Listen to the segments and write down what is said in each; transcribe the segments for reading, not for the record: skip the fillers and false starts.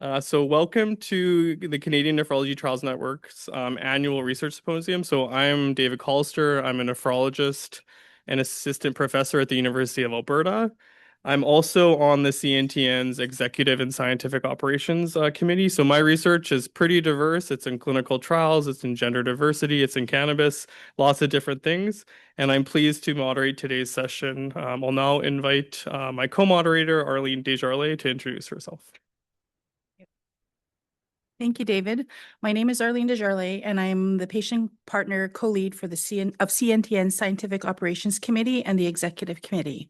So welcome to the Canadian Nephrology Trials Network's annual research symposium. So I'm David Collister. I'm a nephrologist and assistant professor at the University of Alberta. I'm also on the CNTN's Executive and Scientific Operations Committee. So my research is pretty diverse. It's in clinical trials, it's in gender diversity, it's in cannabis, lots of different things. And I'm pleased to moderate today's session. I'll now invite my co-moderator, Arlene Desjardins, to introduce herself. Thank you, David. My name is Arlene Desjardins, and I'm the patient partner co-lead for the CNTN Scientific Operations Committee and the Executive Committee.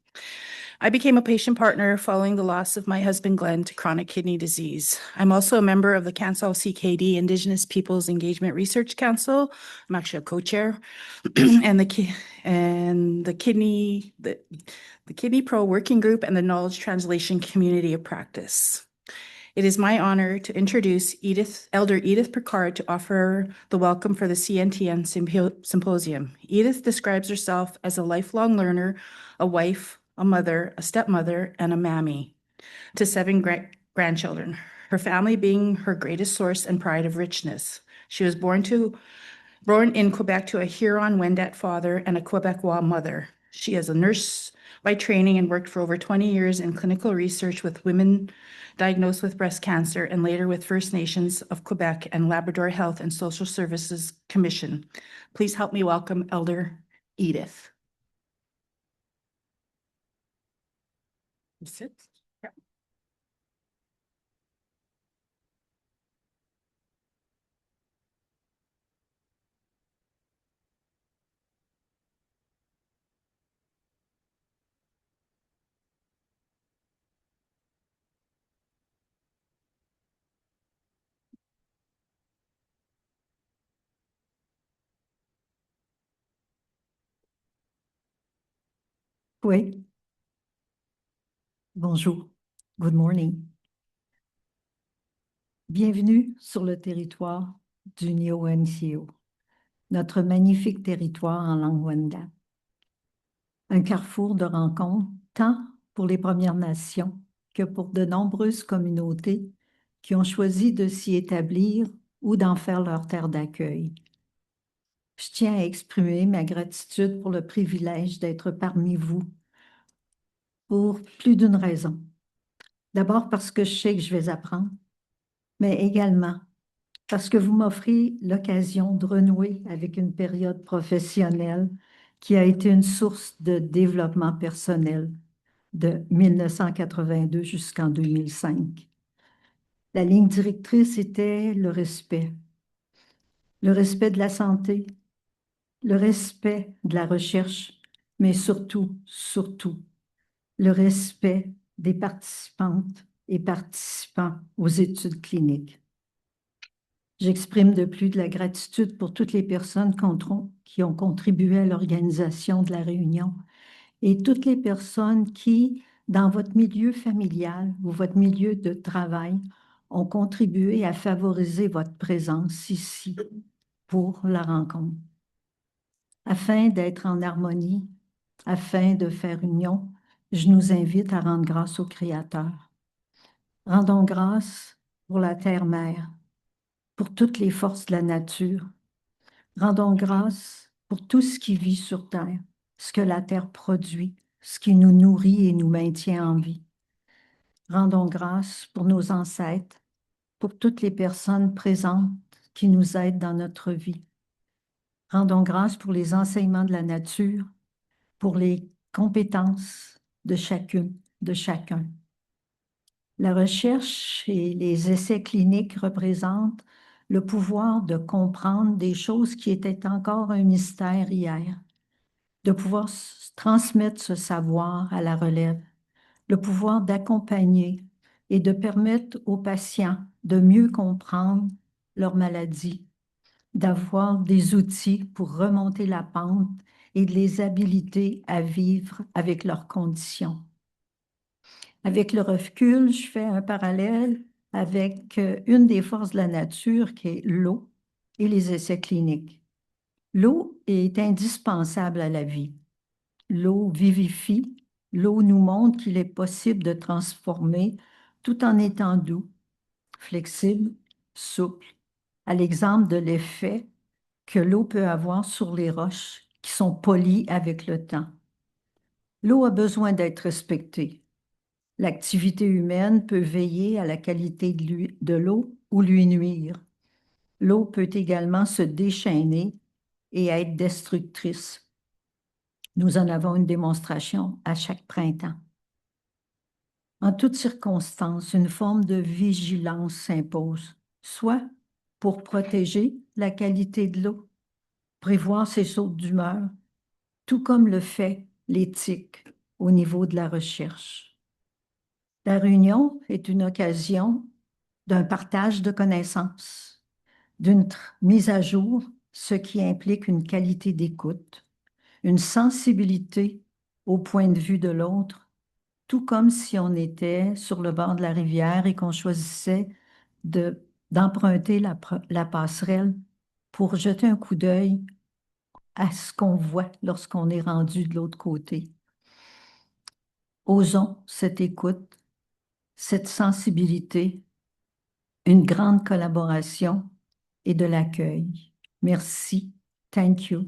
I became a patient partner following the loss of my husband, Glenn, to chronic kidney disease. I'm also a member of the Kansas CKD Indigenous Peoples Engagement Research Council. I'm actually a co-chair, and the Kidney Pro Working Group and the Knowledge Translation Community of Practice. It is my honor to introduce Elder Edith Picard to offer the welcome for the CNTN Symposium. Edith describes herself as a lifelong learner, a wife, a mother, a stepmother, and a mammy to 7 grandchildren, her family being her greatest source and pride of richness. She was born in Quebec to a Huron-Wendat father and a Quebecois mother. She is a nurse by training and worked for over 20 years in clinical research with women diagnosed with breast cancer and later with First Nations of Quebec and Labrador Health and Social Services Commission. Please help me welcome Elder Edith. Sit. Yeah. Oui. Bonjour. Good morning. Bienvenue sur le territoire du Nio-NCO, notre magnifique territoire en langue Wendat. Un carrefour de rencontres tant pour les Premières Nations que pour de nombreuses communautés qui ont choisi de s'y établir ou d'en faire leur terre d'accueil. Je tiens à exprimer ma gratitude pour le privilège d'être parmi vous pour plus d'une raison. D'abord parce que je sais que je vais apprendre, mais également parce que vous m'offrez l'occasion de renouer avec une période professionnelle qui a été une source de développement personnel de 1982 jusqu'en 2005. La ligne directrice était le respect de la santé, le respect de la recherche, mais surtout, le respect des participantes et participants aux études cliniques. J'exprime de plus de la gratitude pour toutes les personnes qui ont contribué à l'organisation de la réunion et toutes les personnes qui, dans votre milieu familial ou votre milieu de travail, ont contribué à favoriser votre présence ici pour la rencontre. Afin d'être en harmonie, afin de faire union, je nous invite à rendre grâce au Créateur. Rendons grâce pour la terre-mère, pour toutes les forces de la nature. Rendons grâce pour tout ce qui vit sur terre, ce que la terre produit, ce qui nous nourrit et nous maintient en vie. Rendons grâce pour nos ancêtres, pour toutes les personnes présentes qui nous aident dans notre vie. Rendons grâce pour les enseignements de la nature, pour les compétences de chacune, de chacun. La recherche et les essais cliniques représentent le pouvoir de comprendre des choses qui étaient encore un mystère hier, de pouvoir transmettre ce savoir à la relève, le pouvoir d'accompagner et de permettre aux patients de mieux comprendre leur maladie, d'avoir des outils pour remonter la pente et de les habiliter à vivre avec leurs conditions. Avec le recul, je fais un parallèle avec une des forces de la nature qui est l'eau et les essais cliniques. L'eau est indispensable à la vie. L'eau vivifie, l'eau nous montre qu'il est possible de transformer tout en étant doux. flexible, souple, à l'exemple de l'effet que l'eau peut avoir sur les roches qui sont polies avec le temps. L'eau a besoin d'être respectée. L'activité humaine peut veiller à la qualité de l'eau ou lui nuire. L'eau peut également se déchaîner et être destructrice. Nous en avons une démonstration à chaque printemps. En toutes circonstances, une forme de vigilance s'impose, soit pour protéger la qualité de l'eau, prévoir ses sautes d'humeur, tout comme le fait l'éthique au niveau de la recherche. La réunion est une occasion d'un partage de connaissances, d'une mise à jour, ce qui implique une qualité d'écoute, une sensibilité au point de vue de l'autre, tout comme si on était sur le bord de la rivière et qu'on choisissait d'emprunter la passerelle pour jeter un coup d'œil à ce qu'on voit lorsqu'on est rendu de l'autre côté. Osons cette écoute, cette sensibilité, une grande collaboration et de l'accueil. Merci, thank you,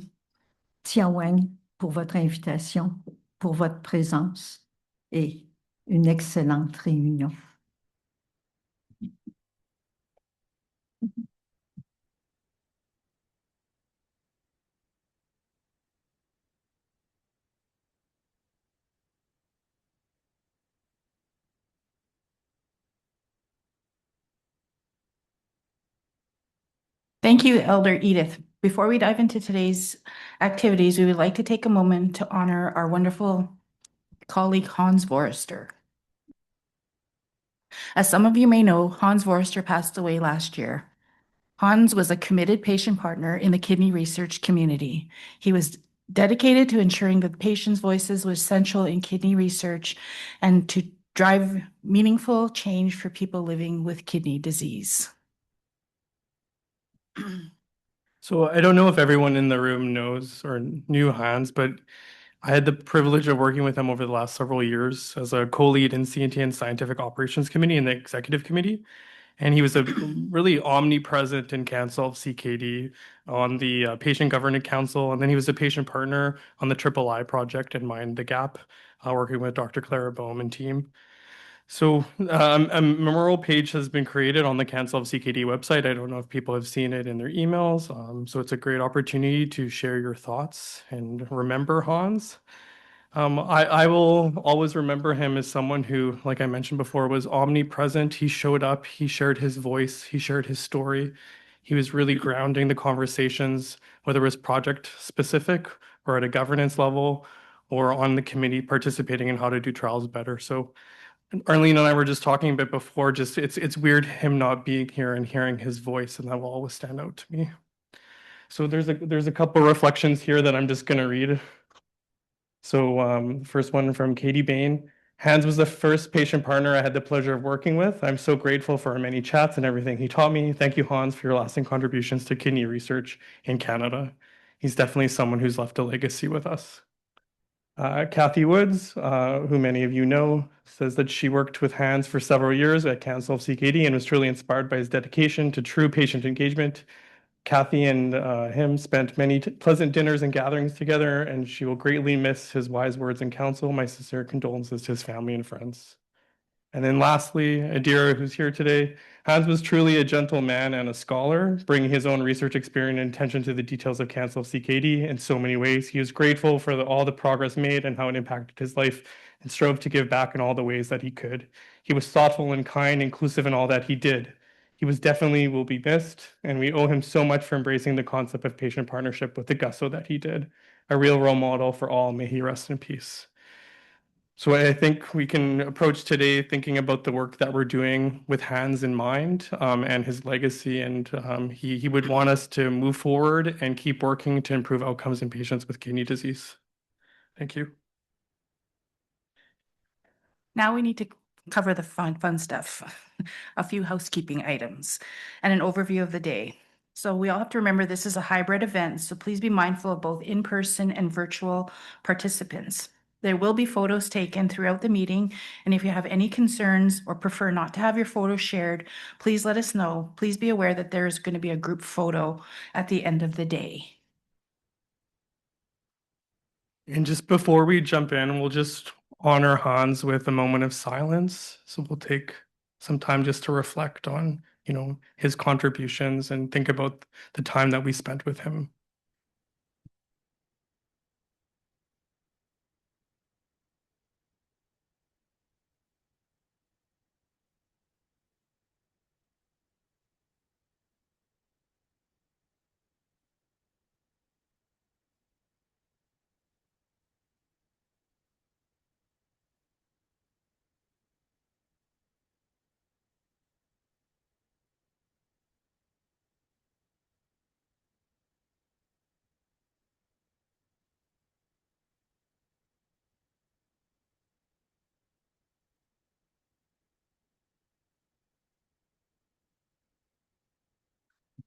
Tiawang, pour votre invitation, pour votre présence et une excellente réunion. Thank you, Elder Edith. Before we dive into today's activities, we would like to take a moment to honor our wonderful colleague, Hans Forrester. As some of you may know, Hans Forrester passed away last year. Hans was a committed patient partner in the kidney research community. He was dedicated to ensuring that patients' voices were essential in kidney research and to drive meaningful change for people living with kidney disease. So I don't know if everyone in the room knows or knew Hans, but I had the privilege of working with him over the last several years as a co-lead in CNTN Scientific Operations Committee and the Executive Committee. And he was a really omnipresent in Council of CKD on the Patient Governance Council. And then he was a patient partner on the III project in Mind the Gap, working with Dr. Clara Boehm and team. So a memorial page has been created on the Council of CKD website. I don't know if people have seen it in their emails. So it's a great opportunity to share your thoughts and remember Hans. I will always remember him as someone who, like I mentioned before, was omnipresent. He showed up, he shared his voice, he shared his story. He was really grounding the conversations, whether it was project specific or at a governance level or on the committee participating in how to do trials better. So Arlene and I were just talking a bit before, just it's weird him not being here and hearing his voice, and that will always stand out to me. So there's a couple reflections here that I'm just going to read. So first one from Katie Bain. Hans was the first patient partner I had the pleasure of working with. I'm so grateful for our many chats and everything he taught me. Thank you, Hans, for your lasting contributions to kidney research in Canada. He's definitely someone who's left a legacy with us. Kathy Woods, who many of you know, says that she worked with Hans for several years at Council of CKD and was truly inspired by his dedication to true patient engagement. Kathy and him spent many pleasant dinners and gatherings together, and she will greatly miss his wise words and counsel. My sincere condolences to his family and friends. And then lastly, Adeera, who's here today. Hans was truly a gentle man and a scholar, bringing his own research experience and attention to the details of Council of CKD in so many ways. He was grateful for all the progress made and how it impacted his life and strove to give back in all the ways that he could. He was thoughtful and kind, inclusive in all that he did. He was definitely will be missed, and we owe him so much for embracing the concept of patient partnership with the gusto that he did. A real role model for all. May he rest in peace. So I think we can approach today thinking about the work that we're doing with Hans in mind and his legacy. And he would want us to move forward and keep working to improve outcomes in patients with kidney disease. Thank you. Now we need to cover the fun stuff, a few housekeeping items, and an overview of the day. So we all have to remember this is a hybrid event, so please be mindful of both in-person and virtual participants. There will be photos taken throughout the meeting, and if you have any concerns or prefer not to have your photos shared, please let us know. Please be aware that there is going to be a group photo at the end of the day. And just before we jump in, we'll just honor Hans with a moment of silence. So we'll take some time just to reflect on, his contributions and think about the time that we spent with him.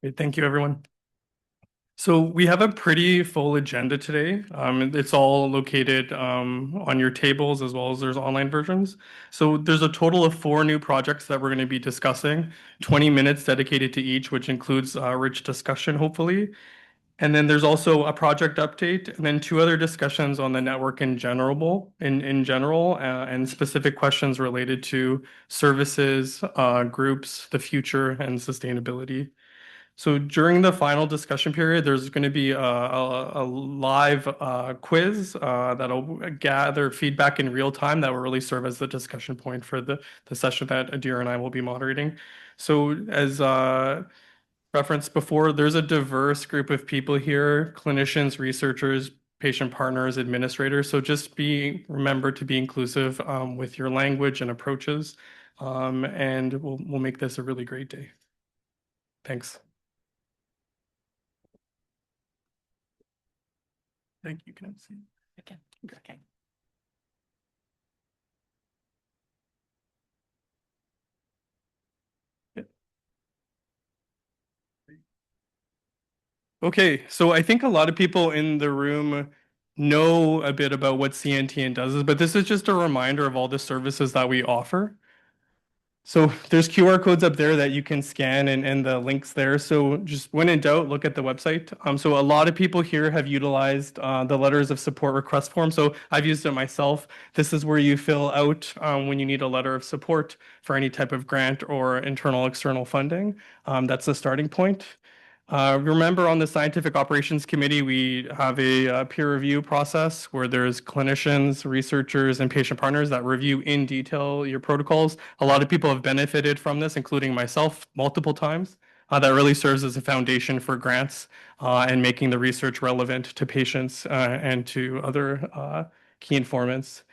Great, thank you, everyone. So we have a pretty full agenda today. It's all located on your tables as well as there's online versions. So there's a total of 4 new projects that we're going to be discussing, 20 minutes dedicated to each, which includes rich discussion, hopefully. And then there's also a project update, and then 2 other discussions on the network in general, and specific questions related to services, groups, the future, and sustainability. So during the final discussion period, there's going to be a live quiz that'll gather feedback in real time that will really serve as the discussion point for the session that Adeera and I will be moderating. So as referenced before, there's a diverse group of people here, clinicians, researchers, patient partners, administrators. So just remember to be inclusive with your language and approaches, and we'll make this a really great day. Thanks. Thank you. Can I see? Okay. Okay. Okay, so I think a lot of people in the room know a bit about what CNTN does, but this is just a reminder of all the services that we offer. So there's QR codes up there that you can scan and the links there. So just when in doubt, look at the website. So a lot of people here have utilized the letters of support request form. So I've used it myself. This is where you fill out when you need a letter of support for any type of grant or internal external funding. That's the starting point. Remember, on the Scientific Operations Committee, we have a peer review process where there's clinicians, researchers, and patient partners that review in detail your protocols. A lot of people have benefited from this, including myself, multiple times. That really serves as a foundation for grants and making the research relevant to patients and to other key informants.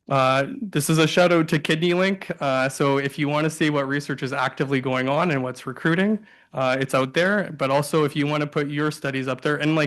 This is a shout out to Kidney Link. So if you want to see what research is actively going on and what's recruiting, it's out there. But also if you want to put your studies up there, and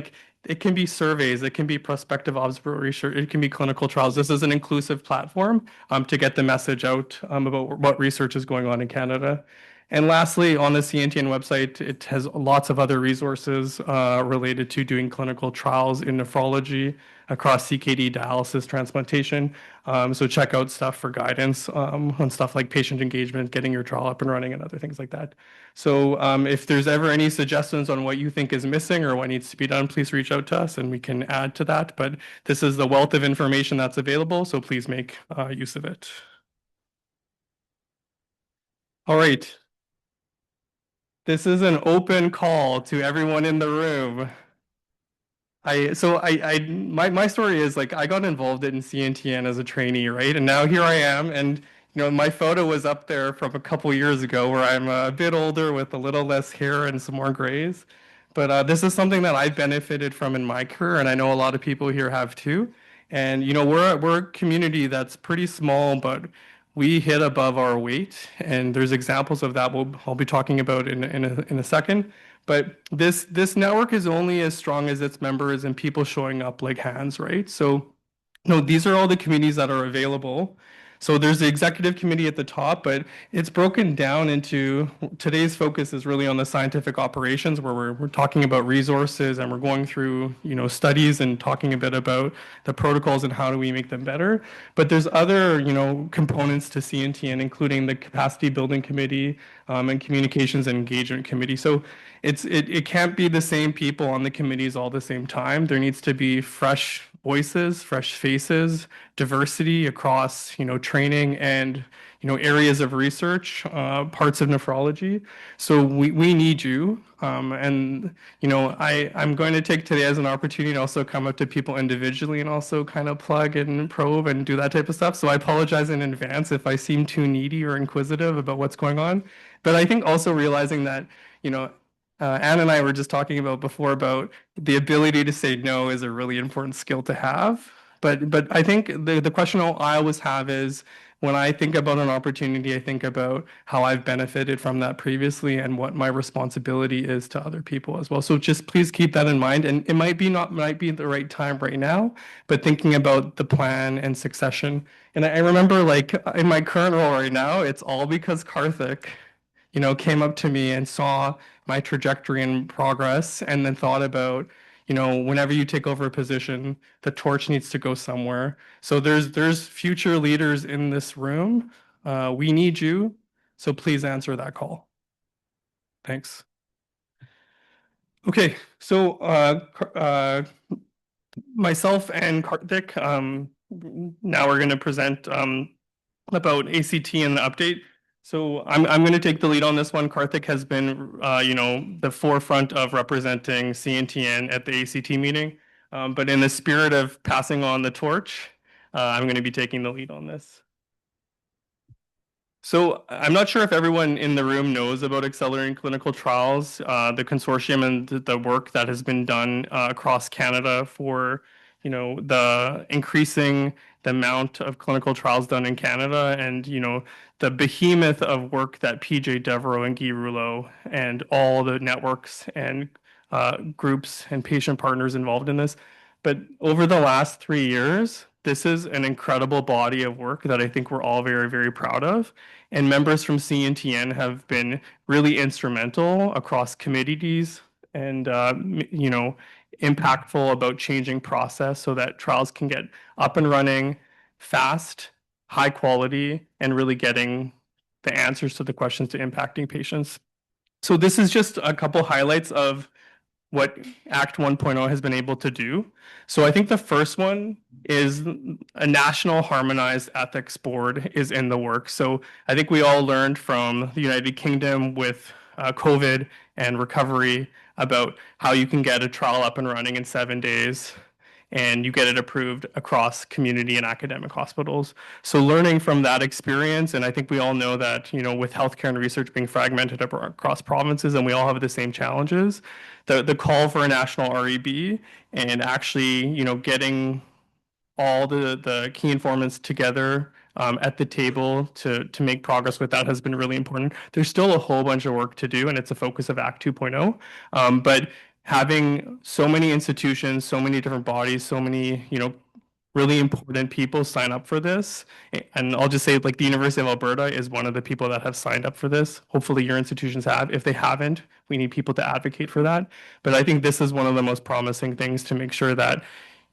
it can be surveys, it can be prospective observational research, it can be clinical trials. This is an inclusive platform to get the message out about what research is going on in Canada. And lastly, on the CNTN website, it has lots of other resources related to doing clinical trials in nephrology across CKD, dialysis, transplantation. So check out stuff for guidance on stuff like patient engagement, getting your trial up and running, and other things like that. So if there's ever any suggestions on what you think is missing or what needs to be done, please reach out to us and we can add to that. But this is the wealth of information that's available, so please make use of it. All right. This is an open call to everyone in the room. My story is I got involved in CNTN as a trainee, right? And now here I am, and my photo was up there from a couple years ago where I'm a bit older with a little less hair and some more grays. But this is something that I've benefited from in my career, and I know a lot of people here have too. And we're a community that's pretty small, but we hit above our weight, and there's examples of that I'll be talking about in a second. But this network is only as strong as its members and people showing up like hands, right? So, no, these are all the communities that are available. So there's the executive committee at the top, but it's broken down into today's focus is really on the scientific operations where we're talking about resources and we're going through, studies and talking a bit about the protocols and how do we make them better. But there's other, components to CNTN, including the capacity building committee and communications and engagement committee. So it can't be the same people on the committees all the same time. There needs to be fresh voices, fresh faces, diversity across, training and, areas of research, parts of nephrology. So we need you. I'm going to take today as an opportunity to also come up to people individually and also kind of plug and probe and do that type of stuff. So I apologize in advance if I seem too needy or inquisitive about what's going on. But I think also realizing that, Anne and I were just talking about before about the ability to say no is a really important skill to have. But I think the question I always have is when I think about an opportunity, I think about how I've benefited from that previously and what my responsibility is to other people as well. So just please keep that in mind. And it might be the right time right now, but thinking about the plan and succession. And I remember like in my current role right now, it's all because Karthik, came up to me and saw my trajectory and progress and then thought about, whenever you take over a position, the torch needs to go somewhere. So there's future leaders in this room. We need you. So please answer that call. Thanks. Okay, so myself and Karthik, now we're going to present about ACT and the update. So I'm going to take the lead on this one. Karthik has been, the forefront of representing CNTN at the ACT meeting. But in the spirit of passing on the torch, I'm going to be taking the lead on this. So I'm not sure if everyone in the room knows about accelerating clinical trials, the consortium and the work that has been done across Canada for, the increasing the amount of clinical trials done in Canada and, the behemoth of work that PJ Devereaux and Guy Rouleau and all the networks and groups and patient partners involved in this. But over the last 3 years, this is an incredible body of work that I think we're all very, very proud of. And members from CNTN have been really instrumental across committees and, impactful about changing process so that trials can get up and running fast, high quality, and really getting the answers to the questions to impacting patients. So this is just a couple highlights of what Act 1.0 has been able to do. So I think the first one is a national harmonized ethics board is in the works. So I think we all learned from the United Kingdom with COVID and recovery about how you can get a trial up and running in 7 days and you get it approved across community and academic hospitals. So learning from that experience, and I think we all know that, with healthcare and research being fragmented across provinces and we all have the same challenges, the call for a national REB and actually, getting all the key informants together at the table to make progress with that has been really important. There's still a whole bunch of work to do, and it's a focus of Act 2.0. But having so many institutions, so many different bodies, so many, really important people sign up for this. And I'll just say, like, the University of Alberta is one of the people that have signed up for this. Hopefully your institutions have. If they haven't, we need people to advocate for that. But I think this is one of the most promising things to make sure that,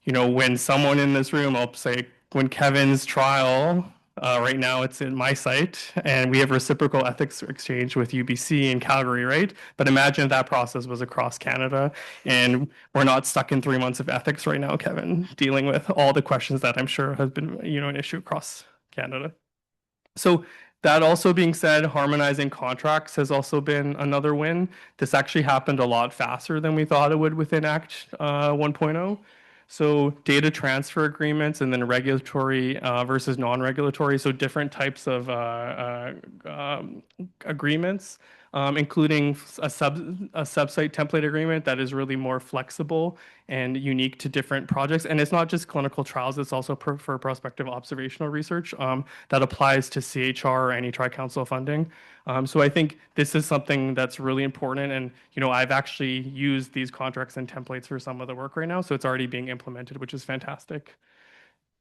when someone in this room, I'll say, when Kevin's trial, right now it's in my site, and we have reciprocal ethics exchange with UBC in Calgary, right? But imagine if that process was across Canada, and we're not stuck in 3 months of ethics right now, Kevin, dealing with all the questions that I'm sure have been, an issue across Canada. So that also being said, harmonizing contracts has also been another win. This actually happened a lot faster than we thought it would within Act 1.0. So data transfer agreements and then regulatory versus non-regulatory, so different types of agreements, including a subsite template agreement that is really more flexible and unique to different projects. And it's not just clinical trials, it's also for prospective observational research that applies to CHR or any tri-council funding. So I think this is something that's really important. And, I've actually used these contracts and templates for some of the work right now. So it's already being implemented, which is fantastic.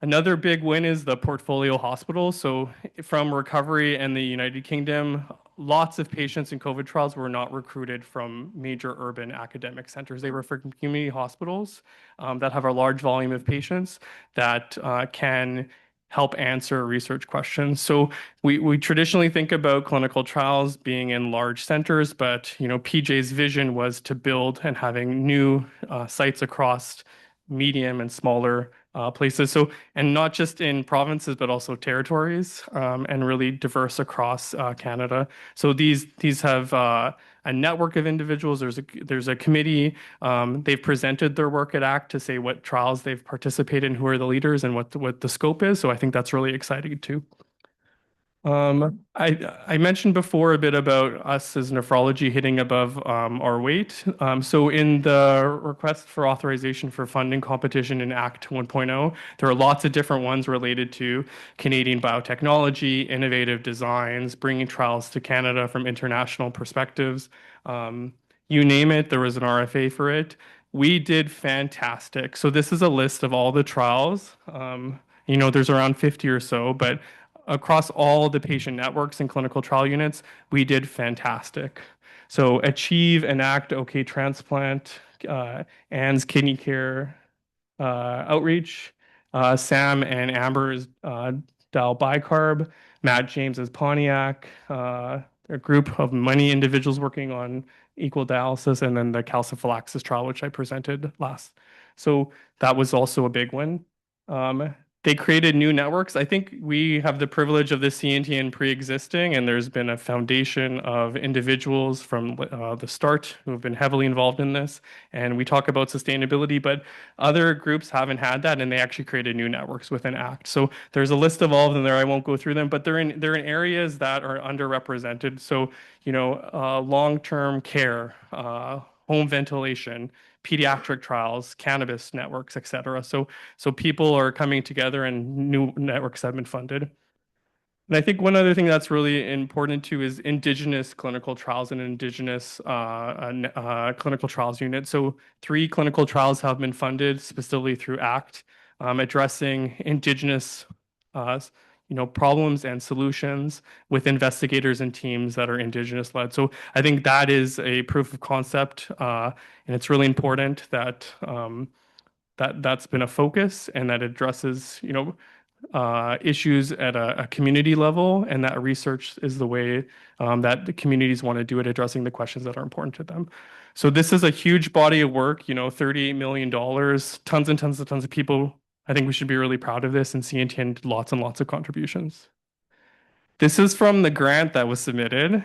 Another big win is the portfolio hospital. So from recovery and the United Kingdom, lots of patients in COVID trials were not recruited from major urban academic centers. They were from community hospitals that have a large volume of patients that can help answer research questions. So we traditionally think about clinical trials being in large centers, but PJ's vision was to build and having new sites across medium and smaller places. So, and not just in provinces, but also territories, and really diverse across Canada. So these have a network of individuals. There's a committee. They've presented their work at ACT to say what trials they've participated in, who are the leaders, and what the scope is. So I think that's really exciting too. I mentioned before a bit about us as nephrology hitting above our weight. So in the request for authorization for funding competition in Act 1.0, there are lots of different ones related to Canadian biotechnology, innovative designs, bringing trials to Canada from international perspectives. You name it, there was an RFA for it. We did fantastic. So this is a list of all the trials. There's around 50 or so, but across all the patient networks and clinical trial units, we did fantastic. So Achieve, Enact, OK Transplant, Ann's Kidney Care, Outreach, Sam and Amber's Dial Bicarb, Matt James's Pontiac, a group of many individuals working on equal dialysis, and then the calciphylaxis trial, which I presented last. So that was also a big one. They created new networks. I think we have the privilege of the CNTN pre-existing, and there's been a foundation of individuals from the start who have been heavily involved in this. And we talk about sustainability, but other groups haven't had that, and they actually created new networks within ACT. So there's a list of all of them there. I won't go through them, but they're in areas that are underrepresented. So long-term care, home ventilation, pediatric trials, cannabis networks, et cetera. So people are coming together and new networks have been funded. And I think one other thing that's really important too is Indigenous clinical trials and Indigenous clinical trials unit. So 3 clinical trials have been funded specifically through ACT, addressing Indigenous problems and solutions with investigators and teams that are Indigenous led. So I think that is a proof of concept, and it's really important that that's been a focus and that addresses issues at a community level, and that research is the way that the communities want to do it, addressing the questions that are important to them. So this is a huge body of work, $38 million, tons and tons and tons of people. I think we should be really proud of this, and CNTN did lots and lots of contributions. This is from the grant that was submitted.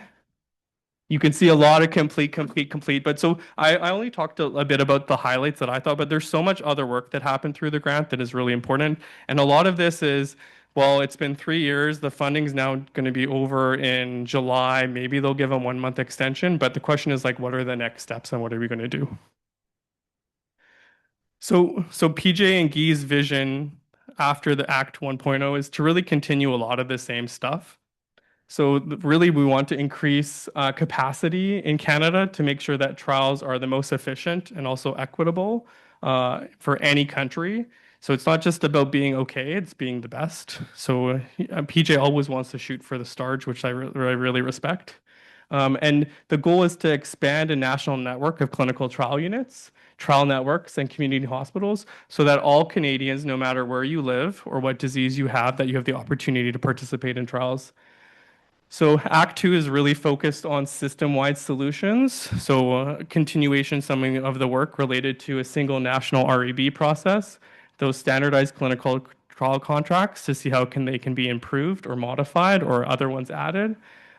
You can see a lot of complete. But so I only talked a bit about the highlights that I thought, but there's so much other work that happened through the grant that is really important. And a lot of this is, well, it's been 3 years. The funding's now going to be over in July. Maybe they'll give a 1-month extension. But the question is like, what are the next steps and what are we going to do? So PJ and Guy's vision after the Act 1.0 is to really continue a lot of the same stuff. So really, we want to increase capacity in Canada to make sure that trials are the most efficient and also equitable for any country. So it's not just about being okay, it's being the best. So PJ always wants to shoot for the stars, which I really respect. And the goal is to expand a national network of clinical trial units, trial networks, and community hospitals so that all Canadians, no matter where you live or what disease you have, that you have the opportunity to participate in trials. So Act 2 is really focused on system-wide solutions. So continuation something of the work related to a single national REB process, those standardized clinical trial contracts to see how they can be improved or modified or other ones added.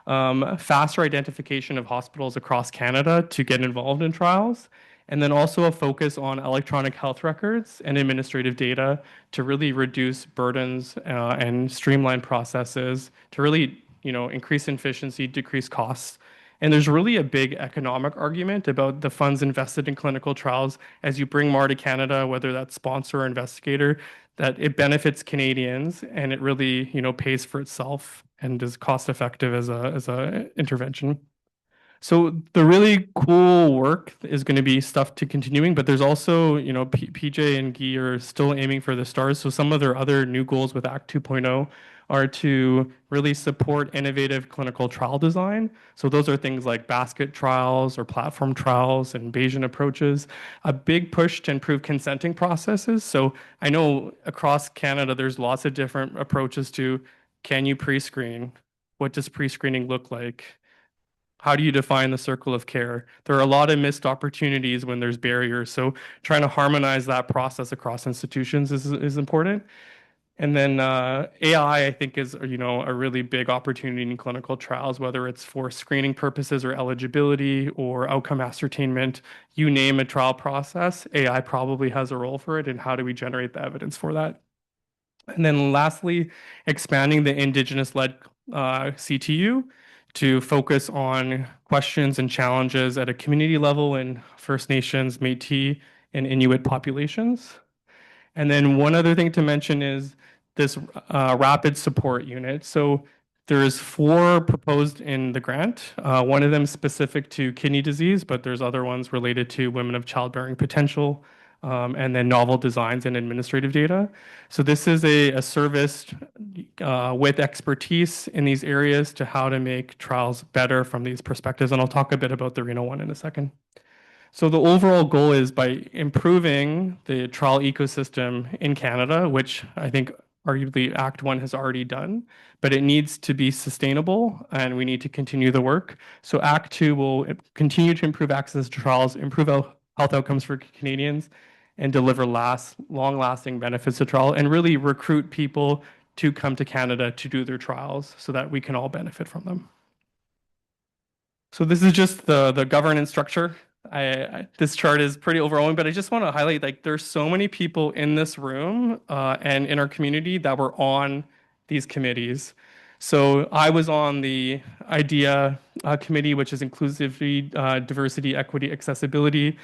Faster identification of hospitals across Canada to get involved in trials. And then also a focus on electronic health records and administrative data to really reduce burdens and streamline processes to really increase efficiency, decrease costs. And there's really a big economic argument about the funds invested in clinical trials as you bring more to Canada, whether that's sponsor or investigator, that it benefits Canadians and it really, pays for itself and is cost effective as a intervention. So the really cool work is going to be stuff to continuing, but there's also, PJ and Guy are still aiming for the stars. So some of their other new goals with Act 2.0 are to really support innovative clinical trial design. So those are things like basket trials or platform trials and Bayesian approaches. A big push to improve consenting processes. So I know across Canada, there's lots of different approaches to, can you pre-screen? What does pre-screening look like? How do you define the circle of care? There are a lot of missed opportunities when there's barriers. So trying to harmonize that process across institutions is important. And then AI, I think, is a really big opportunity in clinical trials, whether it's for screening purposes or eligibility or outcome ascertainment. You name a trial process, AI probably has a role for it. And how do we generate the evidence for that? And then lastly, expanding the Indigenous-led CTU to focus on questions and challenges at a community level in First Nations, Métis, and Inuit populations. And then one other thing to mention is this rapid support unit. So there's 4 proposed in the grant. One of them specific to kidney disease, but there's other ones related to women of childbearing potential, and then novel designs and administrative data. So this is a service with expertise in these areas to how to make trials better from these perspectives. And I'll talk a bit about the renal one in a second. So the overall goal is by improving the trial ecosystem in Canada, which I think arguably Act 1 has already done, but it needs to be sustainable and we need to continue the work. So Act 2 will continue to improve access to trials, improve health outcomes for Canadians, and deliver long-lasting benefits to trial, and really recruit people to come to Canada to do their trials so that we can all benefit from them. So this is just the governance structure. This chart is pretty overwhelming, but I just want to highlight, like, there's so many people in this room and in our community that were on these committees. So I was on the IDEA committee, which is inclusivity, diversity, equity, accessibility.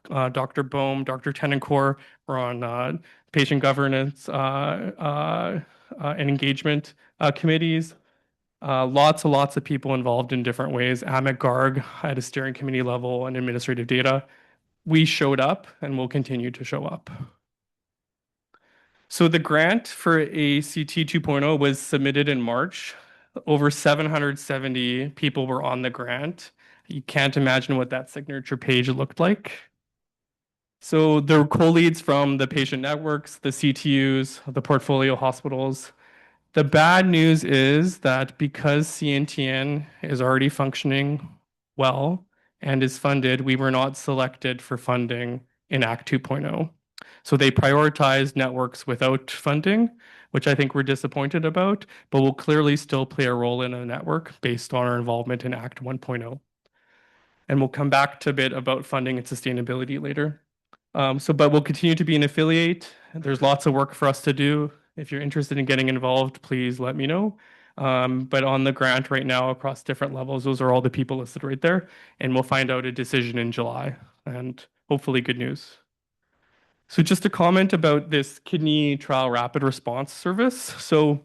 Dr. Bohm, Dr. Tenencore were on patient governance and engagement committees. Lots and lots of people involved in different ways. Amit Garg at a steering committee level and administrative data. We showed up and will continue to show up. So the grant for ACT 2.0 was submitted in March. Over 770 people were on the grant. You can't imagine what that signature page looked like. So there were co-leads from the patient networks, the CTUs, the portfolio hospitals. The bad news is that because CNTN is already functioning well and is funded, we were not selected for funding in Act 2.0. So they prioritized networks without funding, which I think we're disappointed about, but will clearly still play a role in a network based on our involvement in Act 1.0. And we'll come back to a bit about funding and sustainability later. But we'll continue to be an affiliate. There's lots of work for us to do. If you're interested in getting involved, please let me know. But on the grant right now across different levels, those are all the people listed right there. And we'll find out a decision in July and hopefully good news. So just a comment about this kidney trial rapid response service. So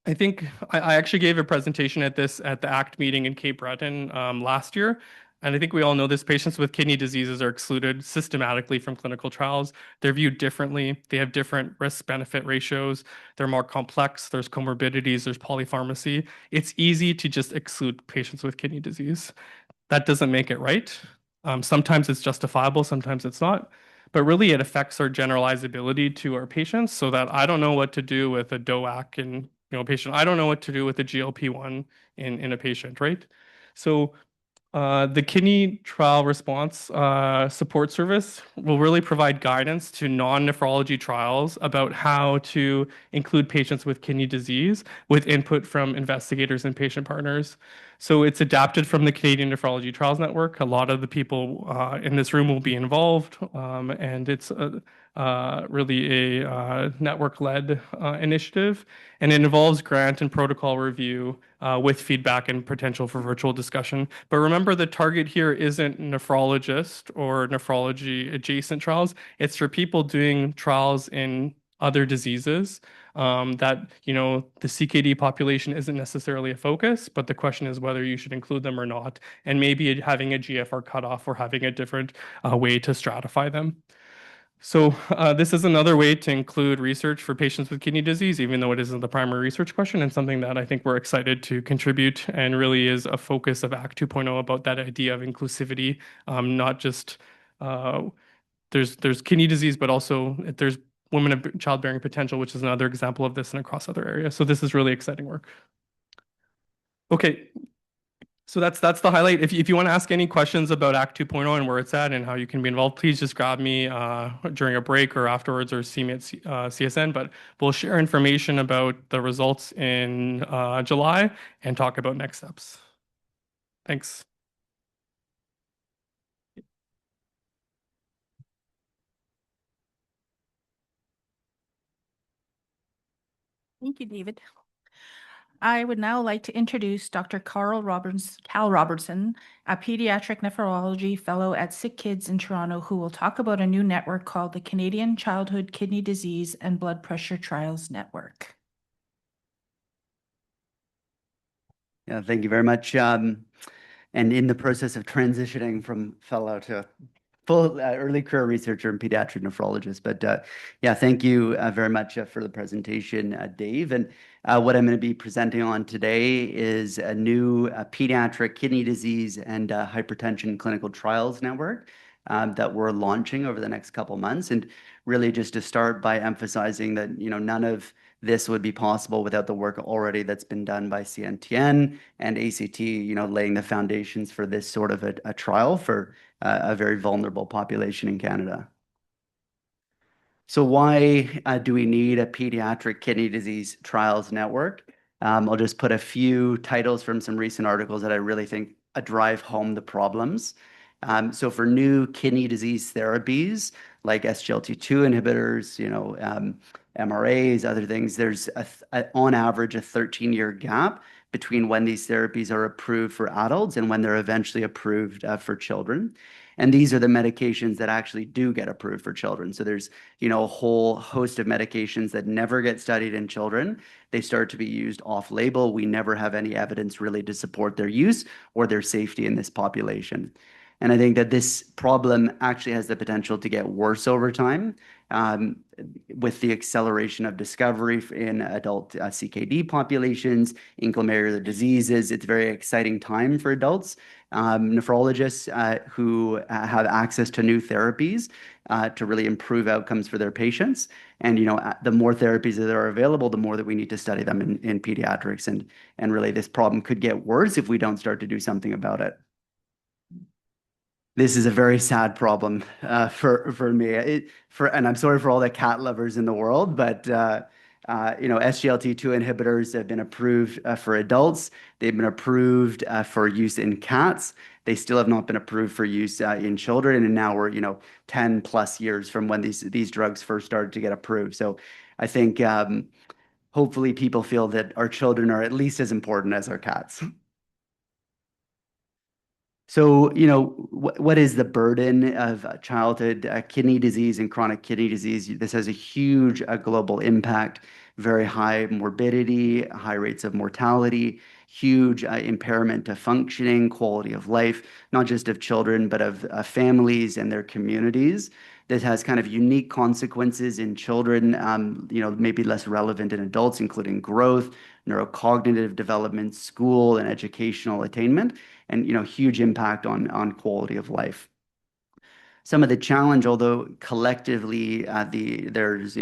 I think I actually gave a presentation at the ACT meeting in Cape Breton last year. And I think we all know this, patients with kidney diseases are excluded systematically from clinical trials. They're viewed differently. They have different risk-benefit ratios. They're more complex. There's comorbidities. There's polypharmacy. It's easy to just exclude patients with kidney disease. That doesn't make it right. Sometimes it's justifiable, sometimes it's not. But really, it affects our generalizability to our patients so that I don't know what to do with a DOAC in patient. I don't know what to do with a GLP-1 in a patient, right? So the kidney trial response support service will really provide guidance to non-nephrology trials about how to include patients with kidney disease with input from investigators and patient partners. So it's adapted from the Canadian Nephrology Trials Network. A lot of the people in this room will be involved, and it's really a network-led initiative, and it involves grant and protocol review with feedback and potential for virtual discussion. But remember, the target here isn't nephrologist or nephrology adjacent trials. It's for people doing trials in other diseases, that, the CKD population isn't necessarily a focus, but the question is whether you should include them or not, and maybe having a GFR cutoff or having a different way to stratify them. So this is another way to include research for patients with kidney disease, even though it isn't the primary research question, and something that I think we're excited to contribute and really is a focus of ACT 2.0 about that idea of inclusivity, not just there's kidney disease, but also there's women of childbearing potential, which is another example of this and across other areas. So this is really exciting work. Okay, so that's the highlight. If you want to ask any questions about ACT 2.0 and where it's at and how you can be involved, please just grab me during a break or afterwards, or see me at CSN. But we'll share information about the results in July and talk about next steps. Thanks. Thank you, David. I would now like to introduce Dr. Cal Robertson, a pediatric nephrology fellow at Sick Kids in Toronto, who will talk about a new network called the Canadian Childhood Kidney Disease and Blood Pressure Trials Network. Yeah, thank you very much. And in the process of transitioning from fellow to full early career researcher and pediatric nephrologist. But yeah, thank you very much for the presentation, Dave. And what I'm going to be presenting on today is a new pediatric kidney disease and hypertension clinical trials network that we're launching over the next couple months. And really just to start by emphasizing that, none of this would be possible without the work already that's been done by CNTN and ACT, laying the foundations for this sort of a trial for a very vulnerable population in Canada. So why do we need a pediatric kidney disease trials network? I'll just put a few titles from some recent articles that I really think drive home the problems. So for new kidney disease therapies like SGLT2 inhibitors, MRAs, other things, there's on average a 13-year gap between when these therapies are approved for adults and when they're eventually approved for children. And these are the medications that actually do get approved for children. So there's, a whole host of medications that never get studied in children. They start to be used off-label. We never have any evidence really to support their use or their safety in this population. And I think that this problem actually has the potential to get worse over time with the acceleration of discovery in adult CKD populations, in glomerular diseases. It's a very exciting time for adults, nephrologists who have access to new therapies to really improve outcomes for their patients. And, the more therapies that are available, the more that we need to study them in pediatrics. And really this problem could get worse if we don't start to do something about it. This is a very sad problem for me. And I'm sorry for all the cat lovers in the world, but SGLT2 inhibitors have been approved for adults. They've been approved for use in cats. They still have not been approved for use in children. And now we're 10 plus years from when these drugs first started to get approved. So I think hopefully people feel that our children are at least as important as our cats. So, what is the burden of childhood kidney disease and chronic kidney disease? This has a huge global impact, very high morbidity, high rates of mortality, huge impairment to functioning, quality of life, not just of children, but of families and their communities. This has kind of unique consequences in children, maybe less relevant in adults, including growth, neurocognitive development, school and educational attainment, and huge impact on quality of life. Some of the challenge, although collectively there's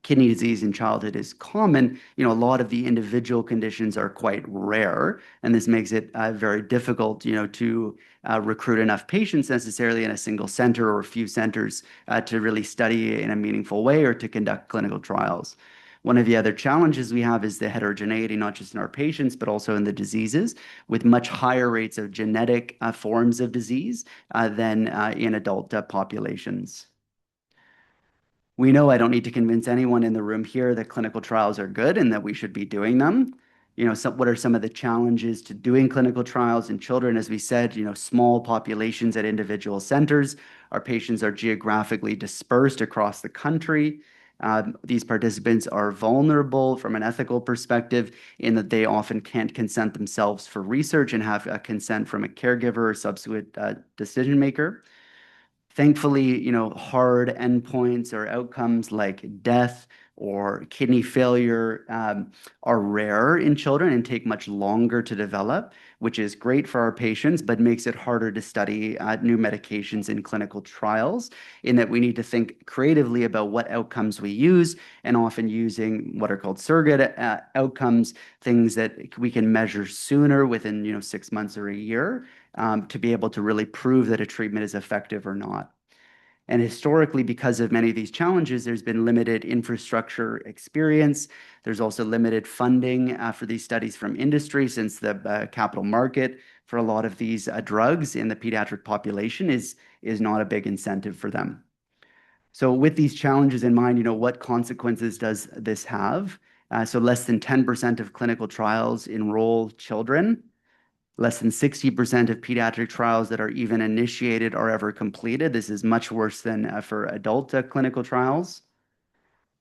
kidney disease in childhood is common, a lot of the individual conditions are quite rare, and this makes it very difficult to recruit enough patients necessarily in a single center or a few centers to really study in a meaningful way or to conduct clinical trials. One of the other challenges we have is the heterogeneity, not just in our patients, but also in the diseases, with much higher rates of genetic forms of disease than in adult populations. We know I don't need to convince anyone in the room here that clinical trials are good and that we should be doing them. What are some of the challenges to doing clinical trials in children? As we said, small populations at individual centers. Our patients are geographically dispersed across the country. These participants are vulnerable from an ethical perspective in that they often can't consent themselves for research and have a consent from a caregiver or subsequent decision maker. Thankfully, hard endpoints or outcomes like death or kidney failure are rare in children and take much longer to develop, which is great for our patients, but makes it harder to study new medications in clinical trials, in that we need to think creatively about what outcomes we use, and often using what are called surrogate outcomes, things that we can measure sooner within 6 months or a year, to be able to really prove that a treatment is effective or not. And historically, because of many of these challenges, there's been limited infrastructure experience. There's also limited funding for these studies from industry, since the capital market for a lot of these drugs in the pediatric population is not a big incentive for them. So with these challenges in mind, what consequences does this have? So less than 10% of clinical trials enroll children. Less than 60% of pediatric trials that are even initiated are ever completed. This is much worse than for adult clinical trials.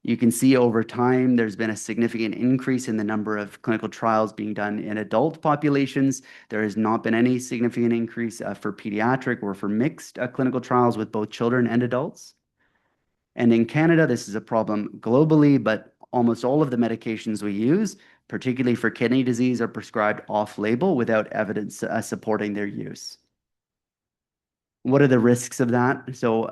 You can see over time, there's been a significant increase in the number of clinical trials being done in adult populations. There has not been any significant increase for pediatric or for mixed clinical trials with both children and adults. And in Canada, this is a problem globally, but almost all of the medications we use, particularly for kidney disease, are prescribed off-label without evidence supporting their use. What are the risks of that? So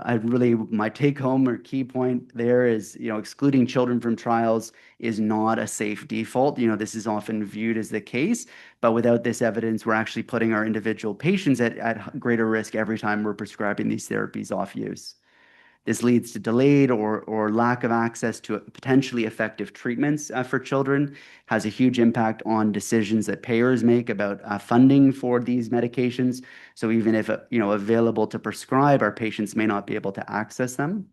my take-home or key point there is, excluding children from trials is not a safe default. This is often viewed as the case, but without this evidence, we're actually putting our individual patients at greater risk every time we're prescribing these therapies off use. This leads to delayed or lack of access to potentially effective treatments for children, has a huge impact on decisions that payers make about funding for these medications. So even if available to prescribe, our patients may not be able to access them.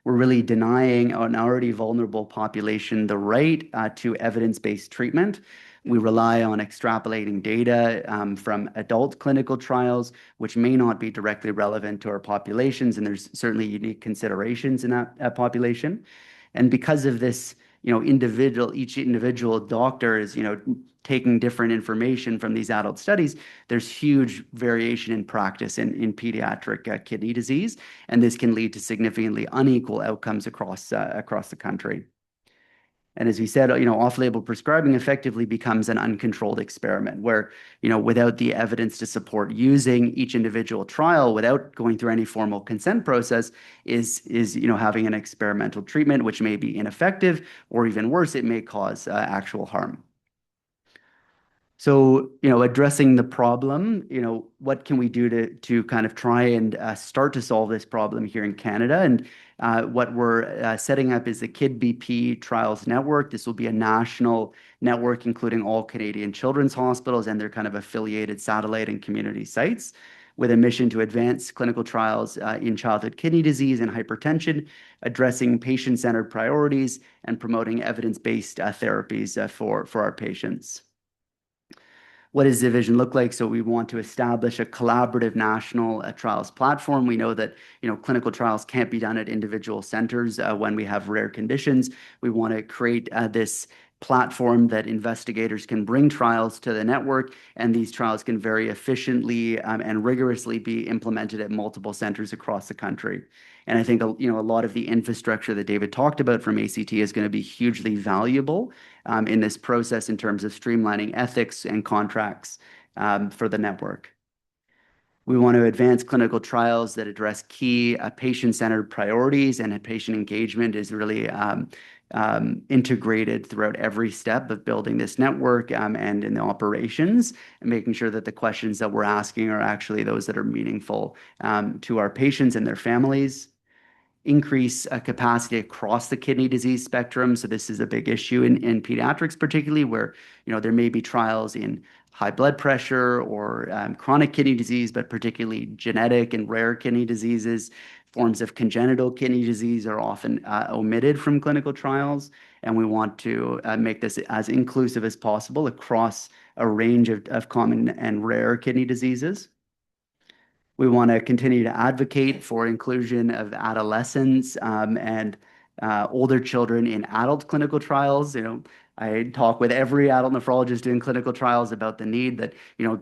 We're really denying an already vulnerable population the right to evidence-based treatment. We rely on extrapolating data from adult clinical trials, which may not be directly relevant to our populations, and there's certainly unique considerations in that population. And because of this, each individual doctor is, taking different information from these adult studies, there's huge variation in practice in pediatric kidney disease, and this can lead to significantly unequal outcomes across the country. And as we said, off-label prescribing effectively becomes an uncontrolled experiment where, without the evidence to support using each individual trial without going through any formal consent process is having an experimental treatment, which may be ineffective, or even worse, it may cause actual harm. So, addressing the problem, what can we do to kind of try and start to solve this problem here in Canada? And what we're setting up is the KIDBP Trials Network. This will be a national network, including all Canadian children's hospitals and their kind of affiliated satellite and community sites, with a mission to advance clinical trials in childhood kidney disease and hypertension, addressing patient-centered priorities and promoting evidence-based therapies for our patients. What does the vision look like? So we want to establish a collaborative national trials platform. We know that clinical trials can't be done at individual centers when we have rare conditions. We want to create this platform that investigators can bring trials to the network, and these trials can very efficiently and rigorously be implemented at multiple centers across the country. And I think a lot of the infrastructure that David talked about from ACT is going to be hugely valuable in this process in terms of streamlining ethics and contracts for the network. We want to advance clinical trials that address key patient-centered priorities, and patient engagement is really integrated throughout every step of building this network and in the operations, and making sure that the questions that we're asking are actually those that are meaningful to our patients and their families. Increase capacity across the kidney disease spectrum. So this is a big issue in pediatrics, particularly where there may be trials in high blood pressure or chronic kidney disease, but particularly genetic and rare kidney diseases. Forms of congenital kidney disease are often omitted from clinical trials, and we want to make this as inclusive as possible across a range of common and rare kidney diseases. We want to continue to advocate for inclusion of adolescents and older children in adult clinical trials. I talk with every adult nephrologist doing clinical trials about the need that,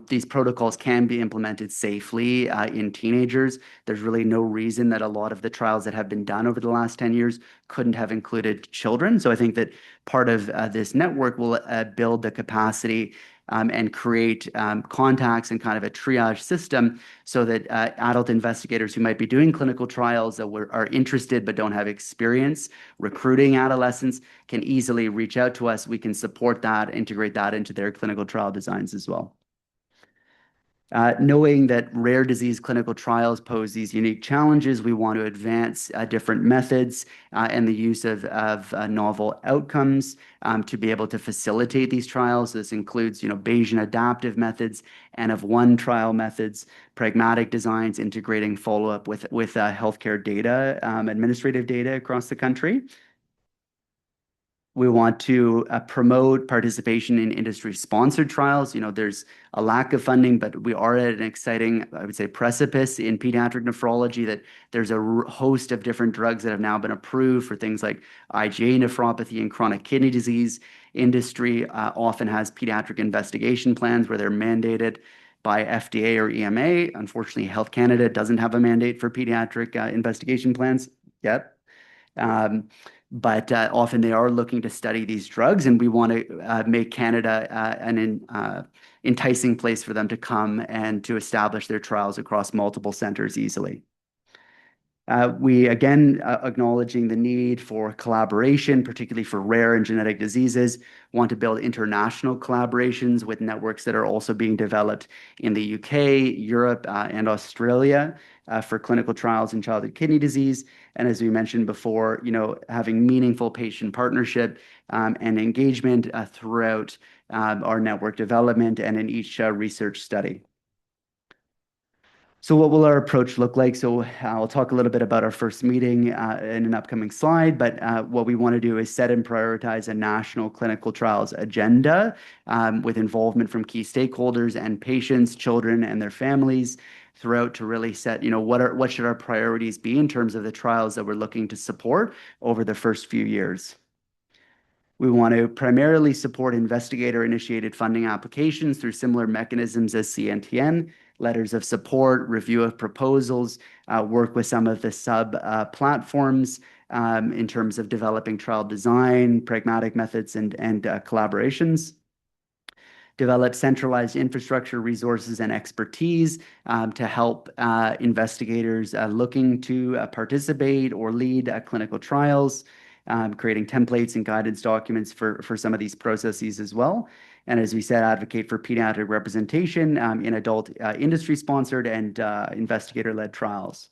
these protocols can be implemented safely in teenagers. There's really no reason that a lot of the trials that have been done over the last 10 years couldn't have included children. So I think that part of this network will build the capacity and create contacts and kind of a triage system so that adult investigators who might be doing clinical trials that are interested but don't have experience recruiting adolescents can easily reach out to us. We can support that, integrate that into their clinical trial designs as well. Knowing that rare disease clinical trials pose these unique challenges, we want to advance different methods and the use of novel outcomes to be able to facilitate these trials. This includes, Bayesian adaptive methods, N of 1 trial methods, pragmatic designs, integrating follow-up with healthcare data, administrative data across the country. We want to promote participation in industry-sponsored trials. There's a lack of funding, but we are at an exciting, I would say, precipice in pediatric nephrology that there's a host of different drugs that have now been approved for things like IgA nephropathy and chronic kidney disease. Industry often has pediatric investigation plans where they're mandated by FDA or EMA. Unfortunately, Health Canada doesn't have a mandate for pediatric investigation plans yet. But often they are looking to study these drugs, and we want to make Canada an enticing place for them to come and to establish their trials across multiple centers easily. We, again, acknowledging the need for collaboration, particularly for rare and genetic diseases, want to build international collaborations with networks that are also being developed in the UK, Europe, and Australia for clinical trials in childhood kidney disease. And as we mentioned before, having meaningful patient partnership and engagement throughout our network development and in each research study. So what will our approach look like? So I'll talk a little bit about our first meeting in an upcoming slide, but what we want to do is set and prioritize a national clinical trials agenda with involvement from key stakeholders and patients, children, and their families throughout to really set, what should our priorities be in terms of the trials that we're looking to support over the first few years. We want to primarily support investigator-initiated funding applications through similar mechanisms as CNTN, letters of support, review of proposals, work with some of the sub-platforms in terms of developing trial design, pragmatic methods, and collaborations. Develop centralized infrastructure, resources, and expertise to help investigators looking to participate or lead clinical trials, creating templates and guidance documents for some of these processes as well. And as we said, advocate for pediatric representation in adult industry-sponsored and investigator-led trials.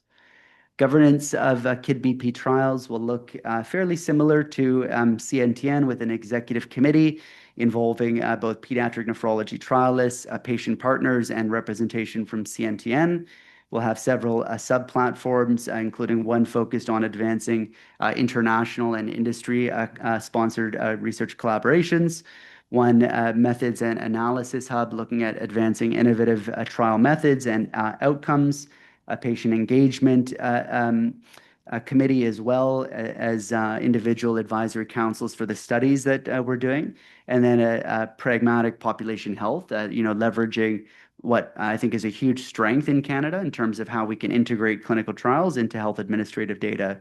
Governance of KIDBP trials will look fairly similar to CNTN with an executive committee involving both pediatric nephrology trialists, patient partners, and representation from CNTN. We'll have several sub-platforms, including one focused on advancing international and industry-sponsored research collaborations, one methods and analysis hub looking at advancing innovative trial methods and outcomes, a patient engagement committee, as well as individual advisory councils for the studies that we're doing, and then a pragmatic population health, leveraging what I think is a huge strength in Canada in terms of how we can integrate clinical trials into health administrative data,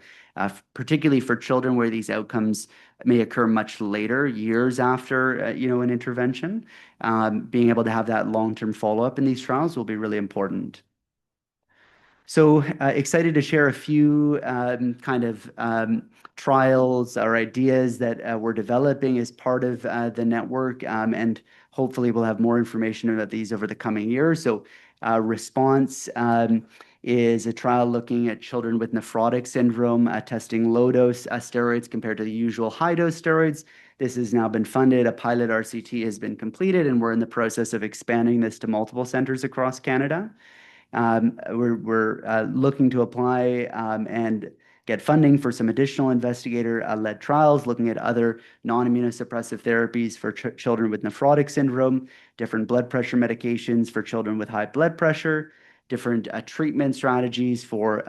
particularly for children where these outcomes may occur much later, years after, an intervention. Being able to have that long-term follow-up in these trials will be really important. So excited to share a few trials or ideas that we're developing as part of the network, and hopefully we'll have more information about these over the coming years. So Response is a trial looking at children with nephrotic syndrome, testing low-dose steroids compared to the usual high-dose steroids. This has now been funded. A pilot RCT has been completed, and we're in the process of expanding this to multiple centers across Canada. We're looking to apply and get funding for some additional investigator-led trials, looking at other non-immunosuppressive therapies for children with nephrotic syndrome, different blood pressure medications for children with high blood pressure, different treatment strategies for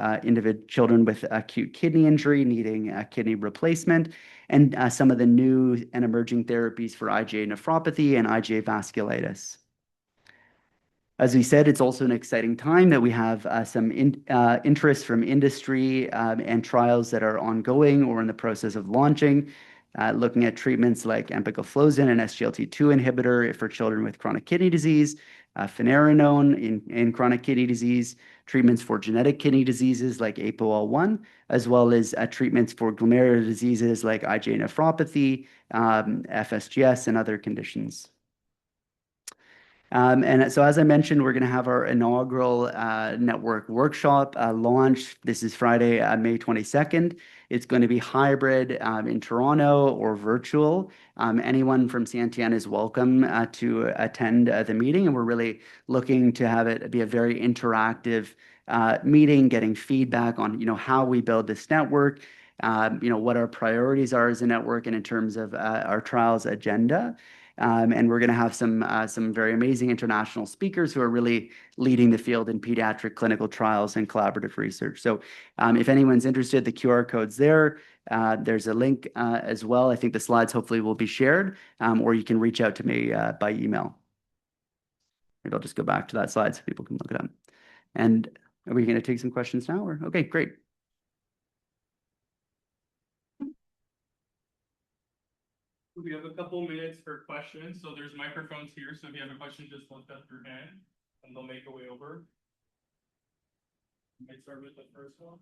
children with acute kidney injury needing kidney replacement, and some of the new and emerging therapies for IgA nephropathy and IgA vasculitis. As we said, it's also an exciting time that we have some interest from industry and trials that are ongoing or in the process of launching, looking at treatments like empagliflozin, an SGLT2 inhibitor for children with chronic kidney disease, finerenone in chronic kidney disease, treatments for genetic kidney diseases like APOL1, as well as treatments for glomerular diseases like IgA nephropathy, FSGS, and other conditions. And so, as I mentioned, we're going to have our inaugural network workshop launch. This is Friday, May 22nd. It's going to be hybrid in Toronto or virtual. Anyone from CNTN is welcome to attend the meeting, and we're really looking to have it be a very interactive meeting, getting feedback on how we build this network, what our priorities are as a network, and in terms of our trials agenda. And we're going to have some very amazing international speakers who are really leading the field in pediatric clinical trials and collaborative research. So if anyone's interested, the QR code's there. There's a link as well. I think the slides hopefully will be shared, or you can reach out to me by email. Maybe I'll just go back to that slide so people can look it up. And are we going to take some questions now? Okay, great. We have a couple minutes for questions. So there's microphones here. So if you have a question, just lift up your hand and they'll make a way over. You might start with the first one.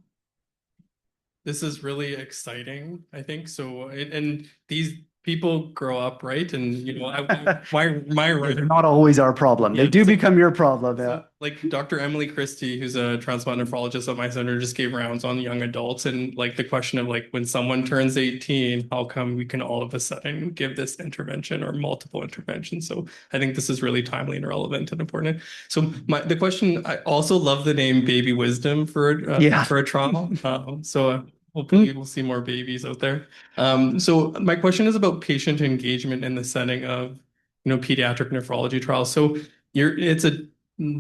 This is really exciting, I think. So, and these people grow up, right? And they're not always our problem. They do become your problem. Yeah. So, like Dr. Emily Christie, who's a transplant nephrologist at my center, just gave rounds on young adults, and like the question of like when someone turns 18, how come we can all of a sudden give this intervention or multiple interventions? So I think this is really timely and relevant and important. So the question, I also love the name Baby Wisdom for a trial. Hopefully we'll see more babies out there. So my question is about patient engagement in the setting of, pediatric nephrology trials. So it's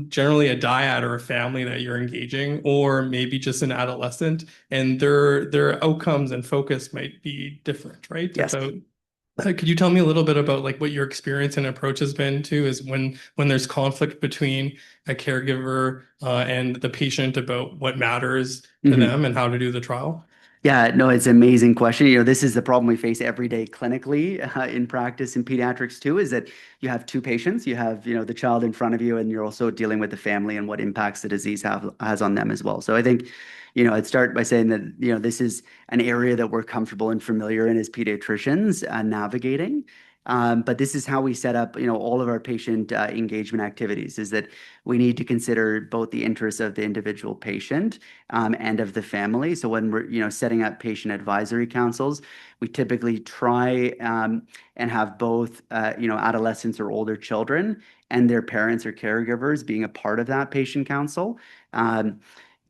generally a dyad or a family that you're engaging, or maybe just an adolescent, and their outcomes and focus might be different, right? Yes. Could you tell me a little bit about like what your experience and approach has been to is when there's conflict between a caregiver and the patient about what matters to them and how to do the trial? Yeah, no, it's an amazing question. This is the problem we face every day clinically in practice in pediatrics too, is that you have two patients. You have, the child in front of you, and you're also dealing with the family and what impacts the disease has on them as well. So I think, I'd start by saying that, this is an area that we're comfortable and familiar in as pediatricians navigating. But this is how we set up, all of our patient engagement activities, is that we need to consider both the interests of the individual patient and of the family. So when we're, setting up patient advisory councils, we typically try and have both, adolescents or older children and their parents or caregivers being a part of that patient council.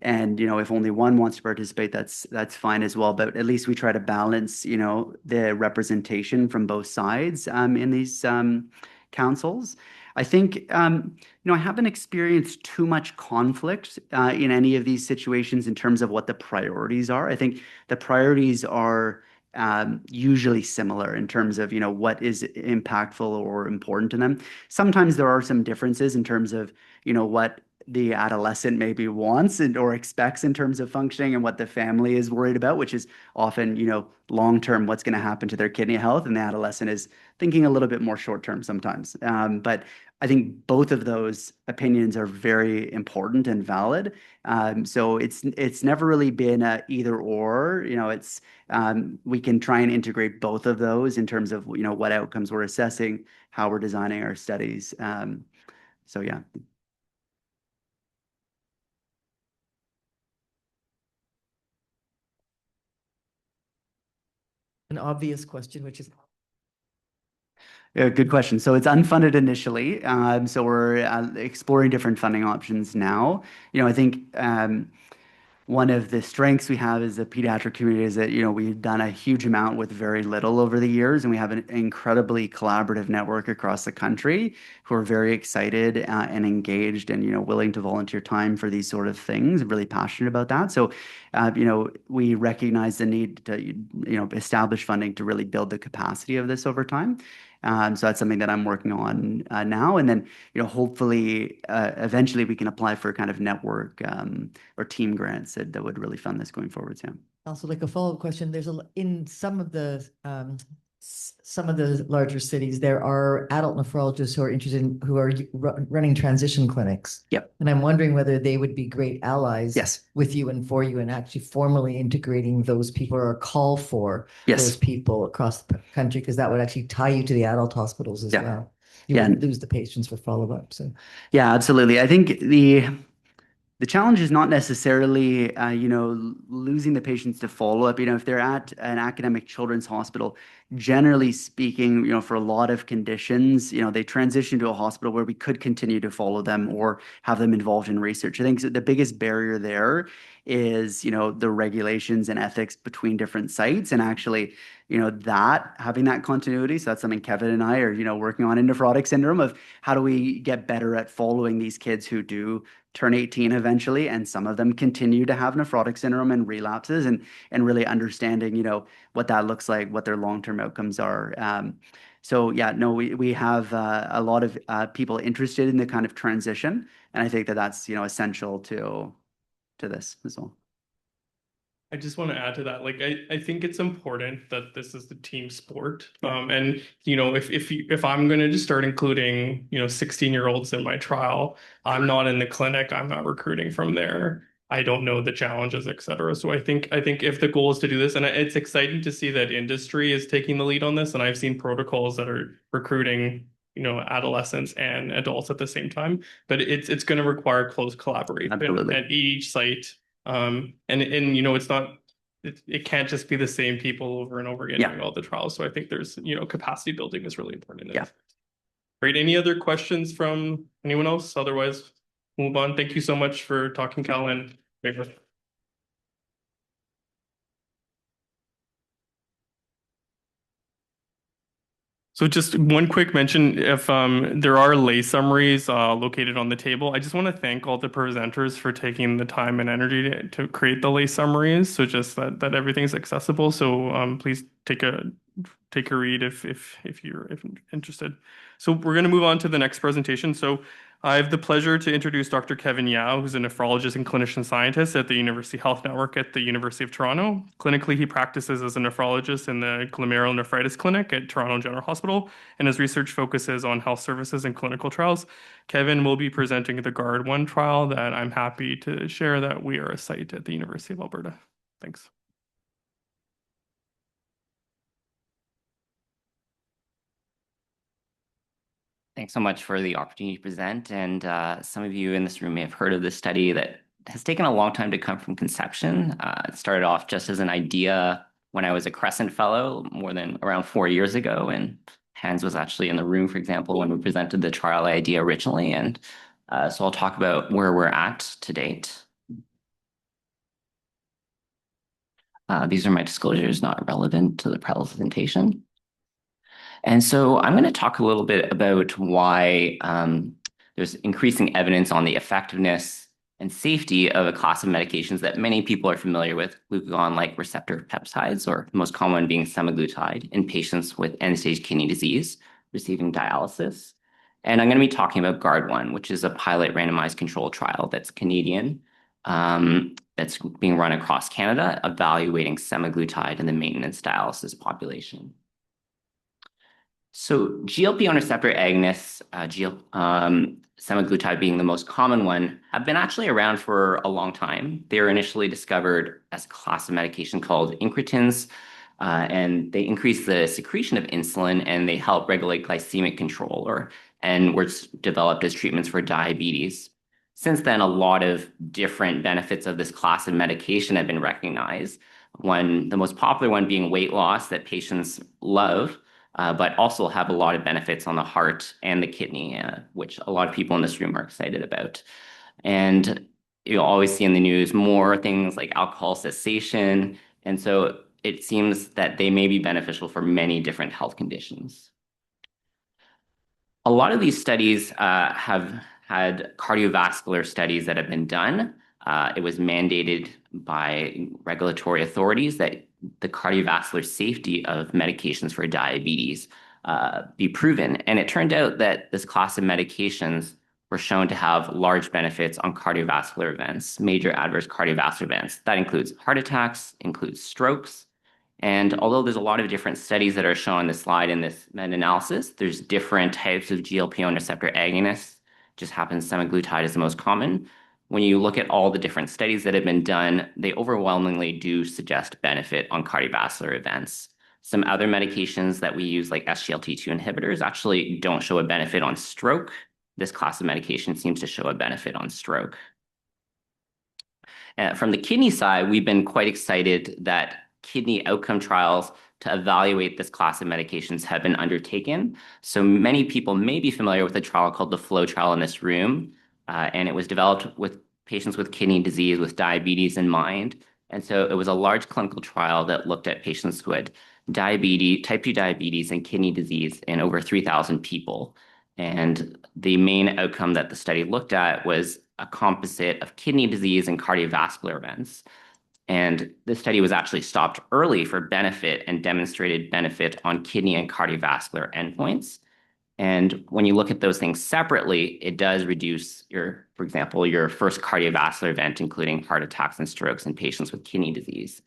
And, if only one wants to participate, that's fine as well. But at least we try to balance, the representation from both sides in these councils. I think, I haven't experienced too much conflict in any of these situations in terms of what the priorities are. I think the priorities are usually similar in terms of, what is impactful or important to them. Sometimes there are some differences in terms of, what the adolescent maybe wants or expects in terms of functioning and what the family is worried about, which is often, long-term, what's going to happen to their kidney health. And the adolescent is thinking a little bit more short-term sometimes. But I think both of those opinions are very important and valid. So it's never really been a either or, we can try and integrate both of those in terms of, what outcomes we're assessing, how we're designing our studies. So yeah. An obvious question, which is Yeah, good question. So it's unfunded initially. So we're exploring different funding options now. I think one of the strengths we have as a pediatric community is that, we've done a huge amount with very little over the years, and we have an incredibly collaborative network across the country who are very excited and engaged and, willing to volunteer time for these sort of things, and really passionate about that. So, we recognize the need to, establish funding to really build the capacity of this over time. So that's something that I'm working on now. And then, hopefully, eventually we can apply for kind of network or team grants that would really fund this going forward, Sam. Also, like a follow-up question, in some of the larger cities, there are adult nephrologists who are interested who are running transition clinics. Yep. And I'm wondering whether they would be great allies. Yes. With you and for you, and actually formally integrating those people, or a call for those people across the country, because that would actually tie you to the adult hospitals as well. You would lose the patients for follow-up. So yeah, absolutely. I think the challenge is not necessarily, losing the patients to follow-up. If they're at an academic children's hospital, generally speaking, for a lot of conditions, they transition to a hospital where we could continue to follow them or have them involved in research. I think the biggest barrier there is, the regulations and ethics between different sites, and actually, having that continuity. So that's something Kevin and I are, working on in nephrotic syndrome, of how do we get better at following these kids who do turn 18 eventually, and some of them continue to have nephrotic syndrome and relapses, and really understanding, what that looks like, what their long-term outcomes are. So yeah, no, we have a lot of people interested in the kind of transition, and I think that that's, essential to this as well. I just want to add to that. Like, I think it's important that this is the team sport. And if I'm going to just start including 16-year-olds in my trial, I'm not in the clinic, I'm not recruiting from there, I don't know the challenges, et cetera. So I think if the goal is to do this, and it's exciting to see that industry is taking the lead on this, and I've seen protocols that are recruiting adolescents and adults at the same time, but it's going to require close collaboration at each site. And it's not, it can't just be the same people over and over again doing all the trials. So I think there's, capacity building is really important. Yeah. Great. Any other questions from anyone else? Otherwise, move on. Thank you so much for talking, Cal and Mayford. So just one quick mention, if there are lay summaries located on the table, I just want to thank all the presenters for taking the time and energy to create the lay summaries, so just that everything's accessible. So please take a read if you're interested. So we're going to move on to the next presentation. So I have the pleasure to introduce Dr. Kevin Yao, who's a nephrologist and clinician scientist at the University Health Network at the University of Toronto. Clinically, he practices as a nephrologist in the glomerulonephritis clinic at Toronto General Hospital, and his research focuses on health services and clinical trials. Kevin will be presenting the GUARD-1 trial that I'm happy to share that we are a site at the University of Alberta. Thanks. Thanks so much for the opportunity to present. And some of you in this room may have heard of this study that has taken a long time to come from conception. It started off just as an idea when I was a Crescent Fellow more than around 4 years ago. And Hans was actually in the room, for example, when we presented the trial idea originally. And so I'll talk about where we're at to date. These are my disclosures, not relevant to the presentation. And so I'm going to talk a little bit about why there's increasing evidence on the effectiveness and safety of a class of medications that many people are familiar with, glucagon-like receptor peptides, or the most common one being semaglutide, in patients with end-stage kidney disease receiving dialysis. And I'm going to be talking about GUARD-1, which is a pilot randomized controlled trial that's Canadian, that's being run across Canada, evaluating semaglutide in the maintenance dialysis population. So GLP-1 receptor agonists, semaglutide being the most common one, have been actually around for a long time. They were initially discovered as a class of medication called incretins, and they increase the secretion of insulin, and they help regulate glycemic control, and were developed as treatments for diabetes. Since then, a lot of different benefits of this class of medication have been recognized. The most popular one being weight loss that patients love, but also have a lot of benefits on the heart and the kidney, which a lot of people in this room are excited about. And you always see in the news more things like alcohol cessation. And so it seems that they may be beneficial for many different health conditions. A lot of these studies have had cardiovascular studies that have been done. It was mandated by regulatory authorities that the cardiovascular safety of medications for diabetes be proven. And it turned out that this class of medications were shown to have large benefits on cardiovascular events, major adverse cardiovascular events. That includes heart attacks, includes strokes. And although there's a lot of different studies that are shown on the slide in this meta-analysis, there's different types of GLP-1 receptor agonists. Just happens semaglutide is the most common. When you look at all the different studies that have been done, they overwhelmingly do suggest benefit on cardiovascular events. Some other medications that we use, like SGLT2 inhibitors, actually don't show a benefit on stroke. This class of medication seems to show a benefit on stroke. From the kidney side, we've been quite excited that kidney outcome trials to evaluate this class of medications have been undertaken. So many people may be familiar with a trial called the FLOW trial in this room, and it was developed with patients with kidney disease with diabetes in mind. And so it was a large clinical trial that looked at patients who had diabetes, type 2 diabetes and kidney disease in over 3,000 people. And the main outcome that the study looked at was a composite of kidney disease and cardiovascular events. And this study was actually stopped early for benefit and demonstrated benefit on kidney and cardiovascular endpoints. And when you look at those things separately, it does reduce for example, your first cardiovascular event, including heart attacks and strokes in patients with kidney disease.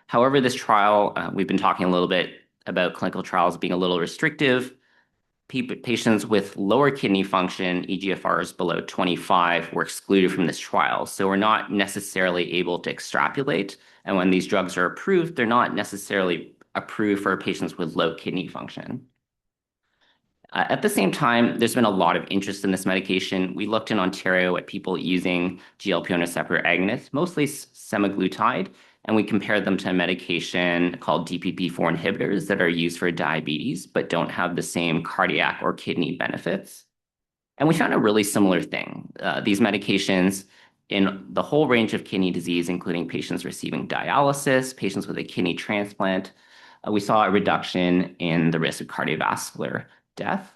However, this trial, we've been talking a little bit about clinical trials being a little restrictive. Patients with lower kidney function, eGFRs below 25, were excluded from this trial. So we're not necessarily able to extrapolate. And when these drugs are approved, they're not necessarily approved for patients with low kidney function. At the same time, there's been a lot of interest in this medication. We looked in Ontario at people using GLP-1 receptor agonists, mostly semaglutide, and we compared them to a medication called DPP-4 inhibitors that are used for diabetes, but don't have the same cardiac or kidney benefits. And we found a really similar thing. These medications in the whole range of kidney disease, including patients receiving dialysis, patients with a kidney transplant, we saw a reduction in the risk of cardiovascular death.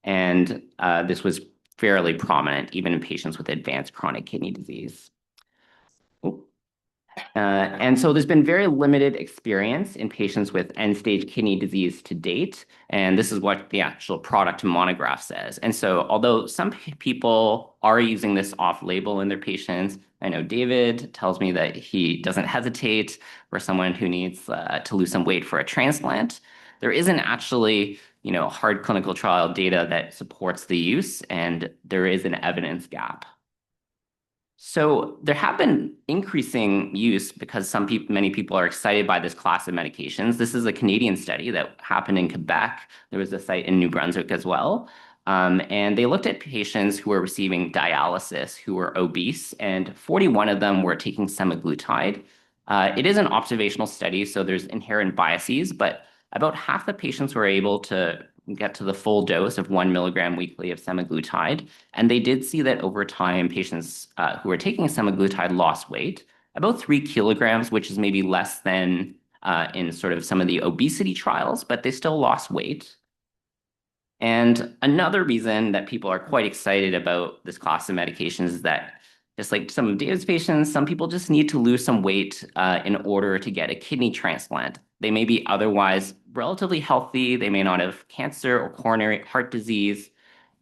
And this was fairly prominent even in patients with advanced chronic kidney disease. And so there's been very limited experience in patients with end-stage kidney disease to date. And this is what the actual product monograph says. And so although some people are using this off-label in their patients, I know David tells me that he doesn't hesitate for someone who needs to lose some weight for a transplant. There isn't actually, hard clinical trial data that supports the use, and there is an evidence gap. So there have been increasing use because many people are excited by this class of medications. This is a Canadian study that happened in Quebec. There was a site in New Brunswick as well. And they looked at patients who were receiving dialysis who were obese, and 41 of them were taking semaglutide. It is an observational study, so there's inherent biases, but about half the patients were able to get to the full dose of 1 milligram weekly of semaglutide. And they did see that over time, patients who were taking semaglutide lost weight, about 3 kilograms, which is maybe less than in sort of some of the obesity trials, but they still lost weight. And another reason that people are quite excited about this class of medications is that just like some of David's patients, some people just need to lose some weight in order to get a kidney transplant. They may be otherwise relatively healthy. They may not have cancer or coronary heart disease.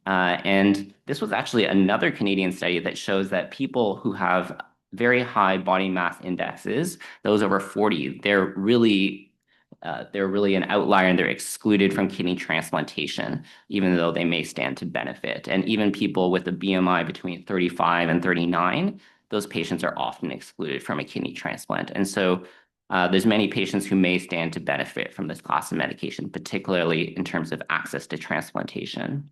And this was actually another Canadian study that shows that people who have very high body mass indexes, those over 40, they're really an outlier and they're excluded from kidney transplantation, even though they may stand to benefit. And even people with a BMI between 35 and 39, those patients are often excluded from a kidney transplant. And so there's many patients who may stand to benefit from this class of medication, particularly in terms of access to transplantation.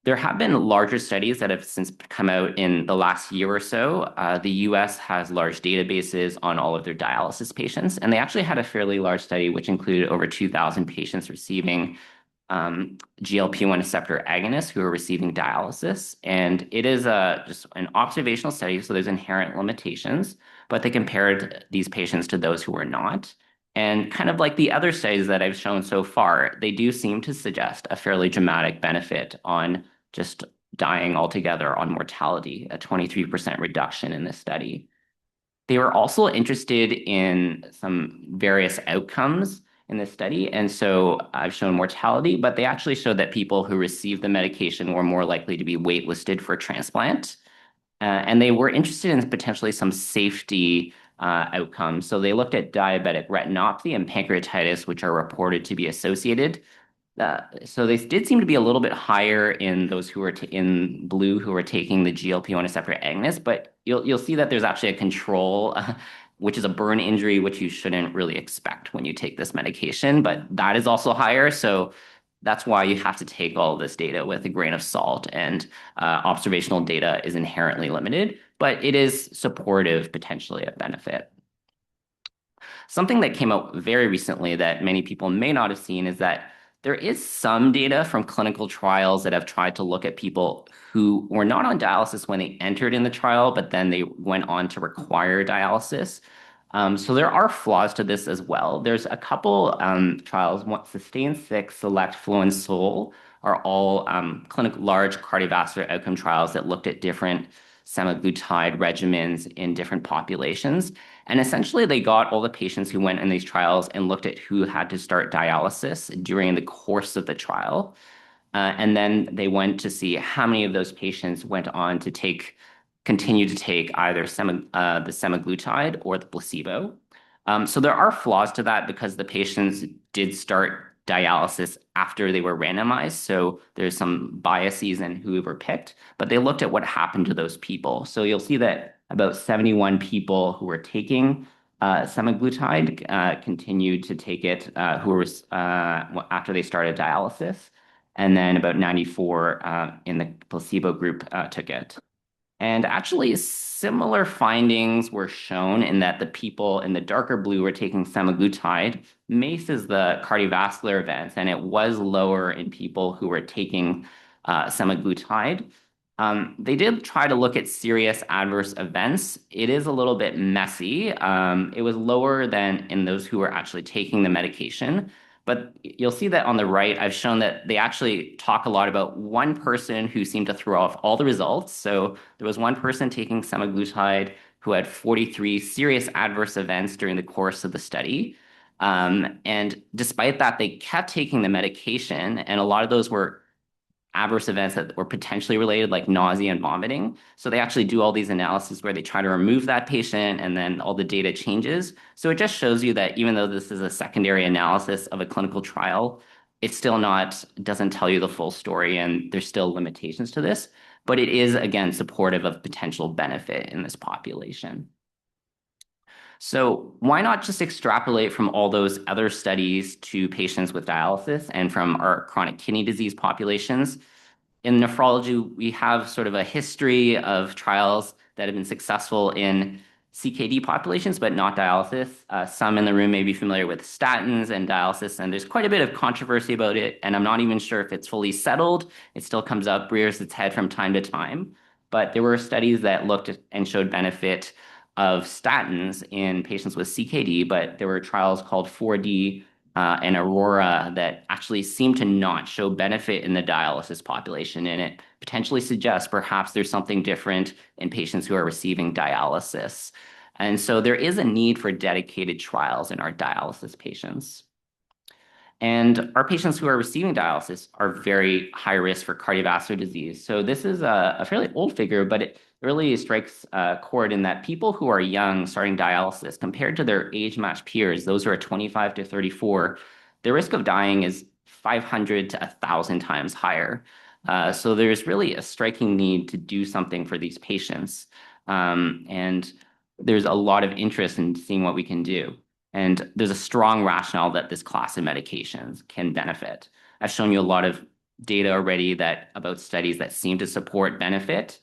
There have been larger studies that have since come out in the last year or so. The US has large databases on all of their dialysis patients, and they actually had a fairly large study which included over 2,000 patients receiving GLP-1 receptor agonists who are receiving dialysis. And it is just an observational study, so there's inherent limitations, but they compared these patients to those who were not. And kind of like the other studies that I've shown so far, they do seem to suggest a fairly dramatic benefit on just dying altogether on mortality, a 23% reduction in this study. They were also interested in some various outcomes in this study. And so I've shown mortality, but they actually showed that people who received the medication were more likely to be waitlisted for transplant. And they were interested in potentially some safety outcomes. So they looked at diabetic retinopathy and pancreatitis, which are reported to be associated. So they did seem to be a little bit higher in those who were in blue who were taking the GLP-1 receptor agonist, but you'll see that there's actually a control, which is a burn injury, which you shouldn't really expect when you take this medication, but that is also higher. So that's why you have to take all this data with a grain of salt, and observational data is inherently limited, but it is supportive potentially of benefit. Something that came out very recently that many people may not have seen is that there is some data from clinical trials that have tried to look at people who were not on dialysis when they entered in the trial, but then they went on to require dialysis. So there are flaws to this as well. There's a couple trials, SUSTAIN 6, SELECT, FLOW, and SOUL are all large cardiovascular outcome trials that looked at different semaglutide regimens in different populations. And essentially, they got all the patients who went in these trials and looked at who had to start dialysis during the course of the trial. And then they went to see how many of those patients went on to continue to take either the semaglutide or the placebo. So there are flaws to that because the patients did start dialysis after they were randomized. So there's some biases in who were picked, but they looked at what happened to those people. So you'll see that about 71 people who were taking semaglutide continued to take it after they started dialysis. And then about 94 in the placebo group took it. And actually, similar findings were shown in that the people in the darker blue were taking semaglutide. MACE is the cardiovascular events, and it was lower in people who were taking semaglutide. They did try to look at serious adverse events. It is a little bit messy. It was lower than in those who were actually taking the medication. But you'll see that on the right, I've shown that they actually talk a lot about one person who seemed to throw off all the results. So there was one person taking semaglutide who had 43 serious adverse events during the course of the study. And despite that, they kept taking the medication, and a lot of those were adverse events that were potentially related, like nausea and vomiting. So they actually do all these analyses where they try to remove that patient, and then all the data changes. So it just shows you that even though this is a secondary analysis of a clinical trial, it's still doesn't tell you the full story, and there's still limitations to this. But it is, again, supportive of potential benefit in this population. So why not just extrapolate from all those other studies to patients with dialysis and from our chronic kidney disease populations? In nephrology, we have sort of a history of trials that have been successful in CKD populations, but not dialysis. Some in the room may be familiar with statins and dialysis, and there's quite a bit of controversy about it, and I'm not even sure if it's fully settled. It still comes up, rears its head from time to time. But there were studies that looked at and showed benefit of statins in patients with CKD, but there were trials called 4D and Aurora that actually seemed to not show benefit in the dialysis population, and it potentially suggests perhaps there's something different in patients who are receiving dialysis. And so there is a need for dedicated trials in our dialysis patients. And our patients who are receiving dialysis are very high risk for cardiovascular disease. So this is a fairly old figure, but it really strikes a chord in that people who are young starting dialysis compared to their age-matched peers, those who are 25 to 34, the risk of dying is 500 to 1,000 times higher. So there's really a striking need to do something for these patients. And there's a lot of interest in seeing what we can do. And there's a strong rationale that this class of medications can benefit. I've shown you a lot of data already about studies that seem to support benefit.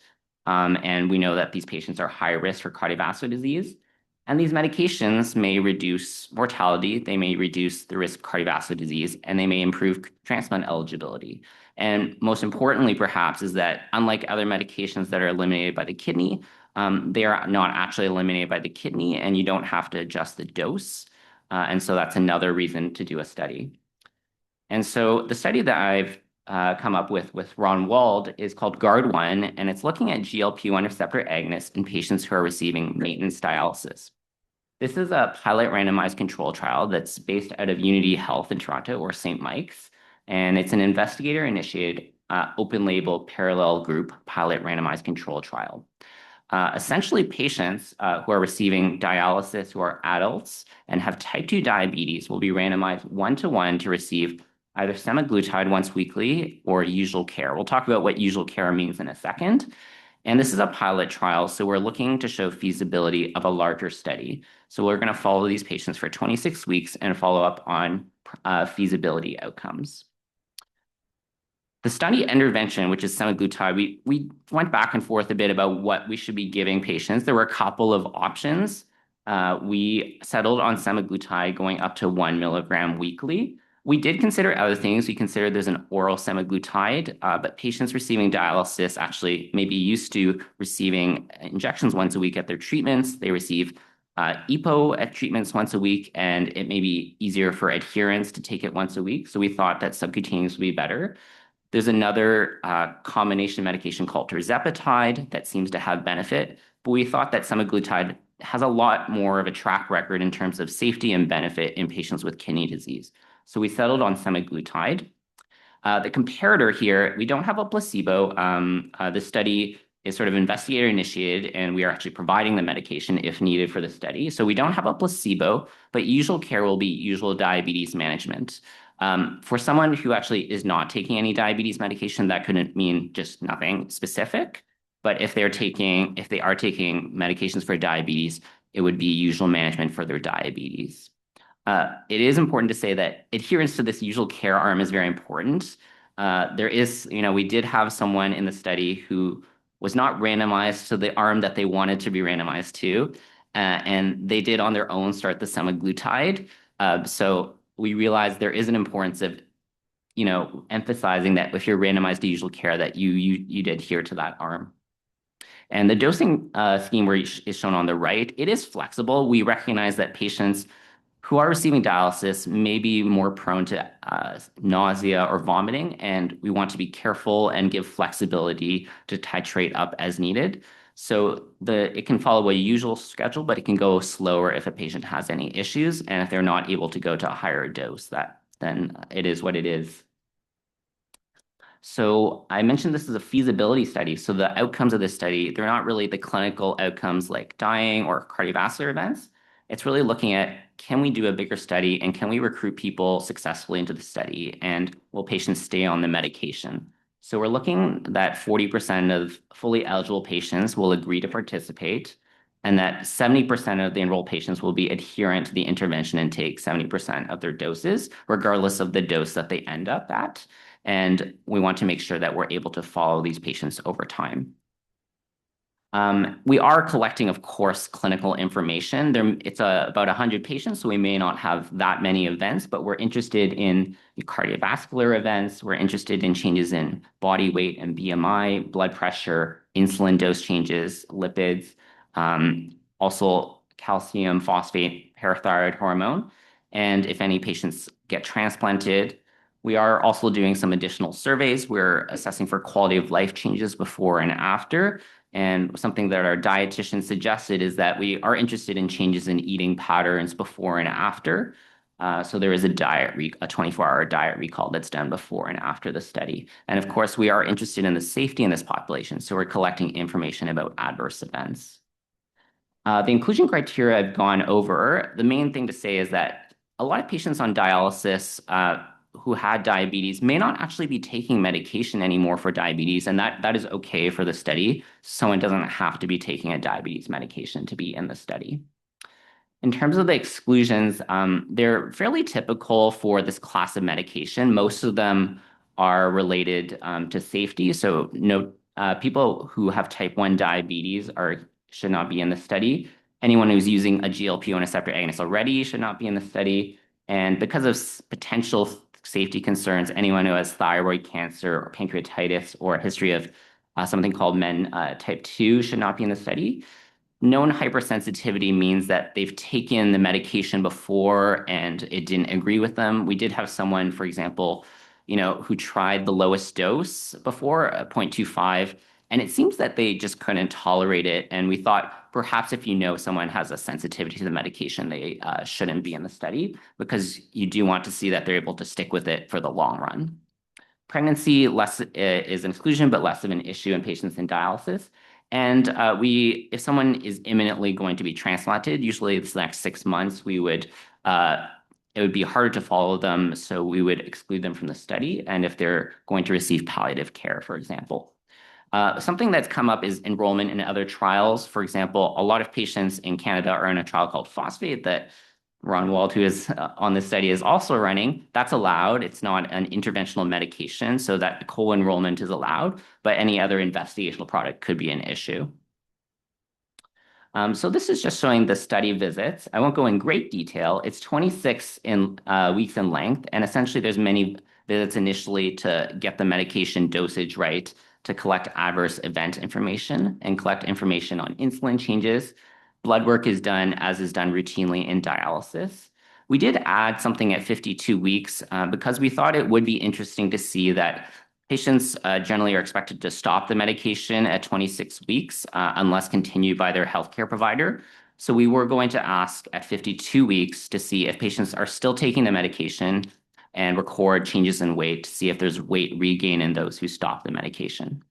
And we know that these patients are high risk for cardiovascular disease. And these medications may reduce mortality, they may reduce the risk of cardiovascular disease, and they may improve transplant eligibility. And most importantly, perhaps, is that unlike other medications that are eliminated by the kidney, they are not actually eliminated by the kidney, and you don't have to adjust the dose. And so that's another reason to do a study. And so the study that I've come up with Ron Wald is called GUARD-1, and it's looking at GLP-1 receptor agonists in patients who are receiving maintenance dialysis. This is a pilot randomized control trial that's based out of Unity Health in Toronto, or St. Mike's, and it's an investigator-initiated open-label parallel group pilot randomized control trial. Essentially, patients who are receiving dialysis who are adults and have type 2 diabetes will be randomized 1-to-1 to receive either semaglutide once weekly or usual care. We'll talk about what usual care means in a second. And this is a pilot trial, so we're looking to show feasibility of a larger study. So we're going to follow these patients for 26 weeks and follow up on feasibility outcomes. The study intervention, which is semaglutide, we went back and forth a bit about what we should be giving patients. There were a couple of options. We settled on semaglutide going up to 1 milligram weekly. We did consider other things. We considered there's an oral semaglutide, but patients receiving dialysis actually may be used to receiving injections once a week at their treatments. They receive EPO at treatments once a week, and it may be easier for adherents to take it once a week. So we thought that subcutaneous would be better. There's another combination medication called tirzepatide that seems to have benefit, but we thought that semaglutide has a lot more of a track record in terms of safety and benefit in patients with kidney disease. So we settled on semaglutide. The comparator here, we don't have a placebo. The study is sort of investigator-initiated, and we are actually providing the medication if needed for the study. So we don't have a placebo, but usual care will be usual diabetes management. For someone who actually is not taking any diabetes medication, that couldn't mean just nothing specific. But if they are taking medications for diabetes, it would be usual management for their diabetes. It is important to say that adherence to this usual care arm is very important. We did have someone in the study who was not randomized to the arm that they wanted to be randomized to, and they did on their own start the semaglutide. So we realized there is an importance of, emphasizing that if you're randomized to usual care, that you adhere to that arm. And the dosing scheme is shown on the right. It is flexible. We recognize that patients who are receiving dialysis may be more prone to nausea or vomiting, and we want to be careful and give flexibility to titrate up as needed. So it can follow a usual schedule, but it can go slower if a patient has any issues, and if they're not able to go to a higher dose, then it is what it is. So I mentioned this is a feasibility study. So the outcomes of this study, they're not really the clinical outcomes like dying or cardiovascular events. It's really looking at, can we do a bigger study, and can we recruit people successfully into the study, and will patients stay on the medication? So we're looking that 40% of fully eligible patients will agree to participate, and that 70% of the enrolled patients will be adherent to the intervention and take 70% of their doses, regardless of the dose that they end up at. And we want to make sure that we're able to follow these patients over time. We are collecting, of course, clinical information. It's about 100 patients, so we may not have that many events, but we're interested in cardiovascular events. We're interested in changes in body weight and BMI, blood pressure, insulin dose changes, lipids, also calcium, phosphate, parathyroid hormone. And if any patients get transplanted, we are also doing some additional surveys. We're assessing for quality of life changes before and after. And something that our dietitian suggested is that we are interested in changes in eating patterns before and after. So there is a 24-hour diet recall that's done before and after the study. And of course, we are interested in the safety in this population. So we're collecting information about adverse events. The inclusion criteria I've gone over. The main thing to say is that a lot of patients on dialysis who had diabetes may not actually be taking medication anymore for diabetes, and that is okay for the study. Someone doesn't have to be taking a diabetes medication to be in the study. In terms of the exclusions, they're fairly typical for this class of medication. Most of them are related to safety. So people who have type 1 diabetes should not be in the study. anyone who's using a GLP-1 receptor agonist already should not be in the study. And because of potential safety concerns, anyone who has thyroid cancer or pancreatitis or a history of something called MEN type 2 should not be in the study. Known hypersensitivity means that they've taken the medication before and it didn't agree with them. We did have someone, for example, who tried the lowest dose before, 0.25, and it seems that they just couldn't tolerate it. And we thought perhaps if someone has a sensitivity to the medication, they shouldn't be in the study, because you do want to see that they're able to stick with it for the long run. Pregnancy is an exclusion, but less of an issue in patients in dialysis. And if someone is imminently going to be transplanted, usually it's the next 6 months, it would be harder to follow them, so we would exclude them from the study. And if they're going to receive palliative care, for example. Something that's come up is enrollment in other trials. For example, a lot of patients in Canada are in a trial called Phosphate that Ron Wald, who is on this study, is also running. That's allowed. It's not an interventional medication, so that co-enrollment is allowed, but any other investigational product could be an issue. So this is just showing the study visits. I won't go in great detail. It's 26 weeks in length, and essentially there's many visits initially to get the medication dosage right, to collect adverse event information and collect information on insulin changes. Blood work is done as is done routinely in dialysis. We did add something at 52 weeks because we thought it would be interesting to see that patients generally are expected to stop the medication at 26 weeks unless continued by their healthcare provider. So we were going to ask at 52 weeks to see if patients are still taking the medication and record changes in weight to see if there's weight regain in those who stop the medication.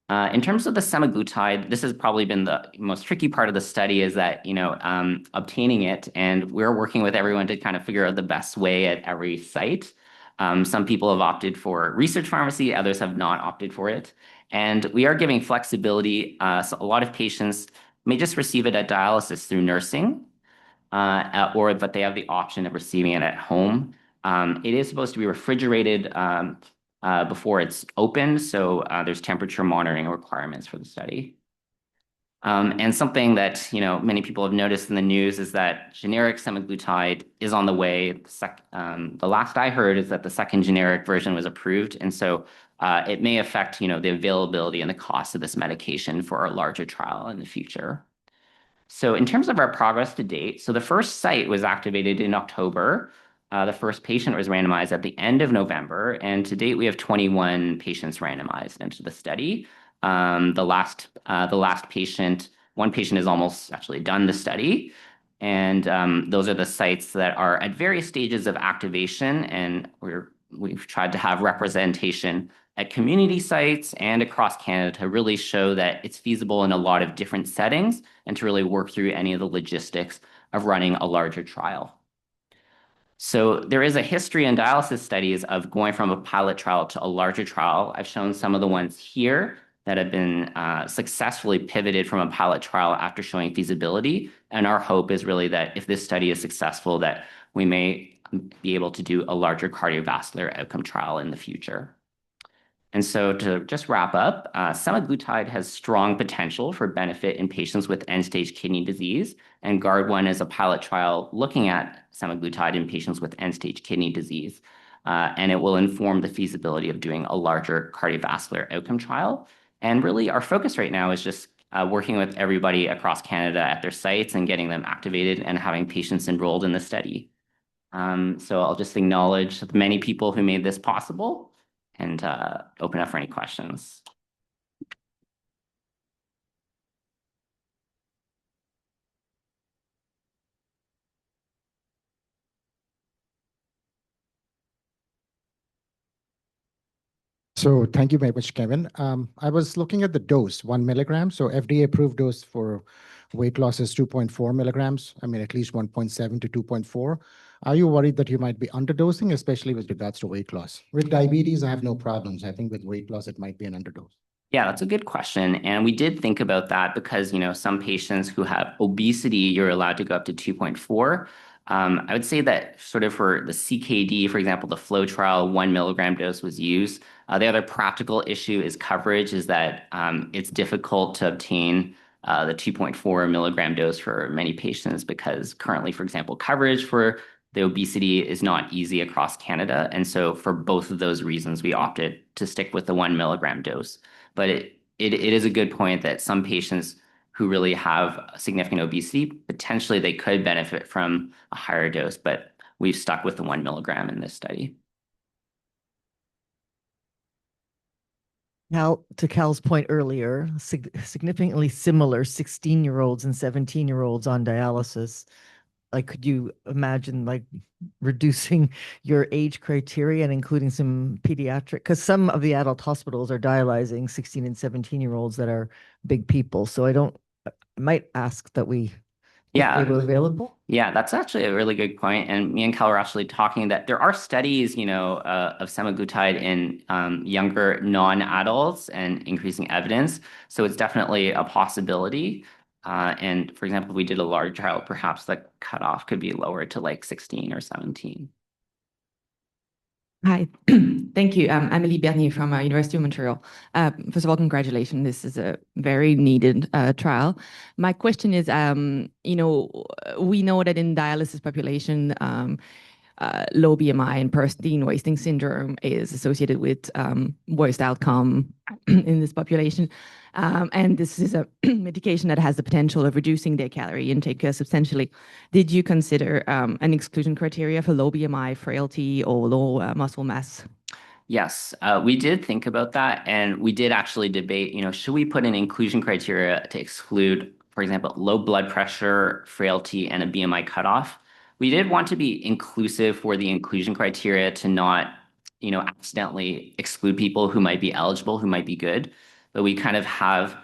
In terms of the semaglutide, this has probably been the most tricky part of the study, is that, obtaining it, and we're working with everyone to kind of figure out the best way at every site. Some people have opted for research pharmacy, others have not opted for it. And we are giving flexibility. So a lot of patients may just receive it at dialysis through nursing, but they have the option of receiving it at home. It is supposed to be refrigerated before it's opened, so there's temperature monitoring requirements for the study. And something that many people have noticed in the news is that generic semaglutide is on the way. The last I heard is that the second generic version was approved, and so it may affect the availability and the cost of this medication for a larger trial in the future. So in terms of our progress to date, so the first site was activated in October. The first patient was randomized at the end of November, and to date we have 21 patients randomized into the study. The last patient, one patient has almost actually done the study, and those are the sites that are at various stages of activation, and we've tried to have representation at community sites and across Canada to really show that it's feasible in a lot of different settings and to really work through any of the logistics of running a larger trial. So there is a history in dialysis studies of going from a pilot trial to a larger trial. I've shown some of the ones here that have been successfully pivoted from a pilot trial after showing feasibility. And our hope is really that if this study is successful, that we may be able to do a larger cardiovascular outcome trial in the future. And so to just wrap up, semaglutide has strong potential for benefit in patients with end-stage kidney disease, and GUARD-1 is a pilot trial looking at semaglutide in patients with end-stage kidney disease, and it will inform the feasibility of doing a larger cardiovascular outcome trial. And really our focus right now is just working with everybody across Canada at their sites and getting them activated and having patients enrolled in the study. So I'll just acknowledge the many people who made this possible and open up for any questions. So thank you very much, Kevin. I was looking at the dose, 1 milligram. So FDA approved dose for weight loss is 2.4 milligrams. I mean, at least 1.7 to 2.4. Are you worried that you might be underdosing, especially with regards to weight loss? With diabetes, I have no problems. I think with weight loss, it might be an underdose. Yeah, that's a good question. And we did think about that because, some patients who have obesity, you're allowed to go up to 2.4. I would say that sort of for the CKD, for example, the FLOW trial, 1 milligram dose was used. The other practical issue is coverage, is that it's difficult to obtain the 2.4 milligram dose for many patients because currently, for example, coverage for the obesity is not easy across Canada. And so for both of those reasons, we opted to stick with the 1 milligram dose. But it is a good point that some patients who really have significant obesity, potentially they could benefit from a higher dose, but we've stuck with the 1 milligram in this study. Now, to Cal's point earlier, significantly similar 16-year-olds and 17-year-olds on dialysis. Like, could you imagine like reducing your age criteria and including some pediatric? Because some of the adult hospitals are dialyzing 16 and 17-year-olds that are big people. So I might ask that if they were available. Yeah, that's actually a really good point. And me and Cal were actually talking that there are studies, of semaglutide in younger non-adults and increasing evidence. So it's definitely a possibility. And for example, if we did a large trial, perhaps the cutoff could be lowered to like 16 or 17. Hi, thank you. I'm Amélie Bernier from University of Montreal. First of all, congratulations. This is a very needed trial. My question is, we know that in dialysis population, low BMI and protein wasting syndrome is associated with worst outcome in this population. And this is a medication that has the potential of reducing their calorie intake substantially. Did you consider an exclusion criteria for low BMI, frailty, or low muscle mass? Yes, we did think about that. And we did actually debate, should we put an inclusion criteria to exclude, for example, low blood pressure, frailty, and a BMI cutoff? We did want to be inclusive for the inclusion criteria to not, accidentally exclude people who might be eligible, who might be good. But we kind of have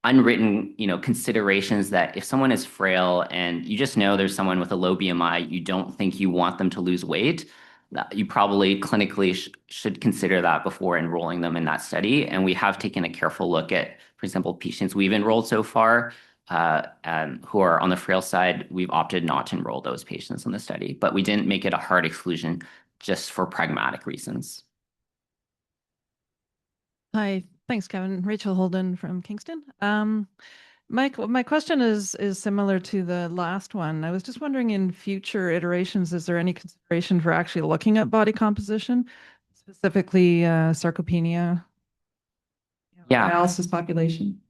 unwritten, considerations that if someone is frail and you just know there's someone with a low BMI, you don't think you want them to lose weight, you probably clinically should consider that before enrolling them in that study. And we have taken a careful look at, for example, patients we've enrolled so far who are on the frail side. We've opted not to enroll those patients in the study, but we didn't make it a hard exclusion just for pragmatic reasons. Hi, thanks, Kevin. Rachel Holden from Kingston. My question is similar to the last one. I was just wondering, in future iterations, is there any consideration for actually looking at body composition, specifically sarcopenia, dialysis population?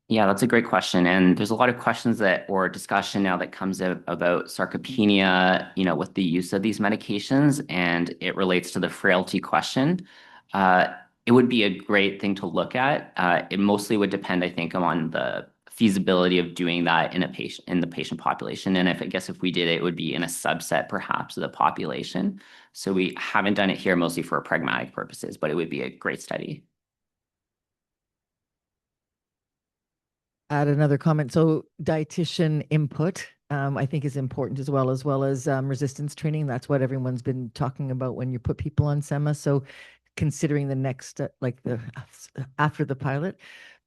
Yeah, that's a great question. And there's a lot of questions or discussion now that comes out about sarcopenia, with the use of these medications, and it relates to the frailty question. It would be a great thing to look at. It mostly would depend, I think, on the feasibility of doing that in the patient population. And if we did it, it would be in a subset perhaps of the population. So we haven't done it here mostly for pragmatic purposes, but it would be a great study. Add another comment. So dietitian input, I think, is important as well as resistance training. That's what everyone's been talking about when you put people on SEMA. So considering the next, after the pilot.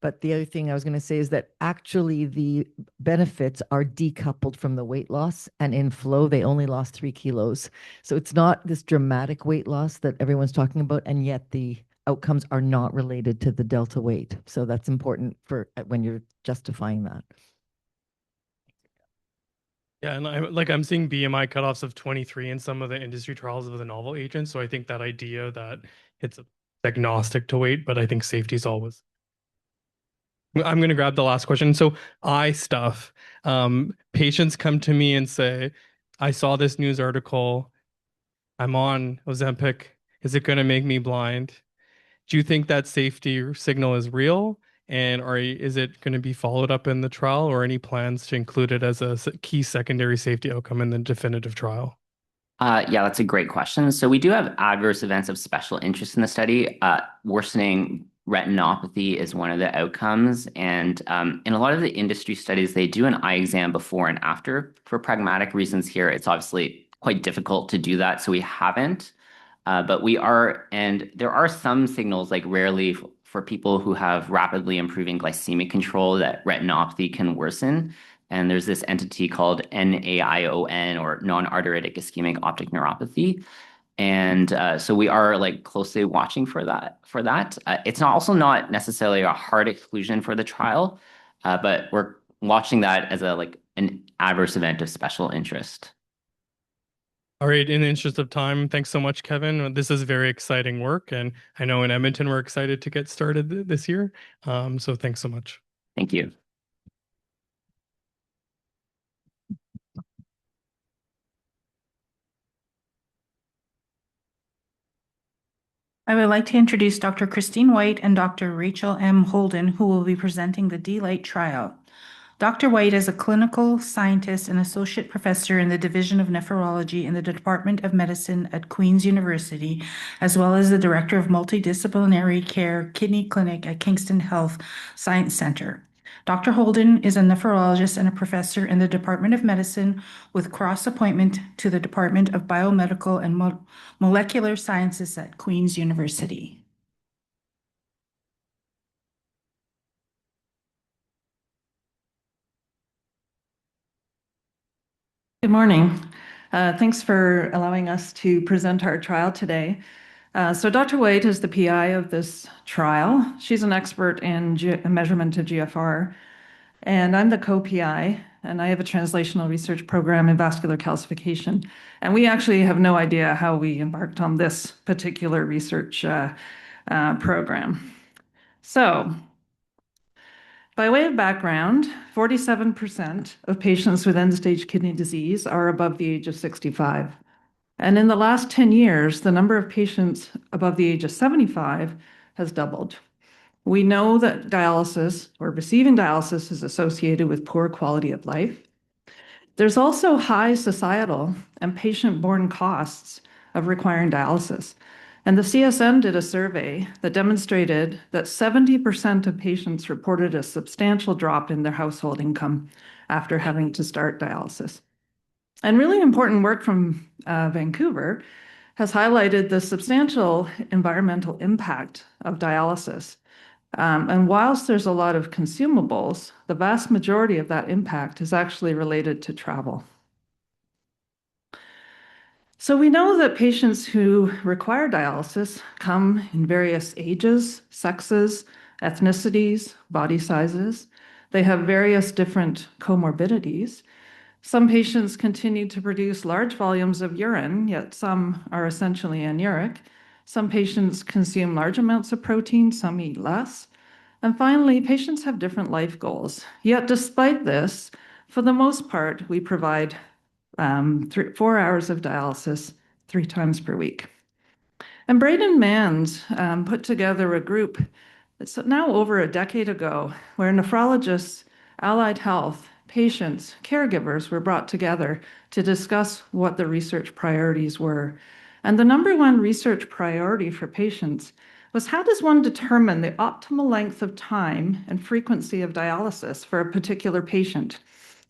But the other thing I was going to say is that actually the benefits are decoupled from the weight loss, and in flow, they only lost 3 kilos. So it's not this dramatic weight loss that everyone's talking about, and yet the outcomes are not related to the delta weight. So that's important for when you're justifying that. Yeah, and I'm seeing BMI cutoffs of 23 in some of the industry trials of the novel agents. So I think that idea that it's agnostic to weight, but I think safety is always. I'm going to grab the last question. So eye stuff. Patients come to me and say, I saw this news article. I'm on Ozempic. Is it going to make me blind? Do you think that safety signal is real? And is it going to be followed up in the trial, or any plans to include it as a key secondary safety outcome in the definitive trial? Yeah, that's a great question. So we do have adverse events of special interest in the study. Worsening retinopathy is one of the outcomes. And in a lot of the industry studies, they do an eye exam before and after. For pragmatic reasons here, it's obviously quite difficult to do that, so we haven't. But we are, and there are some signals, like rarely for people who have rapidly improving glycemic control, that retinopathy can worsen. And there's this entity called NAION, or non-arteritic ischemic optic neuropathy. And so we are closely watching for that. It's also not necessarily a hard exclusion for the trial, but we're watching that as an adverse event of special interest. All right, in the interest of time, thanks so much, Kevin. This is very exciting work, and I know in Edmonton we're excited to get started this year. So thanks so much. Thank you. I would like to introduce Dr. Christine White and Dr. Rachel M. Holden, who will be presenting the DLITE trial. Dr. White is a clinical scientist and associate professor in the Division of Nephrology in the Department of Medicine at Queen's University, as well as the director of multidisciplinary care kidney clinic at Kingston Health Science Center. Dr. Holden is a nephrologist and a professor in the Department of Medicine with cross-appointment to the Department of Biomedical and Molecular Sciences at Queen's University. Good morning. Thanks for allowing us to present our trial today. So Dr. White is the PI of this trial. She's an expert in measurement of GFR, and I'm the co-PI, and I have a translational research program in vascular calcification. And we actually have no idea how we embarked on this particular research program. So, by way of background, 47% of patients with end-stage kidney disease are above the age of 65. And in the last 10 years, the number of patients above the age of 75 has doubled. We know that dialysis or receiving dialysis is associated with poor quality of life. There's also high societal and patient-borne costs of requiring dialysis. And the CSN did a survey that demonstrated that 70% of patients reported a substantial drop in their household income after having to start dialysis. And really important work from Vancouver has highlighted the substantial environmental impact of dialysis. And whilst there's a lot of consumables, the vast majority of that impact is actually related to travel. So we know that patients who require dialysis come in various ages, sexes, ethnicities, body sizes. They have various different comorbidities. Some patients continue to produce large volumes of urine, yet some are essentially anuric. Some patients consume large amounts of protein, some eat less. And finally, patients have different life goals. Yet despite this, for the most part, we provide 4 hours of dialysis 3 times per week. And Braden Manns put together a group that's now over a decade ago where nephrologists, allied health, patients, caregivers were brought together to discuss what the research priorities were. And the number one research priority for patients was how does one determine the optimal length of time and frequency of dialysis for a particular patient?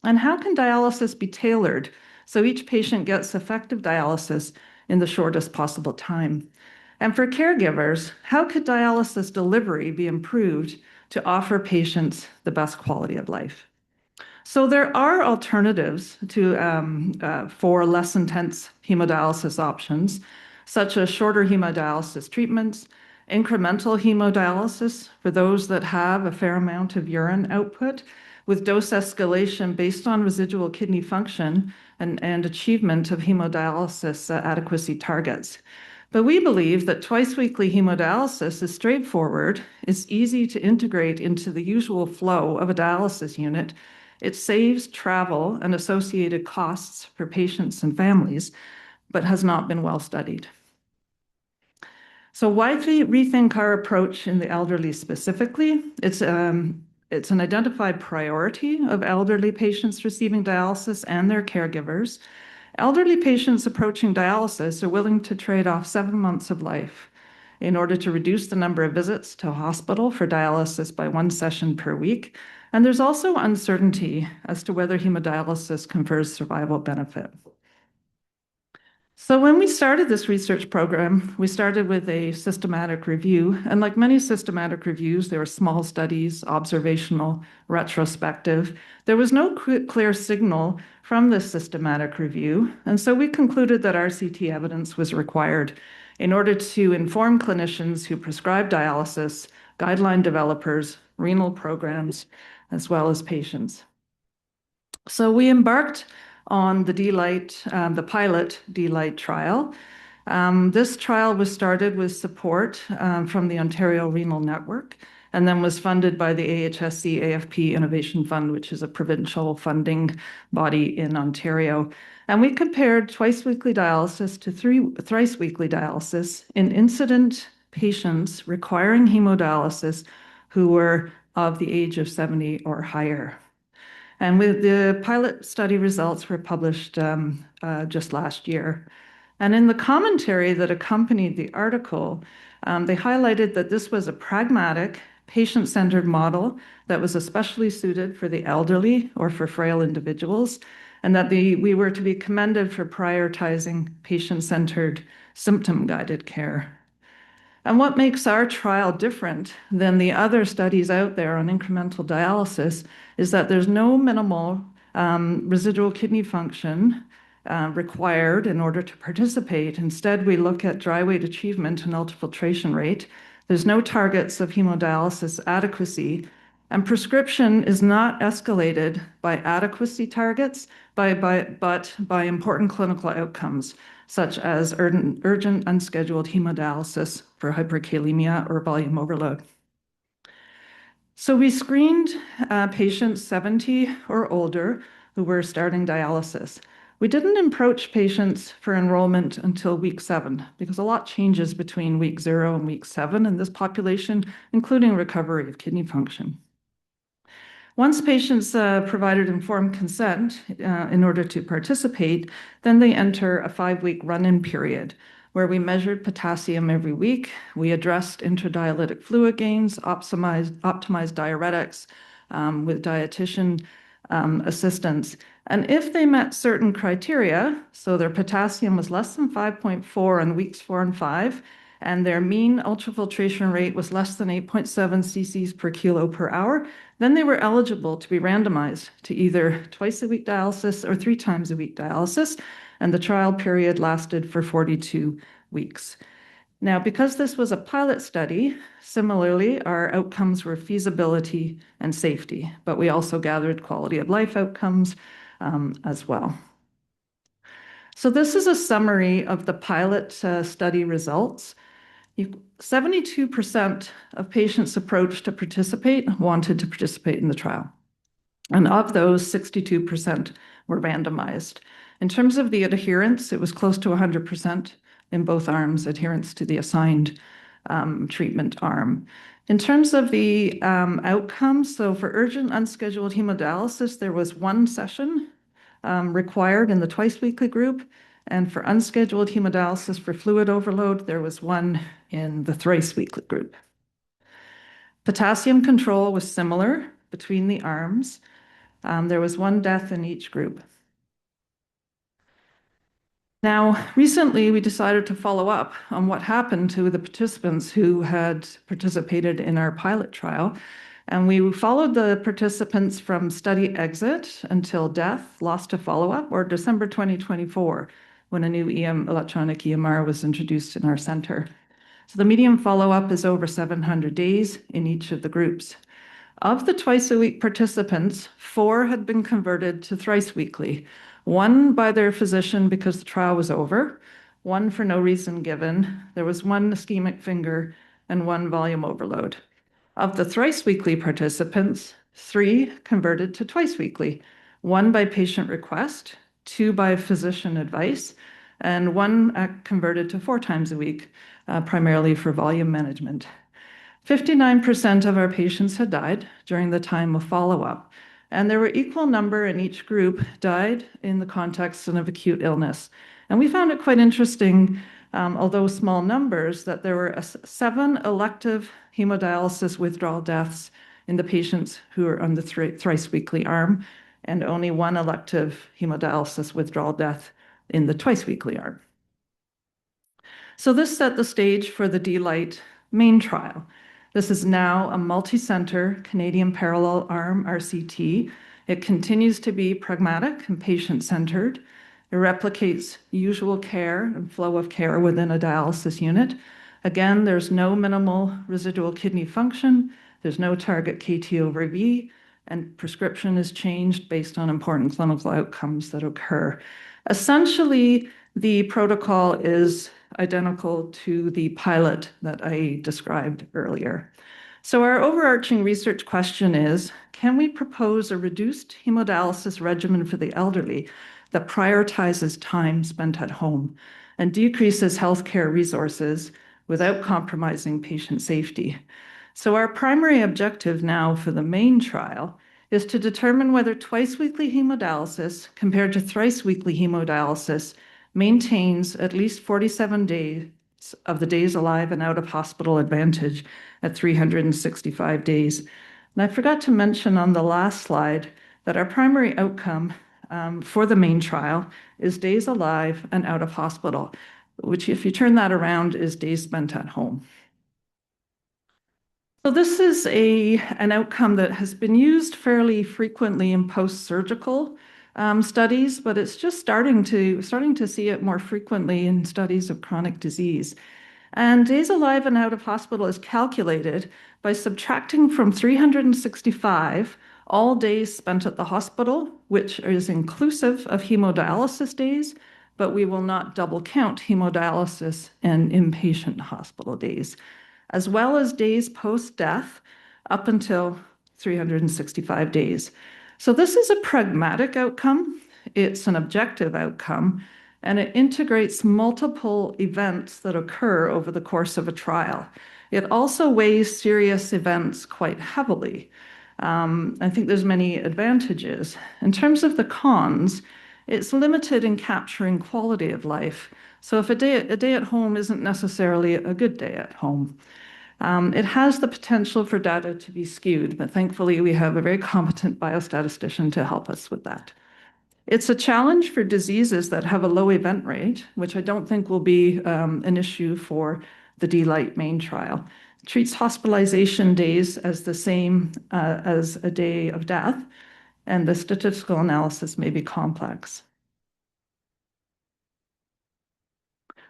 And how can dialysis be tailored so each patient gets effective dialysis in the shortest possible time? And for caregivers, how could dialysis delivery be improved to offer patients the best quality of life? So there are alternatives for less intense hemodialysis options, such as shorter hemodialysis treatments, incremental hemodialysis for those that have a fair amount of urine output, with dose escalation based on residual kidney function and achievement of hemodialysis adequacy targets. But we believe that twice-weekly hemodialysis is straightforward, it's easy to integrate into the usual flow of a dialysis unit, it saves travel and associated costs for patients and families, but has not been well studied. So why rethink our approach in the elderly specifically? It's an identified priority of elderly patients receiving dialysis and their caregivers. Elderly patients approaching dialysis are willing to trade off 7 months of life in order to reduce the number of visits to a hospital for dialysis by 1 session per week. And there's also uncertainty as to whether hemodialysis confers survival benefit. So when we started this research program, we started with a systematic review. And like many systematic reviews, there were small studies, observational, retrospective. There was no clear signal from this systematic review. And so we concluded that RCT evidence was required in order to inform clinicians who prescribe dialysis, guideline developers, renal programs, as well as patients. So we embarked on the DLITE, the pilot DLITE trial. This trial was started with support from the Ontario Renal Network and then was funded by the AHSC AFP Innovation Fund, which is a provincial funding body in Ontario. And we compared twice-weekly dialysis to thrice-weekly dialysis in incident patients requiring hemodialysis who were of the age of 70 or higher. And with the pilot study results were published just last year. And in the commentary that accompanied the article, they highlighted that this was a pragmatic, patient-centered model that was especially suited for the elderly or for frail individuals, and that we were to be commended for prioritizing patient-centered, symptom-guided care. And what makes our trial different than the other studies out there on incremental dialysis is that there's no minimal residual kidney function required in order to participate. Instead, we look at dry weight achievement and ultrafiltration rate. There's no targets of hemodialysis adequacy, and prescription is not escalated by adequacy targets, but by important clinical outcomes, such as urgent unscheduled hemodialysis for hyperkalemia or volume overload. So we screened patients 70 or older who were starting dialysis. We didn't approach patients for enrollment until week 7 because a lot changes between week 0 and week 7 in this population, including recovery of kidney function. Once patients provided informed consent in order to participate, then they enter a 5-week run-in period where we measured potassium every week. We addressed intradialytic fluid gains, optimized diuretics with dietitian assistance. And if they met certain criteria, so their potassium was less than 5.4 on weeks 4 and 5, and their mean ultrafiltration rate was less than 8.7 cc's per kilo per hour, then they were eligible to be randomized to either twice-a-week dialysis or 3 times a week dialysis, and the trial period lasted for 42 weeks. Now, because this was a pilot study, similarly, our outcomes were feasibility and safety, but we also gathered quality of life outcomes as well. So this is a summary of the pilot study results. 72% of patients approached to participate wanted to participate in the trial. And of those, 62% were randomized. In terms of the adherence, it was close to 100% in both arms, adherence to the assigned treatment arm. In terms of the outcomes, so for urgent unscheduled hemodialysis, there was 1 session required in the twice-weekly group. And for unscheduled hemodialysis for fluid overload, there was 1 in the thrice-weekly group. Potassium control was similar between the arms. There was 1 death in each group. Now, recently, we decided to follow up on what happened to the participants who had participated in our pilot trial. And we followed the participants from study exit until death, lost to follow-up, or December 2024, when a new electronic EMR was introduced in our center. So the median follow-up is over 700 days in each of the groups. Of the twice-a-week participants, 4 had been converted to thrice-weekly, 1 by their physician because the trial was over, 1 for no reason given, there was 1 ischemic finger, and 1 volume overload. Of the thrice-weekly participants, 3 converted to twice-weekly, 1 by patient request, 2 by physician advice, and 1 converted to 4 times a week, primarily for volume management. 59% of our patients had died during the time of follow-up, and there were equal number in each group died in the context of acute illness. And we found it quite interesting, although small numbers, that there were 7 elective hemodialysis withdrawal deaths in the patients who were on the thrice-weekly arm, and only 1 elective hemodialysis withdrawal death in the twice-weekly arm. So this set the stage for the DLITE main trial. This is now a multi-center Canadian parallel arm RCT. It continues to be pragmatic and patient-centered. It replicates usual care and flow of care within a dialysis unit. Again, there's no minimal residual kidney function. There's no target KT over V. and prescription is changed based on important clinical outcomes that occur. Essentially, the protocol is identical to the pilot that I described earlier. So our overarching research question is, can we propose a reduced hemodialysis regimen for the elderly that prioritizes time spent at home and decreases healthcare resources without compromising patient safety? So our primary objective now for the main trial is to determine whether twice-weekly hemodialysis compared to thrice-weekly hemodialysis maintains at least 47 days of the days alive and out of hospital advantage at 365 days. And I forgot to mention on the last slide that our primary outcome for the main trial is days alive and out of hospital, which if you turn that around is days spent at home. So this is an outcome that has been used fairly frequently in post-surgical studies, but it's just starting to see it more frequently in studies of chronic disease. And days alive and out of hospital is calculated by subtracting from 365 all days spent at the hospital, which is inclusive of hemodialysis days, but we will not double count hemodialysis and inpatient hospital days, as well as days post-death up until 365 days. So this is a pragmatic outcome, it's an objective outcome, and it integrates multiple events that occur over the course of a trial. It also weighs serious events quite heavily. I think there's many advantages. In terms of the cons, it's limited in capturing quality of life. So if a day at home isn't necessarily a good day at home. It has the potential for data to be skewed, but thankfully we have a very competent biostatistician to help us with that. It's a challenge for diseases that have a low event rate, which I don't think will be an issue for the DLITE main trial. It treats hospitalization days as the same as a day of death, and the statistical analysis may be complex.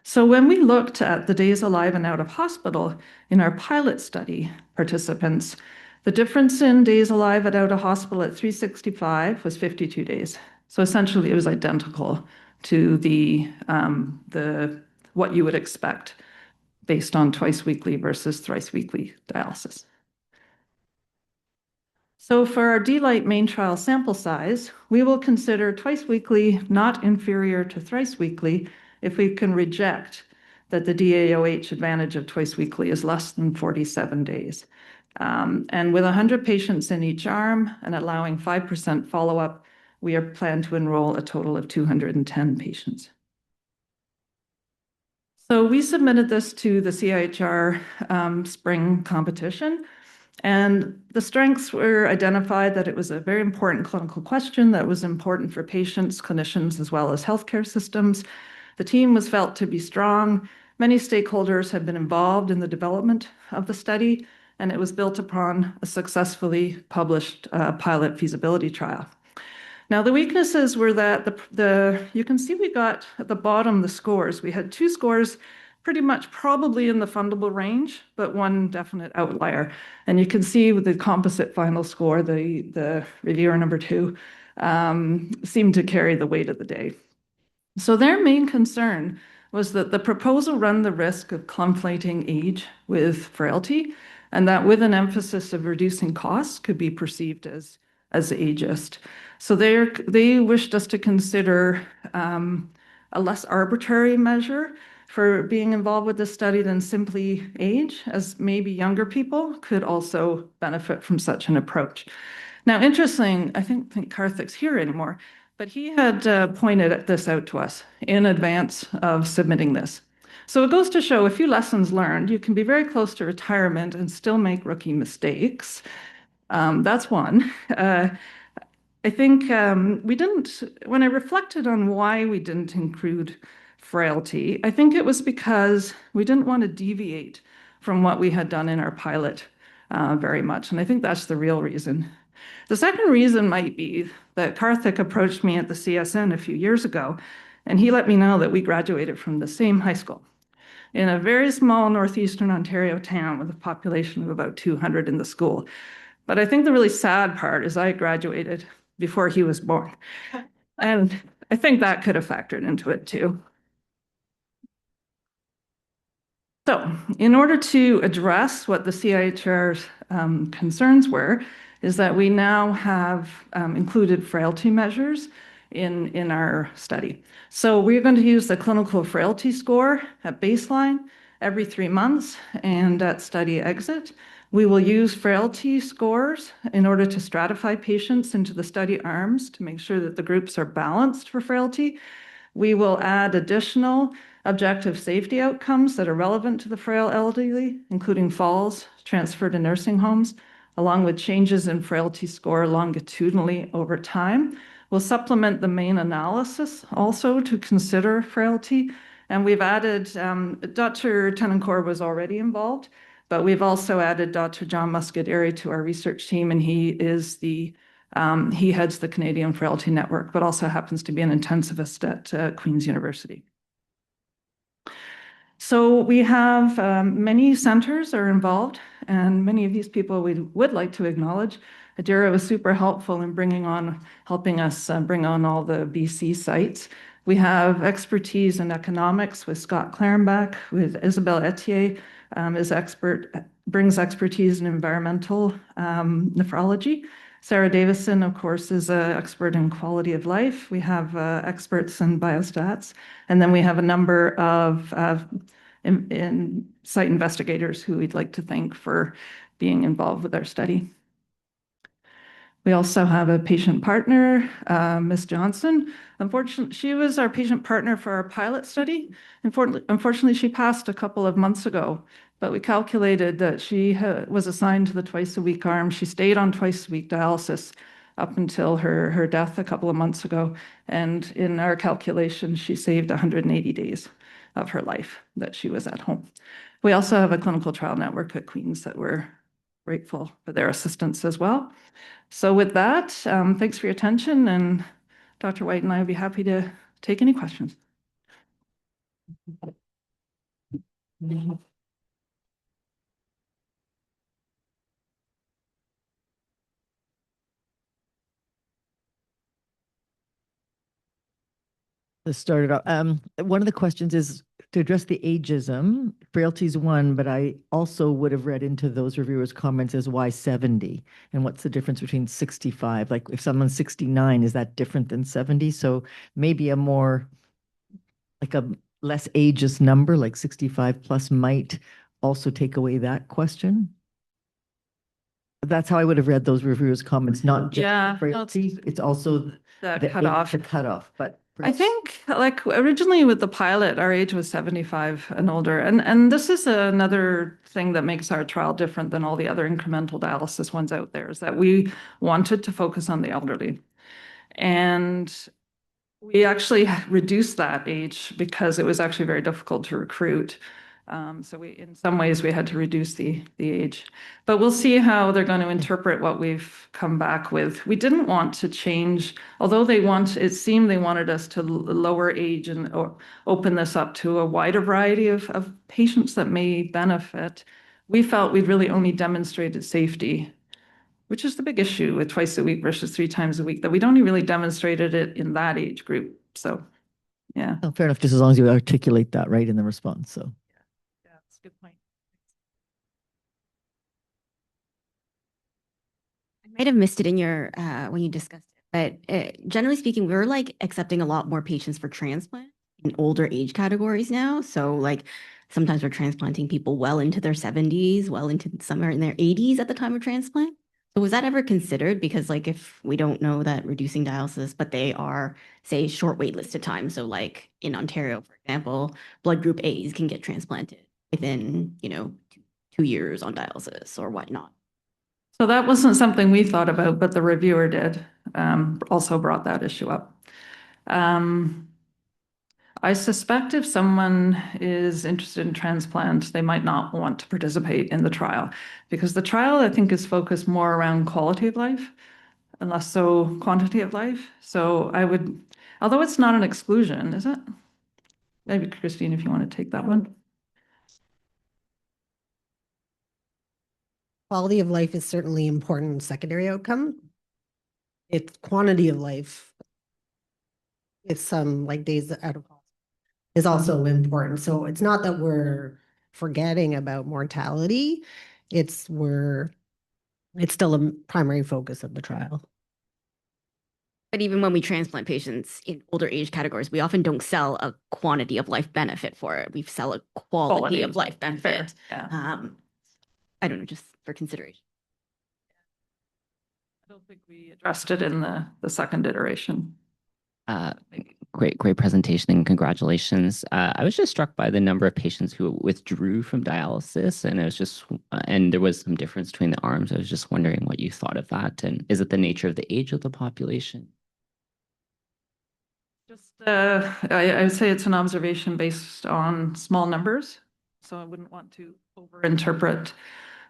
So when we looked at the days alive and out of hospital in our pilot study participants, the difference in days alive and out of hospital at 365 was 52 days. So essentially it was identical to what you would expect based on twice weekly versus thrice weekly dialysis. So for our DLITE main trial sample size, we will consider twice weekly not inferior to thrice weekly if we can reject that the DAOH advantage of twice weekly is less than 47 days. And with 100 patients in each arm and allowing 5% follow-up, we are planned to enroll a total of 210 patients. So we submitted this to the CIHR spring competition, and the strengths were identified that it was a very important clinical question that was important for patients, clinicians, as well as healthcare systems. The team was felt to be strong. Many stakeholders have been involved in the development of the study, and it was built upon a successfully published pilot feasibility trial. Now, the weaknesses were that you can see we got at the bottom the scores. We had 2 scores pretty much probably in the fundable range, but 1 definite outlier. And you can see with the composite final score, the reviewer number 2 seemed to carry the weight of the day. So their main concern was that the proposal run the risk of conflating age with frailty, and that with an emphasis of reducing costs could be perceived as ageist. So they wished us to consider a less arbitrary measure for being involved with this study than simply age, as maybe younger people could also benefit from such an approach. Now, interesting, I think Karthik's here anymore, but he had pointed this out to us in advance of submitting this. So it goes to show a few lessons learned. You can be very close to retirement and still make rookie mistakes. That's one. I think when I reflected on why we didn't include frailty, I think it was because we didn't want to deviate from what we had done in our pilot very much. And I think that's the real reason. The second reason might be that Karthik approached me at the CSN a few years ago, and he let me know that we graduated from the same high school in a very small northeastern Ontario town with a population of about 200 in the school. But I think the really sad part is I graduated before he was born. And I think that could have factored into it too. So in order to address what the CIHR's concerns were, is that we now have included frailty measures in our study. So we're going to use the clinical frailty score at baseline every 3 months and at study exit. We will use frailty scores in order to stratify patients into the study arms to make sure that the groups are balanced for frailty. We will add additional objective safety outcomes that are relevant to the frail elderly, including falls, transfer to nursing homes, along with changes in frailty score longitudinally over time. We'll supplement the main analysis also to consider frailty. And we've added, Dr. Tenencore was already involved, but we've also added Dr. John Muscaderi to our research team, and he heads the Canadian Frailty Network, but also happens to be an intensivist at Queen's University. So we have many centers are involved, and many of these people we would like to acknowledge. Adeera was super helpful in helping us bring on all the BC sites. We have expertise in economics with Scott Clarenbach, with Isabelle Etier brings expertise in environmental nephrology. Sarah Davison, of course, is an expert in quality of life. We have experts in biostats, and then we have a number of site investigators who we'd like to thank for being involved with our study. We also have a patient partner, Ms. Johnson. Unfortunately, she was our patient partner for our pilot study. Unfortunately, she passed a couple of months ago, but we calculated that she was assigned to the twice-a-week arm. She stayed on twice-a-week dialysis up until her death a couple of months ago. And in our calculation, she saved 180 days of her life that she was at home. We also have a clinical trial network at Queen's that we're grateful for their assistance as well. So with that, thanks for your attention, and Dr. White and I would be happy to take any questions. Let's start it off. One of the questions is to address the ageism. Frailty is one, but I also would have read into those reviewers' comments as why 70, and what's the difference between 65? Like if someone's 69, is that different than 70? So maybe a more, like a less ageist number, like 65 plus might also take away that question. That's how I would have read those reviewers' comments, not just frailty. It's also the cutoff. The cutoff, but I think, like, originally with the pilot, our age was 75 and older. And this is another thing that makes our trial different than all the other incremental dialysis ones out there, is that we wanted to focus on the elderly. And we actually reduced that age because it was actually very difficult to recruit. So in some ways, we had to reduce the age. But we'll see how they're going to interpret what we've come back with. We didn't want to change, although it seemed they wanted us to lower age and open this up to a wider variety of patients that may benefit. We felt we'd really only demonstrated safety, which is the big issue with twice a week versus 3 times a week, that we'd only really demonstrated it in that age group. So, yeah. Oh, fair enough, just as long as you articulate that right in the response, so. That's a good point. I might have missed it in your when you discussed it, but generally speaking, we're like accepting a lot more patients for transplant in older age categories now. So like sometimes we're transplanting people well into their 70s, well into somewhere in their 80s at the time of transplant. So was that ever considered? Because like if we don't know that reducing dialysis, but they are, say, short wait listed time. So like in Ontario, for example, blood group A's can get transplanted within, 2 years on dialysis or whatnot. So that wasn't something we thought about, but the reviewer did, also brought that issue up. I suspect if someone is interested in transplant, they might not want to participate in the trial, because the trial, I think, is focused more around quality of life and less so quantity of life. So although it's not an exclusion, is it? Maybe Christine, if you want to take that one. quality of life is certainly important secondary outcome. It's quantity of life. It's some like days out of hospital is also important. So it's not that we're forgetting about mortality. It's still a primary focus of the trial. But even when we transplant patients in older age categories, we often don't sell a quantity of life benefit for it. We sell a quality of life benefit. Yeah. I don't know, just for consideration. I don't think we addressed it in the second iteration. Great presentation and congratulations. I was just struck by the number of patients who withdrew from dialysis, and and there was some difference between the arms. I was just wondering what you thought of that, and is it the nature of the age of the population? Just, I would say it's an observation based on small numbers, so I wouldn't want to overinterpret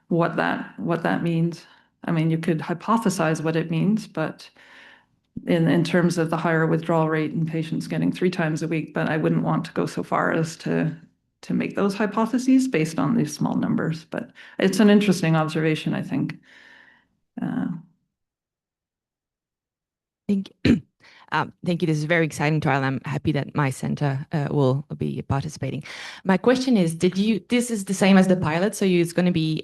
what that means. I mean, you could hypothesize what it means, but in terms of the higher withdrawal rate in patients getting 3 times a week, but I wouldn't want to go so far as to make those hypotheses based on these small numbers. But it's an interesting observation, I think. Thank you. Thank you. This is a very exciting trial. I'm happy that my center will be participating. My question is, this is the same as the pilot, so it's going to be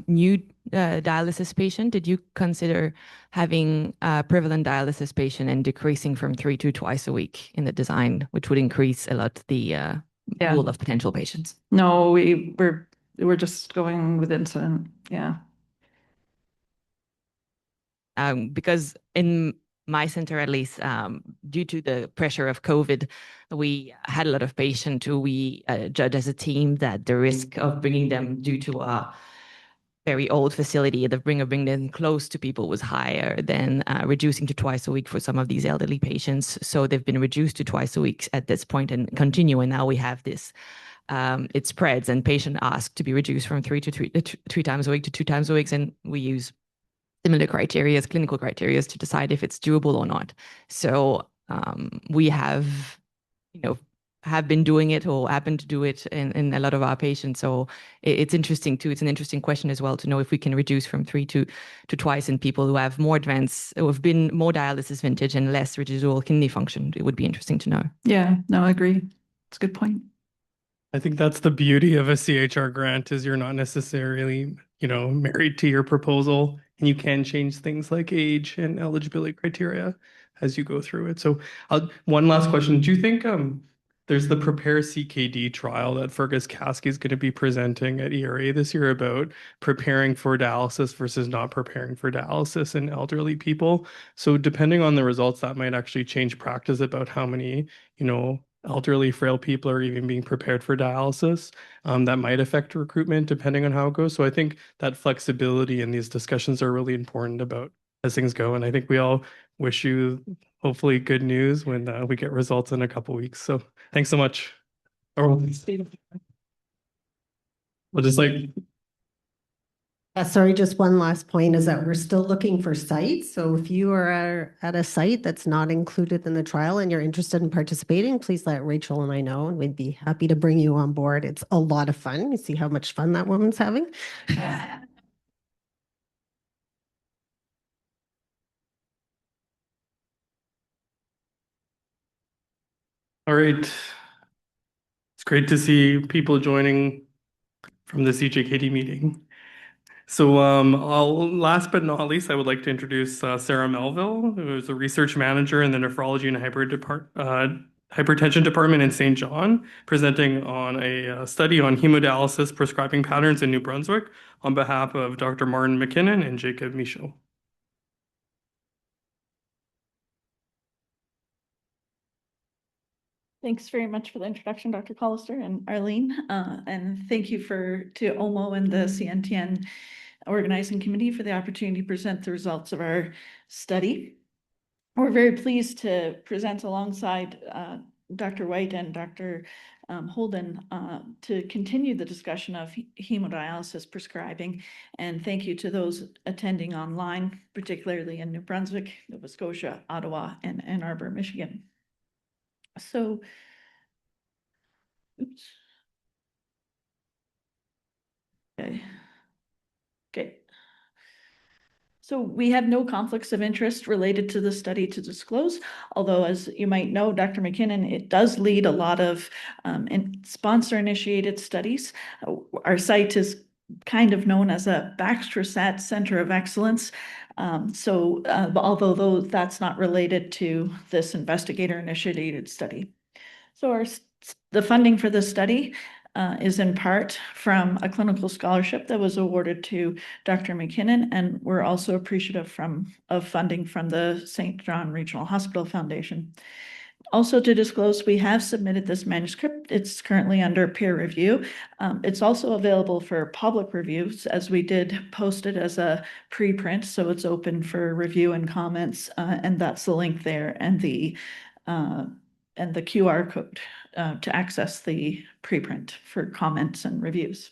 new dialysis patient. Did you consider having a prevalent dialysis patient and decreasing from 3 to twice a week in the design, which would increase a lot the pool of potential patients? No, we're just going with incident. Yeah. Because in my center, at least, due to the pressure of COVID, we had a lot of patients who we judged as a team that the risk of bringing them due to a very old facility, the bring them close to people was higher than reducing to twice a week for some of these elderly patients. So they've been reduced to twice a week at this point and continue. And now we have this, it spreads and patient ask to be reduced from 3 times a week to 2 times a week. And we use similar criteria, clinical criteria, to decide if it's doable or not. So we have, have been doing it or happen to do it in a lot of our patients. So it's interesting too. It's an interesting question as well to know if we can reduce from 3 to twice in people who have more advanced, who have been more dialysis vintage and less residual kidney function. It would be interesting to know. Yeah, no, I agree. It's a good point. I think that's the beauty of a CHR grant is you're not necessarily, married to your proposal, and you can change things like age and eligibility criteria as you go through it. So one last question. Do you think there's the Prepare CKD trial that Fergus Caskey is going to be presenting at ERA this year about preparing for dialysis versus not preparing for dialysis in elderly people? So depending on the results, that might actually change practice about how many, elderly frail people are even being prepared for dialysis. That might affect recruitment depending on how it goes. So I think that flexibility in these discussions are really important about as things go. And I think we all wish you hopefully good news when we get results in a couple weeks. So thanks so much. We'll just sorry, just one last point is that we're still looking for sites. So if you are at a site that's not included in the trial and you're interested in participating, please let Rachel and I know, and we'd be happy to bring you on board. It's a lot of fun. You see how much fun that woman's having? All right. It's great to see people joining from the CJKD meeting. So last but not least, I would like to introduce Sarah Melville, who is a research manager in the Nephrology and Hypertension Department in St. John, presenting on a study on hemodialysis prescribing patterns in New Brunswick on behalf of Dr. Martin McKinnon and Jacob Michaud. Thanks very much for the introduction, Dr. Collister and Arlene. And thank you to OMO and the CNTN organizing committee for the opportunity to present the results of our study. We're very pleased to present alongside Dr. White and Dr. Holden to continue the discussion of hemodialysis prescribing. And thank you to those attending online, particularly in New Brunswick, Nova Scotia, Ottawa, and Ann Arbor, Michigan. So, oops. Okay. So we have no conflicts of interest related to the study to disclose, although as you might know, Dr. McKinnon, it does lead a lot of sponsor-initiated studies. Our site is kind of known as a Baxter-Sat Center of Excellence. Although that's not related to this investigator-initiated study. So the funding for this study is in part from a clinical scholarship that was awarded to Dr. McKinnon, and we're also appreciative of funding from the St. John Regional Hospital Foundation. Also to disclose, we have submitted this manuscript. It's currently under peer review. It's also available for public reviews, as we did post it as a preprint, so it's open for review and comments, and that's the link there and the QR code to access the preprint for comments and reviews.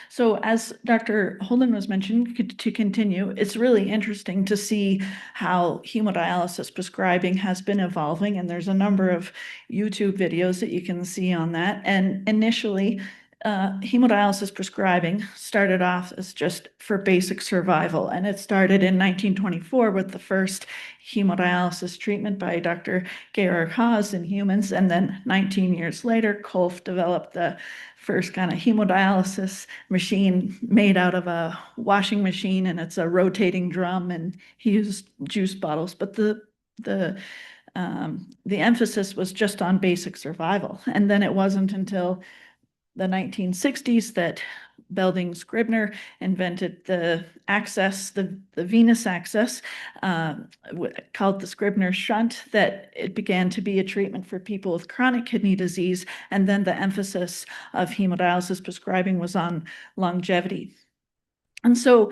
So as Dr. Holden was mentioning, to continue, it's really interesting to see how hemodialysis prescribing has been evolving, and there's a number of YouTube videos that you can see on that. And initially, hemodialysis prescribing started off as just for basic survival, and it started in 1924 with the first hemodialysis treatment by Dr. Gerhard Haas in humans, and then 19 years later, Kolff developed the first kind of hemodialysis machine made out of a washing machine, and it's a rotating drum, and he used juice bottles, but the emphasis was just on basic survival. And then it wasn't until the 1960s that Belding Scribner invented the access, the venous access, called the Scribner shunt, that it began to be a treatment for people with chronic kidney disease. And then the emphasis of hemodialysis prescribing was on longevity. And so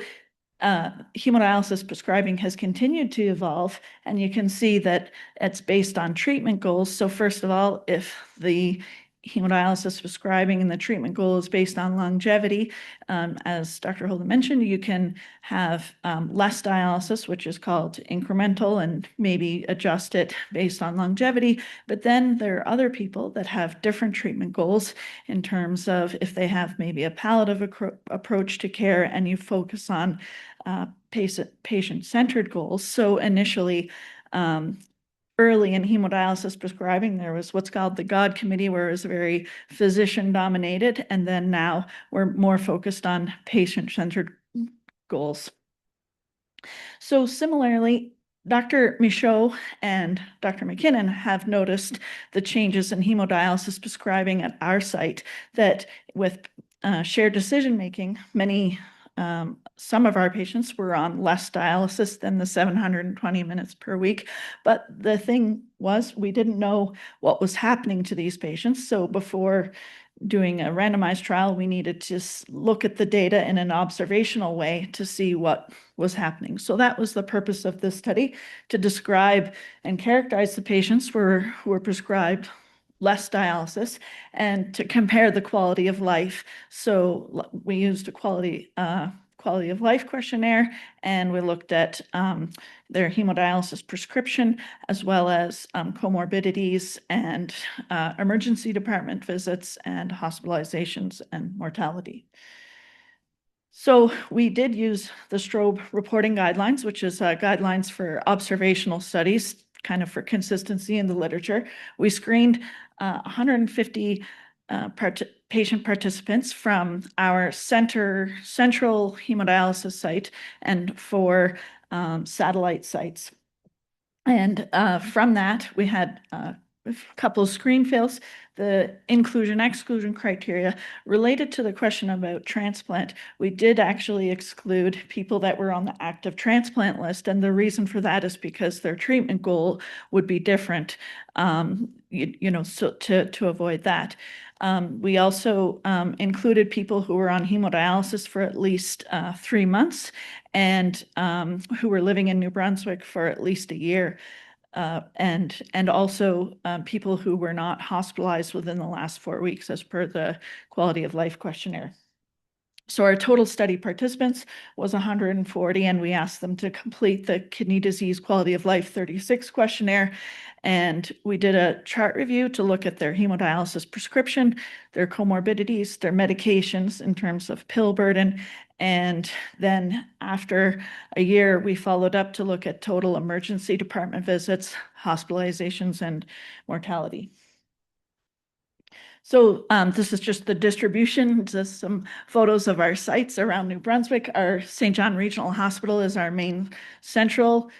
hemodialysis prescribing has continued to evolve, and you can see that it's based on treatment goals. So first of all, if the hemodialysis prescribing and the treatment goal is based on longevity, as Dr. Holden mentioned, you can have less dialysis, which is called incremental, and maybe adjust it based on longevity. But then there are other people that have different treatment goals in terms of if they have maybe a palliative approach to care, and you focus on patient-centered goals. So initially, early in hemodialysis prescribing, there was what's called the God Committee, where it was very physician-dominated, and then now we're more focused on patient-centered goals. So similarly, Dr. Michaud and Dr. McKinnon have noticed the changes in hemodialysis prescribing at our site, that with shared decision-making, some of our patients were on less dialysis than the 720 minutes per week. But the thing was, we didn't know what was happening to these patients. So before doing a randomized trial, we needed to look at the data in an observational way to see what was happening. So that was the purpose of this study, to describe and characterize the patients who were prescribed less dialysis and to compare the quality of life. So we used a quality of life questionnaire, and we looked at their hemodialysis prescription, as well as comorbidities and emergency department visits and hospitalizations and mortality. So we did use the Strobe reporting guidelines, which is guidelines for observational studies, kind of for consistency in the literature. We screened 150 patient participants from our central hemodialysis site and 4 satellite sites. And from that, we had a couple of screen fails. The inclusion-exclusion criteria related to the question about transplant, we did actually exclude people that were on the active transplant list, and the reason for that is because their treatment goal would be different, so to avoid that. We also included people who were on hemodialysis for at least 3 months and who were living in New Brunswick for at least a year. And also people who were not hospitalized within the last 4 weeks, as per the quality of life questionnaire. So our total study participants was 140, and we asked them to complete the Kidney Disease Quality of Life 36 questionnaire. And we did a chart review to look at their hemodialysis prescription, their comorbidities, their medications in terms of pill burden, And then after a year, we followed up to look at total emergency department visits, hospitalizations, and mortality. So this is just the distribution, just some photos of our sites around New Brunswick. Our St. John Regional Hospital is our main central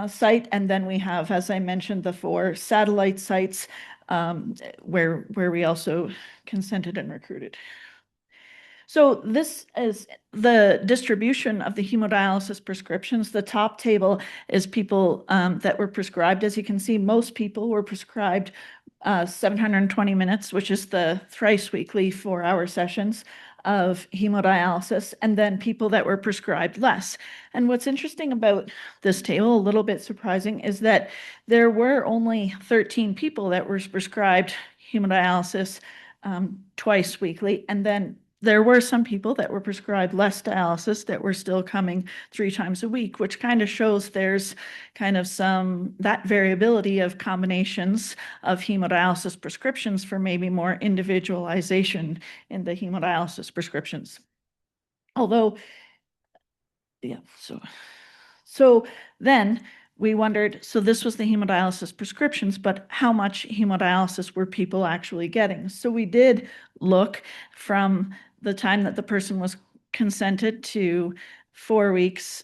site. And then we have, as I mentioned, the 4 satellite sites where we also consented and recruited. So this is the distribution of the hemodialysis prescriptions. The top table is people that were prescribed. As you can see, most people were prescribed 720 minutes, which is the thrice weekly 4-hour sessions of hemodialysis, and then people that were prescribed less. And what's interesting about this table, a little bit surprising, is that there were only 13 people that were prescribed hemodialysis twice weekly, and then there were some people that were prescribed less dialysis that were still coming 3 times a week, which kind of shows there's kind of that variability of combinations of hemodialysis prescriptions for maybe more individualization in the hemodialysis prescriptions. Although, yeah, so then we wondered, so this was the hemodialysis prescriptions, but how much hemodialysis were people actually getting? So we did look from the time that the person was consented to 4 weeks.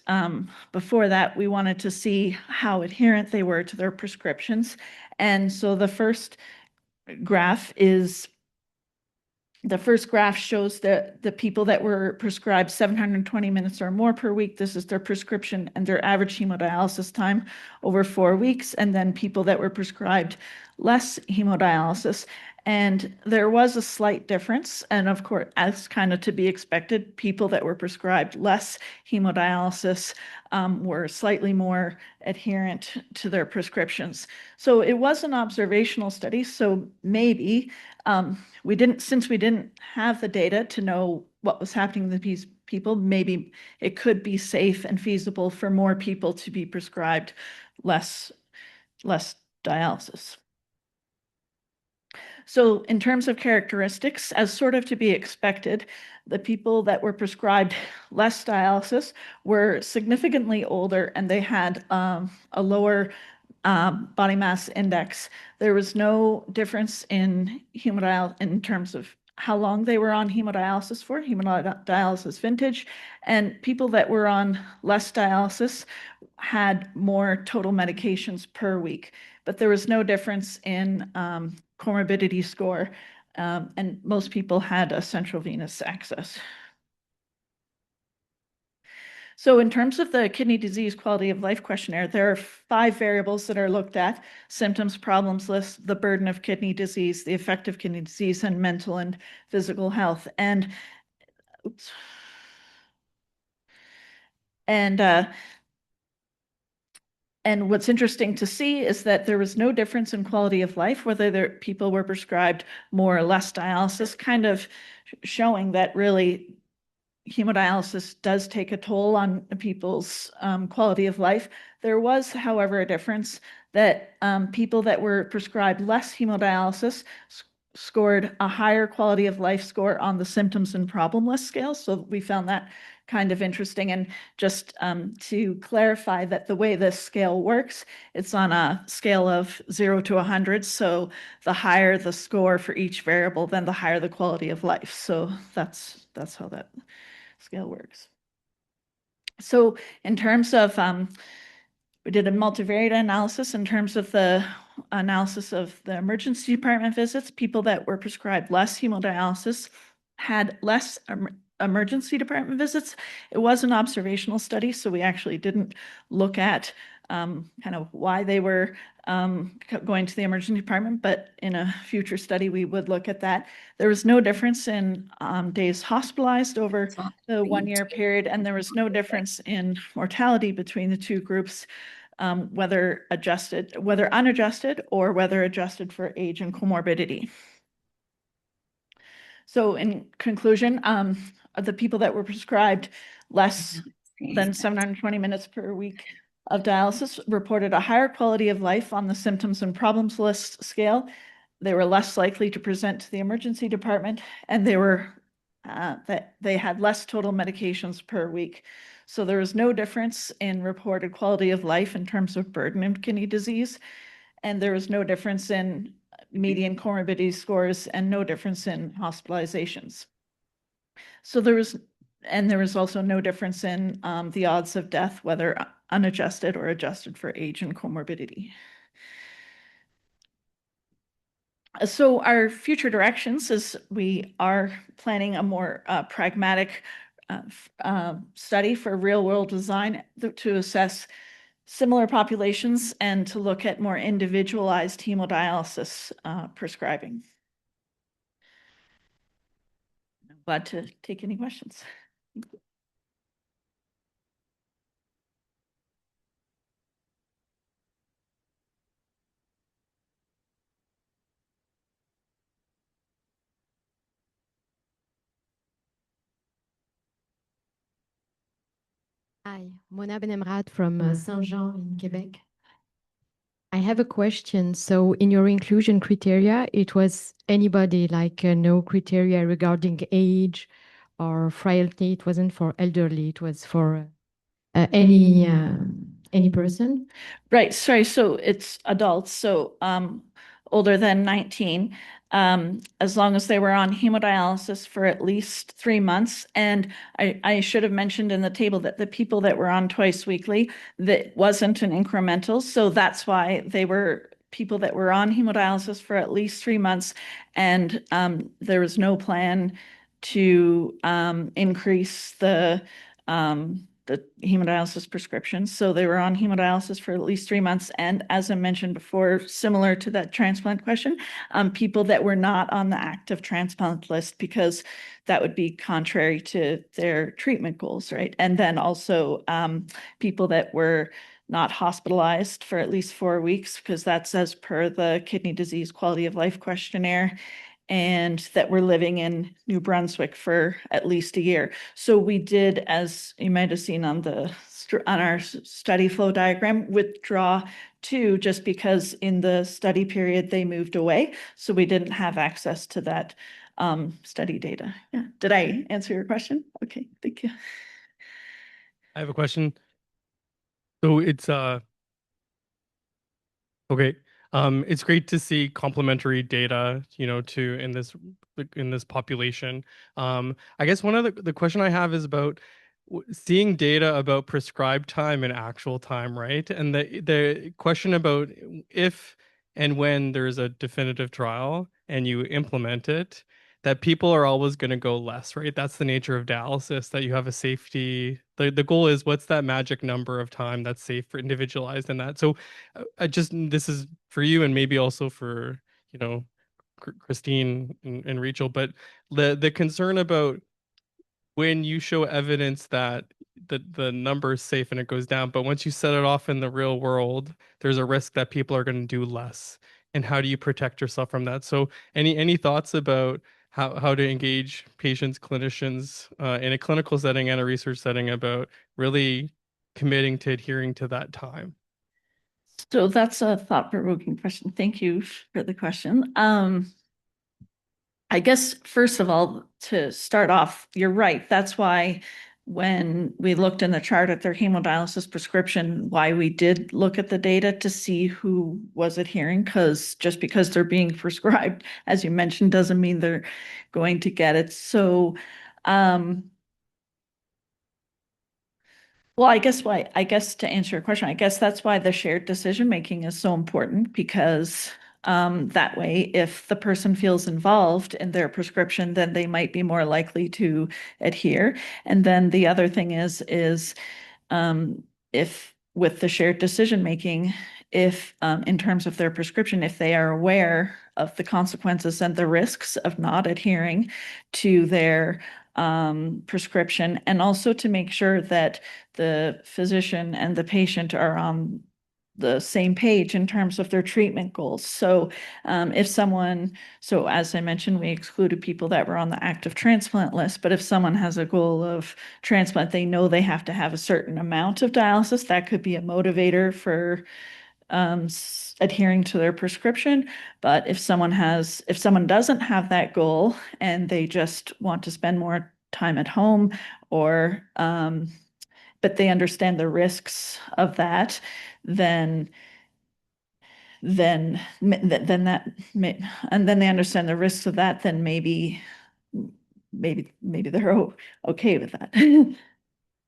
Before that, we wanted to see how adherent they were to their prescriptions. And so the first graph shows the people that were prescribed 720 minutes or more per week. This is their prescription and their average hemodialysis time over 4 weeks. And then people that were prescribed less hemodialysis. And there was a slight difference. And of course, as kind of to be expected, people that were prescribed less hemodialysis were slightly more adherent to their prescriptions. So it was an observational study. So maybe since we didn't have the data to know what was happening to these people, maybe it could be safe and feasible for more people to be prescribed less dialysis. So in terms of characteristics, as sort of to be expected, the people that were prescribed less dialysis were significantly older and they had a lower body mass index. There was no difference in hemodialysis in terms of how long they were on hemodialysis for, hemodialysis vintage, and people that were on less dialysis had more total medications per week, but there was no difference in comorbidity score, and most people had a central venous access. So in terms of the kidney disease quality of life questionnaire, there are 5 variables that are looked at: symptoms, problems list, the burden of kidney disease, the effect of kidney disease, and mental and physical health. And what's interesting to see is that there was no difference in quality of life, whether people were prescribed more or less dialysis, kind of showing that really hemodialysis does take a toll on people's quality of life. There was, however, a difference that people that were prescribed less hemodialysis scored a higher quality of life score on the symptoms and problem list scale. So we found that kind of interesting. And just to clarify that the way this scale works, it's on a scale of 0 to 100. So the higher the score for each variable, then the higher the quality of life. So that's how that scale works. So in terms of, we did a multivariate analysis in terms of the analysis of the emergency department visits. People that were prescribed less hemodialysis had less emergency department visits. It was an observational study, so we actually didn't look at kind of why they were going to the emergency department, but in a future study, we would look at that. There was no difference in days hospitalized over the 1-year period, and there was no difference in mortality between the 2 groups, whether unadjusted or whether adjusted for age and comorbidity. So in conclusion, the people that were prescribed less than 720 minutes per week of dialysis reported a higher quality of life on the symptoms and problems list scale. They were less likely to present to the emergency department, and they that they had less total medications per week. So there was no difference in reported quality of life in terms of burden of kidney disease. And there was no difference in median comorbidity scores and no difference in hospitalizations. So there was also no difference in the odds of death, whether unadjusted or adjusted for age and comorbidity. So our future directions is we are planning a more pragmatic study for real-world design to assess similar populations and to look at more individualized hemodialysis prescribing. Glad to take any questions. Hi, Mona Benemrad from Saint-Jean in Quebec. I have a question. So in your inclusion criteria, it was anybody, like no criteria regarding age or frailty. It wasn't for elderly. It was for any person. Right. Sorry. So it's adults. So older than 19, as long as they were on hemodialysis for at least 3 months. And I should have mentioned in the table that the people that were on twice weekly, that wasn't an incremental. So that's why they were people that were on hemodialysis for at least 3 months. And there was no plan to increase the hemodialysis prescriptions. So they were on hemodialysis for at least 3 months. And as I mentioned before, similar to that transplant question, people that were not on the active transplant list, because that would be contrary to their treatment goals, right? And then also people that were not hospitalized for at least 4 weeks, because that's as per the Kidney Disease Quality of Life Questionnaire, and that were living in New Brunswick for at least a year. So we did, as you might have seen on our study flow diagram, withdraw 2 just because in the study period they moved away. So we didn't have access to that study data. Yeah. Did I answer your question? Okay, thank you. I have a question. So it's okay. It's great to see complementary data, to in this population. I guess one of the question I have is about seeing data about prescribed time and actual time, right? And the question about if and when there's a definitive trial and you implement it, that people are always going to go less, right? That's the nature of dialysis, that you have a safety. The goal is what's that magic number of time that's safe for individualized in that. So this is for you and maybe also for, Christine and Rachel, but the concern about when you show evidence that the number is safe and it goes down, but once you set it off in the real world, there's a risk that people are going to do less. And how do you protect yourself from that? So any thoughts about how to engage patients, clinicians in a clinical setting and a research setting about really committing to adhering to that time? So that's a thought-provoking question. Thank you for the question. I guess, first of all, to start off, you're right. That's why when we looked in the chart at their hemodialysis prescription, why we did look at the data to see who was adhering, because just because they're being prescribed, as you mentioned, doesn't mean they're going to get it. So, well, I guess to answer your question, I guess that's why the shared decision-making is so important, because that way, if the person feels involved in their prescription, then they might be more likely to adhere. And then the other thing is if with the shared decision-making, if in terms of their prescription, if they are aware of the consequences and the risks of not adhering to their prescription, and also to make sure that the physician and the patient are on the same page in terms of their treatment goals. So as I mentioned, we excluded people that were on the active transplant list, but if someone has a goal of transplant, they know they have to have a certain amount of dialysis. That could be a motivator for adhering to their prescription. But if someone doesn't have that goal and they just want to spend more time at home, or but they understand the risks of that, then they understand the risks of that, then maybe they're okay with that.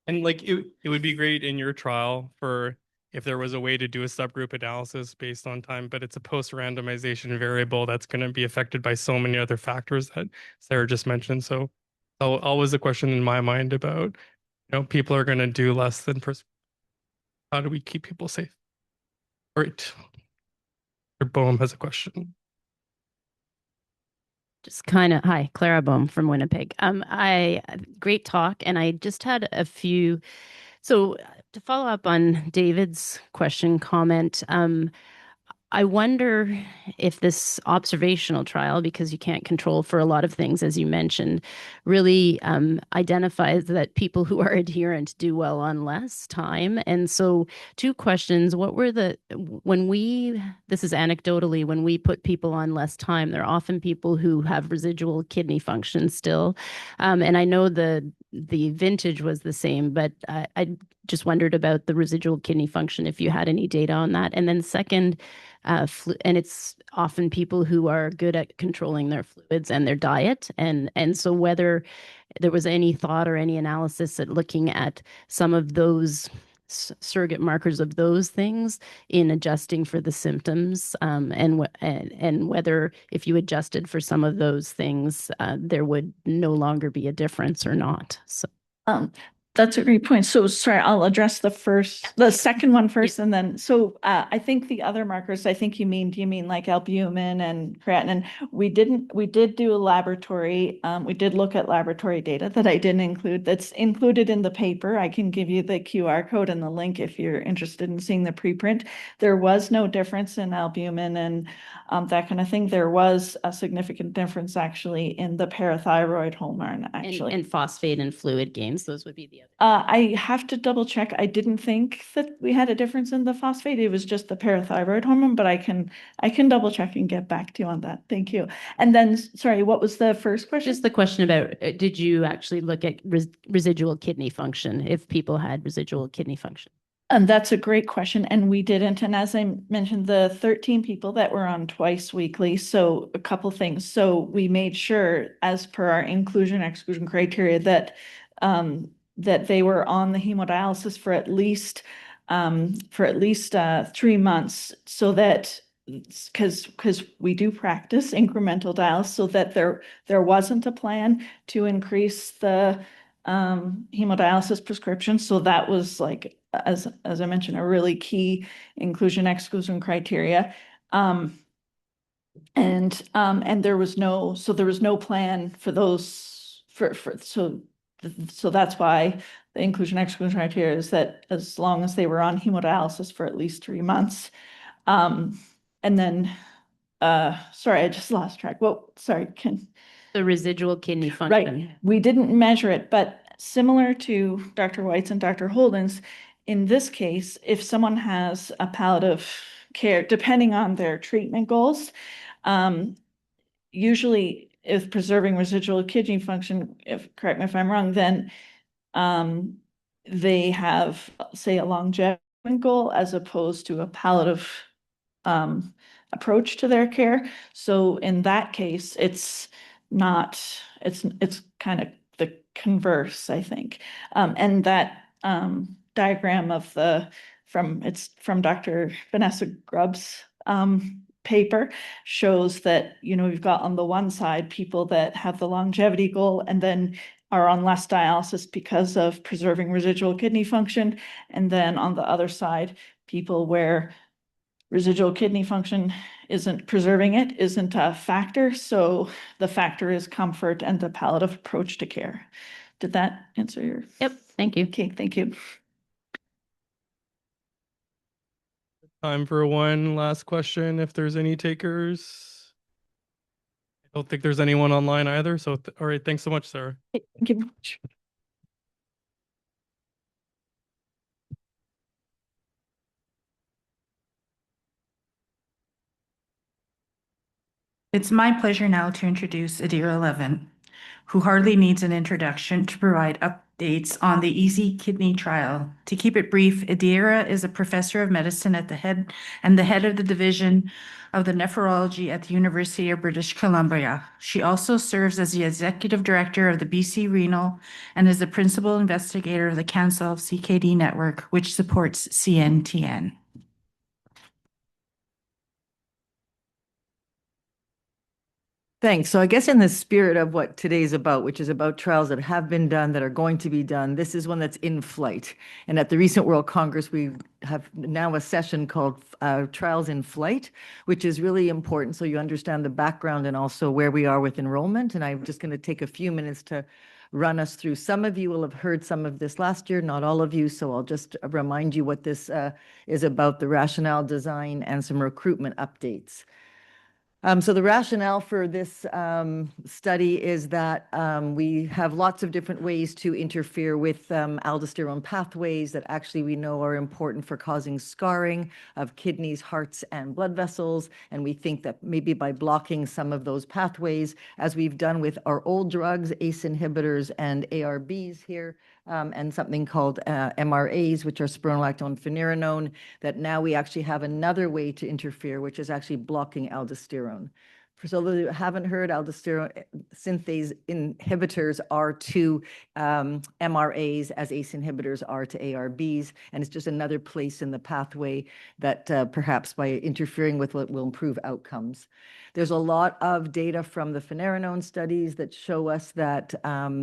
And like it would be great in your trial for if there was a way to do a subgroup analysis based on time, but it's a post-randomization variable that's going to be affected by so many other factors that Sarah just mentioned. So always a question in my mind about, people are going to do less than how do we keep people safe? All right. Boehm has a question. Just kind of, hi, Clara Boehm from Winnipeg. Great talk, and I just had a few. So to follow up on David's comment, I wonder if this observational trial, because you can't control for a lot of things, as you mentioned, really identifies that people who are adherent do well on less time. And so 2 questions. This is anecdotally, when we put people on less time, they're often people who have residual kidney function still. And I know the vintage was the same, but I just wondered about the residual kidney function, if you had any data on that. And then second, and it's often people who are good at controlling their fluids and their diet. And so whether there was any thought or any analysis at looking at some of those surrogate markers of those things in adjusting for the symptoms, and whether if you adjusted for some of those things, there would no longer be a difference or not. So. That's a great point. So sorry, I'll address the second one first, and then I think the other markers. Do you mean like albumin and creatinine? We did do a laboratory. We did look at laboratory data that I didn't include. That's included in the paper. I can give you the QR code and the link if you're interested in seeing the preprint. There was no difference in albumin and that kind of thing. There was a significant difference actually in the parathyroid hormone, actually, and phosphate and fluid gains. Those would be the other. I have to double check. I didn't think that we had a difference in the phosphate. It was just the parathyroid hormone, but I can double check and get back to you on that. Thank you. And then, sorry, what was the first question? Just the question about, did you actually look at residual kidney function, if people had residual kidney function? And that's a great question. And we didn't. And as I mentioned, the 13 people that were on twice weekly. So a couple things. So we made sure, as per our inclusion/exclusion criteria, that they were on the hemodialysis for at least 3 months, so that because we do practice incremental dialysis, so that there wasn't a plan to increase the hemodialysis prescription. So that was, like, as I mentioned, a really key inclusion/exclusion criteria. And there was no plan for those so that's why the inclusion/exclusion criteria is that as long as they were on hemodialysis for at least 3 months. And then, sorry, I just lost track. Well, sorry, the residual kidney function. Right. We didn't measure it, but similar to Dr. White's and Dr. Holden's, in this case, if someone has a palliative care, depending on their treatment goals, usually if preserving residual kidney function, correct me if I'm wrong, then they have, say, a longevity goal as opposed to a palliative approach to their care. So in that case, it's kind of the converse, I think. And that diagram from Dr. Vanessa Grubb's paper shows that, we've got on the one side people that have the longevity goal and then are on less dialysis because of preserving residual kidney function. And then on the other side, people where residual kidney function isn't a factor. So the factor is comfort and the palliative approach to care. Did that answer your? Yep. Thank you. Okay. Thank you. Time for one last question, if there's any takers. I don't think there's anyone online either. So, all right. Thanks so much, Sarah. Thank you very much. It's my pleasure now to introduce Adeera Levin, who hardly needs an introduction to provide updates on the Easi-Kidney trial. To keep it brief, Adeera is a professor of medicine at the head of the division of the nephrology at the University of British Columbia. She also serves as the executive director of the BC Renal and is the principal investigator of the Council of CKD Network, which supports CNTN. Thanks. So I guess in the spirit of what today's about, which is about trials that have been done, that are going to be done, this is one that's in flight. And at the recent World Congress, we have now a session called Trials in Flight, which is really important so you understand the background and also where we are with enrollment. And I'm just going to take a few minutes to run us through. Some of you will have heard some of this last year, not all of you. So I'll just remind you what this is about, the rationale, design, and some recruitment updates. So the rationale for this study is that we have lots of different ways to interfere with aldosterone pathways that actually we know are important for causing scarring of kidneys, hearts, and blood vessels. And we think that maybe by blocking some of those pathways, as we've done with our old drugs, ACE inhibitors and ARBs here, and something called MRAs, which are spironolactone finerenone, that now we actually have another way to interfere, which is actually blocking aldosterone. For those who haven't heard, aldosterone synthase inhibitors are to MRAs as ACE inhibitors are to ARBs, and it's just another place in the pathway that perhaps by interfering with it will improve outcomes. There's a lot of data from the finerenone studies that show us that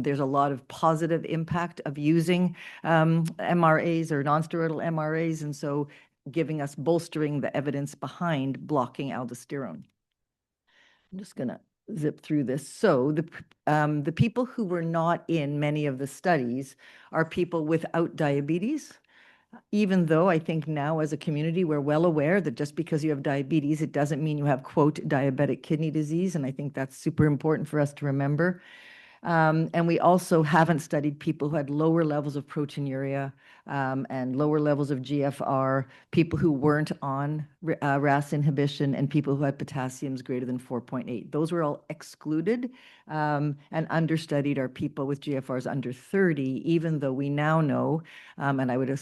there's a lot of positive impact of using MRAs or nonsteroidal MRAs, and so bolstering the evidence behind blocking aldosterone. I'm just going to zip through this. So the people who were not in many of the studies are people without diabetes, even though I think now as a community, we're well aware that just because you have diabetes, it doesn't mean you have, quote, diabetic kidney disease. And I think that's super important for us to remember. And we also haven't studied people who had lower levels of proteinuria and lower levels of GFR, people who weren't on RAS inhibition, and people who had potassiums greater than 4.8. Those were all excluded, and understudied are people with GFRs under 30, even though we now know, and I would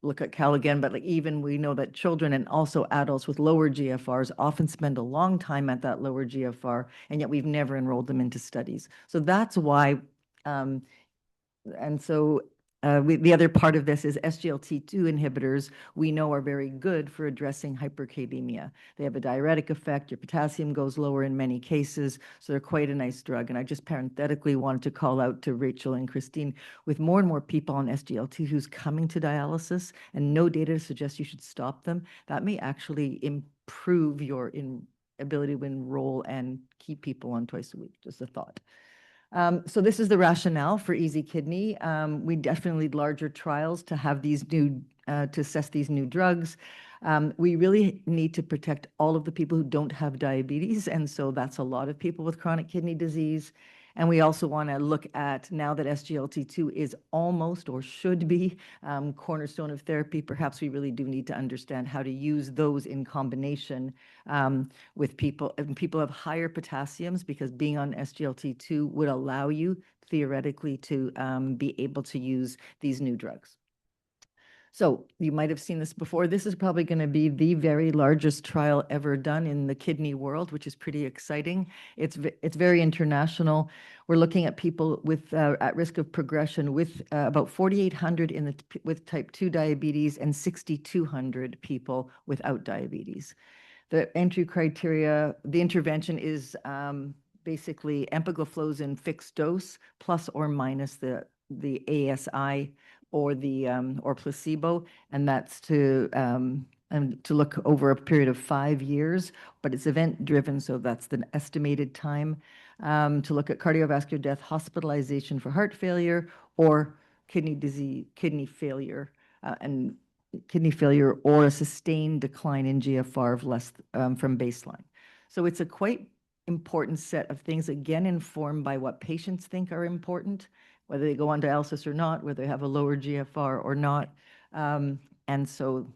look at Cal again, but even we know that children and also adults with lower GFRs often spend a long time at that lower GFR, and yet we've never enrolled them into studies. So that's why, the other part of this is SGLT2 inhibitors we know are very good for addressing hyperkalemia. They have a diuretic effect. Your potassium goes lower in many cases, so they're quite a nice drug. And I just parenthetically wanted to call out to Rachel and Christine, with more and more people on SGLT who's coming to dialysis and no data to suggest you should stop them, that may actually improve your ability to enroll and keep people on twice a week. Just a thought. So this is the rationale for Easi-Kidney. We definitely need larger trials to have these new, to assess these new drugs. We really need to protect all of the people who don't have diabetes, and so that's a lot of people with chronic kidney disease. And we also want to look at, now that SGLT2 is almost or should be cornerstone of therapy, perhaps we really do need to understand how to use those in combination with people. And people have higher potassiums, because being on SGLT2 would allow you theoretically to be able to use these new drugs. So you might have seen this before. This is probably going to be the very largest trial ever done in the kidney world, which is pretty exciting. It's very international. We're looking at people with at risk of progression, with about 4,800 with type 2 diabetes and 6,200 people without diabetes. The entry criteria, the intervention is basically empagliflozin fixed dose plus or minus the ASI or placebo, and that's to look over a period of 5 years, but it's event driven, so that's the estimated time to look at cardiovascular death, hospitalization for heart failure, or kidney disease, kidney failure or a sustained decline in GFR of less from baseline. So it's a quite important set of things, again informed by what patients think are important, whether they go on dialysis or not, whether they have a lower GFR or not, and so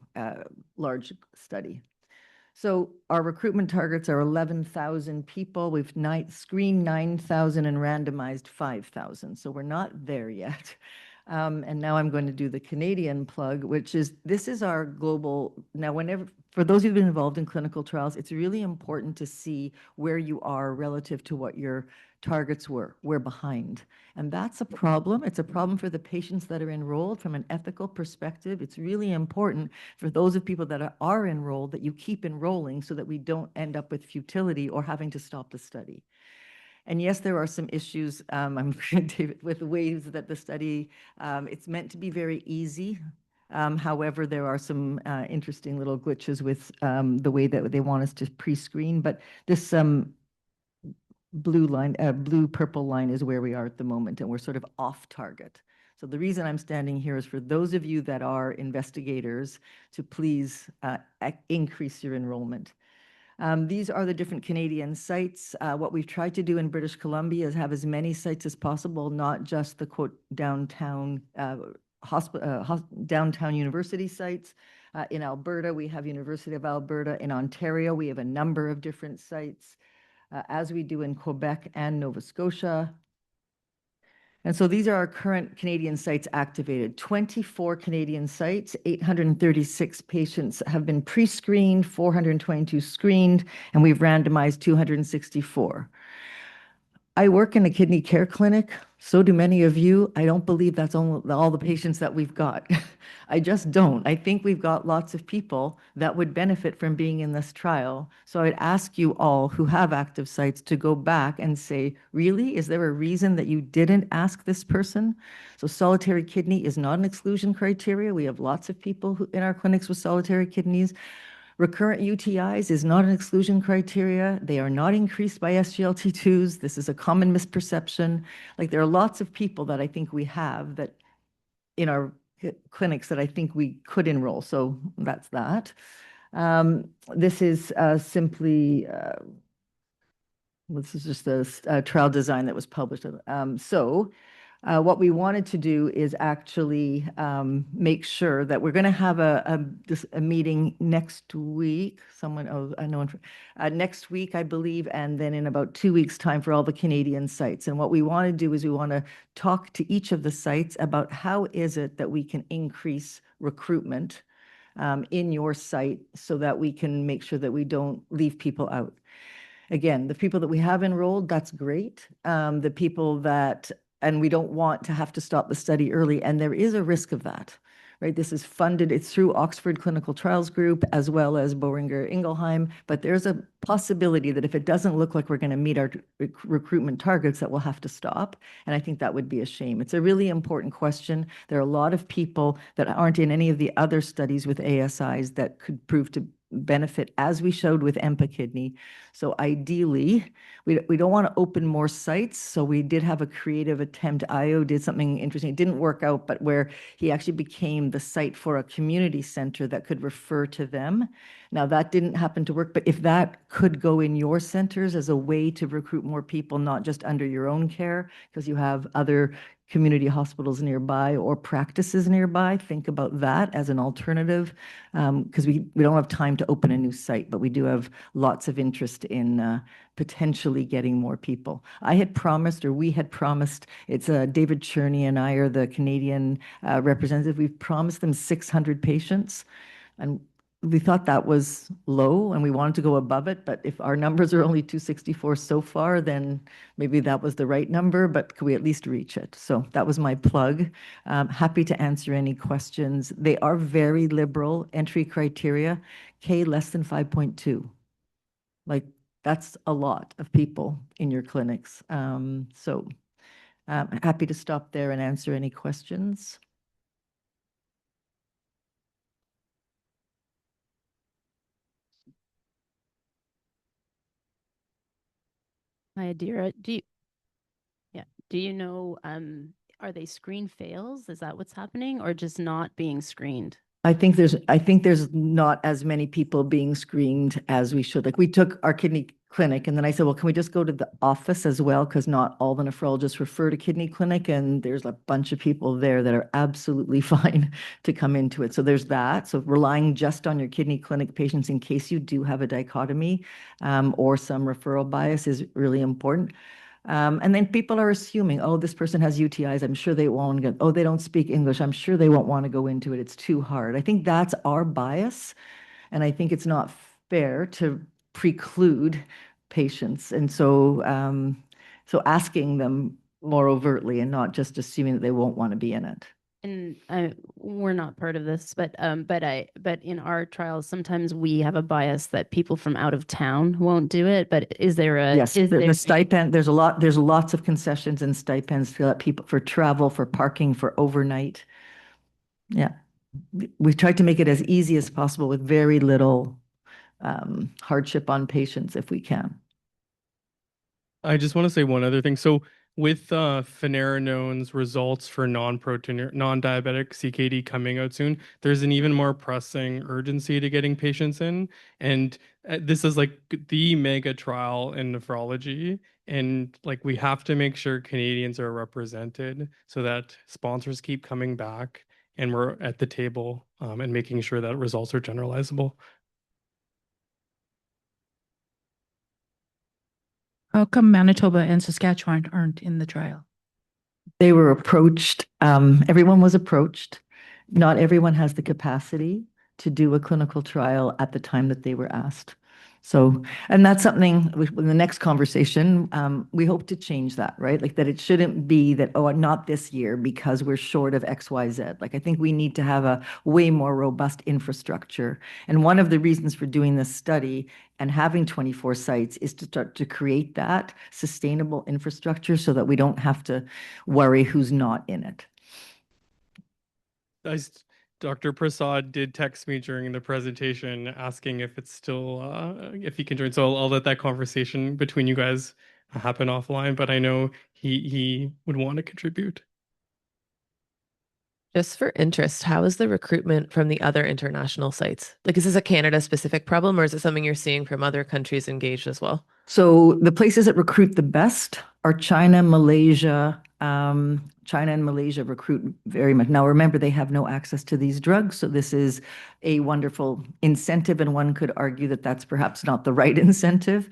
large study. So our recruitment targets are 11,000 people. We've screened 9,000 and randomized 5,000. So we're not there yet. And now I'm going to do the Canadian plug, which is, this is our global, now whenever, for those who've been involved in clinical trials, it's really important to see where you are relative to what your targets were. We're behind. And that's a problem. It's a problem for the patients that are enrolled from an ethical perspective. It's really important for those of people that are enrolled that you keep enrolling so that we don't end up with futility or having to stop the study. And yes, there are some issues, I'm David, with the ways that the study, it's meant to be very easy. However, there are some interesting little glitches with the way that they want us to pre-screen. But this blue-purple line is where we are at the moment, and we're sort of off target. So the reason I'm standing here is for those of you that are investigators to please increase your enrollment. These are the different Canadian sites. What we've tried to do in British Columbia is have as many sites as possible, not just the quote downtown downtown university sites. In Alberta, we have University of Alberta. In Ontario, we have a number of different sites, as we do in Quebec and Nova Scotia. And so these are our current Canadian sites activated. 24 Canadian sites, 836 patients have been pre-screened, 422 screened, and we've randomized 264. I work in a kidney care clinic. So do many of you. I don't believe that's all the patients that we've got. I just don't. I think we've got lots of people that would benefit from being in this trial. So I'd ask you all who have active sites to go back and say, really, is there a reason that you didn't ask this person? So solitary kidney is not an exclusion criteria. We have lots of people in our clinics with solitary kidneys. Recurrent UTIs is not an exclusion criteria. They are not increased by SGLT2s. This is a common misperception. Like, there are lots of people that I think we have that in our clinics that I think we could enroll. So that's that. This is simply, this is just a trial design that was published. What we wanted to do is actually make sure that we're going to have a meeting next week. Next week, I believe, and then in about 2 weeks' time for all the Canadian sites. And what we want to do is we want to talk to each of the sites about how is it that we can increase recruitment in your site so that we can make sure that we don't leave people out. Again, the people that we have enrolled, that's great. The people that and we don't want to have to stop the study early. And there is a risk of that, right? This is funded, it's through Oxford Clinical Trials Group as well as Boehringer Ingelheim, but there's a possibility that if it doesn't look like we're going to meet our recruitment targets, that we'll have to stop. And I think that would be a shame. It's a really important question. There are a lot of people that aren't in any of the other studies with ASIs that could prove to benefit, as we showed with Easi-Kidney. So ideally, we don't want to open more sites. So we did have a creative attempt. IO did something interesting. It didn't work out, but where he actually became the site for a community center that could refer to them. Now, that didn't happen to work, but if that could go in your centers as a way to recruit more people, not just under your own care, because you have other community hospitals nearby or practices nearby, think about that as an alternative, because we don't have time to open a new site, but we do have lots of interest in potentially getting more people. I had promised, or we had promised, it's David Cherney and I are the Canadian representative, we've promised them 600 patients, and we thought that was low and we wanted to go above it, but if our numbers are only 264 so far, then maybe that was the right number, but could we at least reach it? So that was my plug. Happy to answer any questions. They are very liberal entry criteria, K less than 5.2. Like, that's a lot of people in your clinics. So happy to stop there and answer any questions. Hi, Adeera. Do you know, are they screen fails? Is that what's happening, or just not being screened? I think there's not as many people being screened as we should. Like, we took our kidney clinic. And then I said, well, can we just go to the office as well? Because not all the nephrologists refer to kidney clinic. And there's a bunch of people there that are absolutely fine to come into it. So there's that. So relying just on your kidney clinic patients in case you do have a dichotomy or some referral bias is really important. And then people are assuming, oh, this person has UTIs. I'm sure they won't get, oh, they don't speak English. I'm sure they won't want to go into it. It's too hard. I think that's our bias. And I think it's not fair to preclude patients. And so, so asking them more overtly and not just assuming that they won't want to be in it. And we're not part of this, but in our trials, sometimes we have a bias that people from out of town won't do it. But is there a yes? The stipend. There's lots of concessions and stipends to let people for travel, for parking, for overnight. Yeah, we've tried to make it as easy as possible with very little hardship on patients if we can. I just want to say one other thing. So with finerenone's results for non-diabetic CKD coming out soon, there's an even more pressing urgency to getting patients in. And this is like the mega trial in nephrology. And like we have to make sure Canadians are represented so that sponsors keep coming back and we're at the table and making sure that results are generalizable. How come Manitoba and Saskatchewan aren't in the trial? They were approached. Everyone was approached. Not everyone has the capacity to do a clinical trial at the time that they were asked. So, and that's something in the next conversation, we hope to change that, right? Like that it shouldn't be that, oh, not this year because we're short of X, Y, Z. Like I think we need to have a way more robust infrastructure. And one of the reasons for doing this study and having 24 sites is to start to create that sustainable infrastructure so that we don't have to worry who's not in it. Dr. Prasad did text me during the presentation asking if it's still, if he can join. So I'll let that conversation between you guys happen offline, but I know he would want to contribute. Just for interest, how is the recruitment from the other international sites? Like, is this a Canada-specific problem, or is it something you're seeing from other countries engaged as well? So the places that recruit the best are China, Malaysia. China and Malaysia recruit very much. Now, remember, they have no access to these drugs. So this is a wonderful incentive. And one could argue that that's perhaps not the right incentive.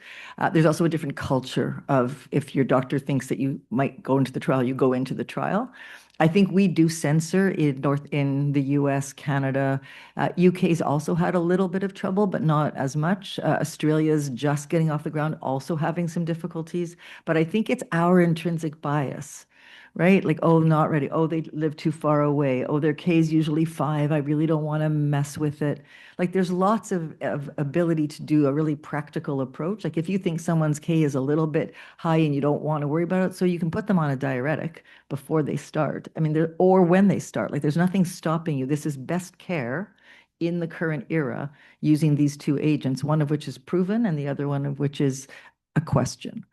There's also a different culture of if your doctor thinks that you might go into the trial, you go into the trial. I think we do censor in the US, Canada. UK's also had a little bit of trouble, but not as much. Australia's just getting off the ground, also having some difficulties. But I think it's our intrinsic bias, right? Like, oh, not ready. Oh, they live too far away. Oh, their K is usually 5. I really don't want to mess with it. Like there's lots of ability to do a really practical approach. Like if you think someone's K is a little bit high and you don't want to worry about it, so you can put them on a diuretic before they start. I mean, or when they start, like there's nothing stopping you. This is best care in the current era using these two agents, one of which is proven and the other one of which is a question.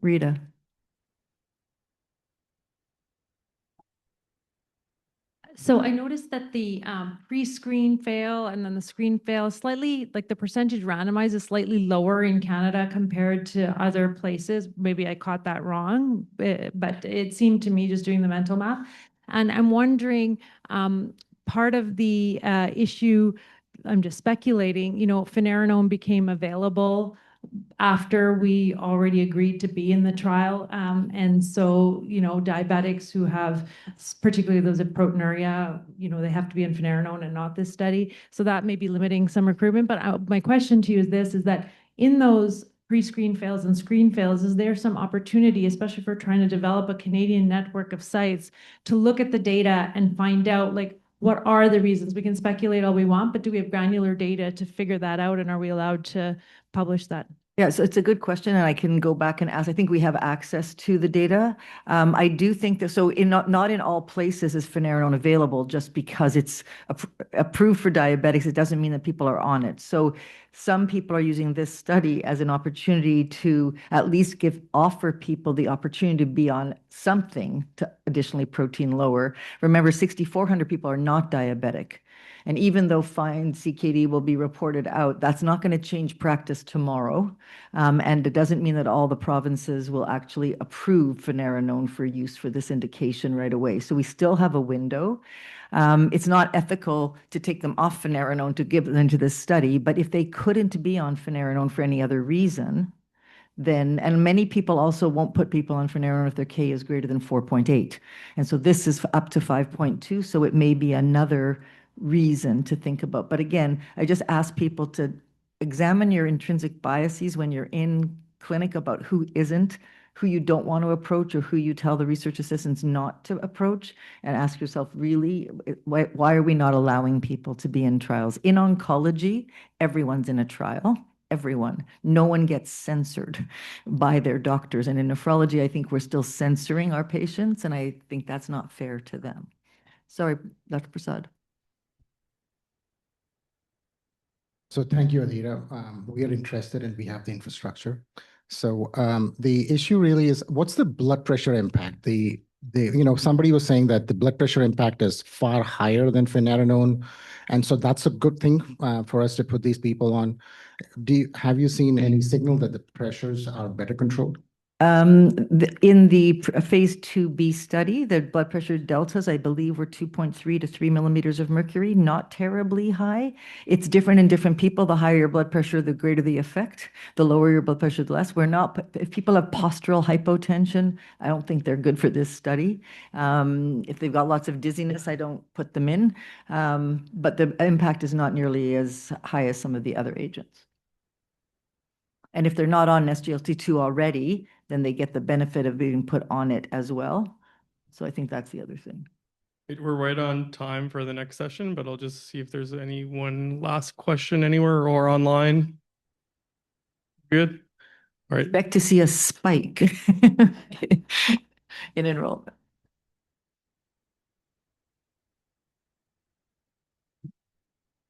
Rita. So I noticed that the pre-screen fail and then the screen fail is slightly, like the percentage randomized is slightly lower in Canada compared to other places. Maybe I caught that wrong, but it seemed to me just doing the mental math. And I'm wondering, part of the issue, I'm just speculating, you know, finerenone became available after we already agreed to be in the trial. And so, you know, diabetics who have, particularly those with proteinuria, you know, they have to be in finerenone and not this study. So that may be limiting some recruitment. But my question to you is this, is that in those pre-screen fails and screen fails, is there some opportunity, especially for trying to develop a Canadian network of sites, to look at the data and find out, like, what are the reasons? We can speculate all we want, but do we have granular data to figure that out? And are we allowed to publish that? Yeah, so it's a good question, and I can go back and ask. I think we have access to the data. I do think that, so not in all places is finerenone available just because it's approved for diabetics. It doesn't mean that people are on it. So some people are using this study as an opportunity to at least offer people the opportunity to be on something to additionally protein lower. Remember, 6,400 people are not diabetic. And even though fine CKD will be reported out, that's not going to change practice tomorrow. And it doesn't mean that all the provinces will actually approve finerenone for use for this indication right away. So we still have a window. It's not ethical to take them off finerenone to give them to this study, but if they couldn't be on finerenone for any other reason, then, and many people also won't put people on finerenone if their K is greater than 4.8. And so this is up to 5.2, so it may be another reason to think about. But again, I just ask people to examine your intrinsic biases when you're in clinic about who isn't, who you don't want to approach, or who you tell the research assistants not to approach, and ask yourself, really, why are we not allowing people to be in trials? In oncology, everyone's in a trial. Everyone. No one gets censored by their doctors. And in nephrology, I think we're still censoring our patients, and I think that's not fair to them. Sorry, Dr. Prasad. So thank you, Adeera. We are interested and we have the infrastructure. So the issue really is, what's the blood pressure impact? Somebody was saying that the blood pressure impact is far higher than finerenone. And so that's a good thing for us to put these people on. Have you seen any signal that the pressures are better controlled? In the phase 2B study, the blood pressure deltas, I believe, were 2.3 to 3 millimeters of mercury, not terribly high. It's different in different people. The higher your blood pressure, the greater the effect. The lower your blood pressure, the less. If people have postural hypotension, I don't think they're good for this study. If they've got lots of dizziness, I don't put them in. But the impact is not nearly as high as some of the other agents. And if they're not on SGLT2 already, then they get the benefit of being put on it as well. So I think that's the other thing. We're right on time for the next session, but I'll just see if there's any one last question anywhere or online. Good. All right. Expect to see a spike in enrollment.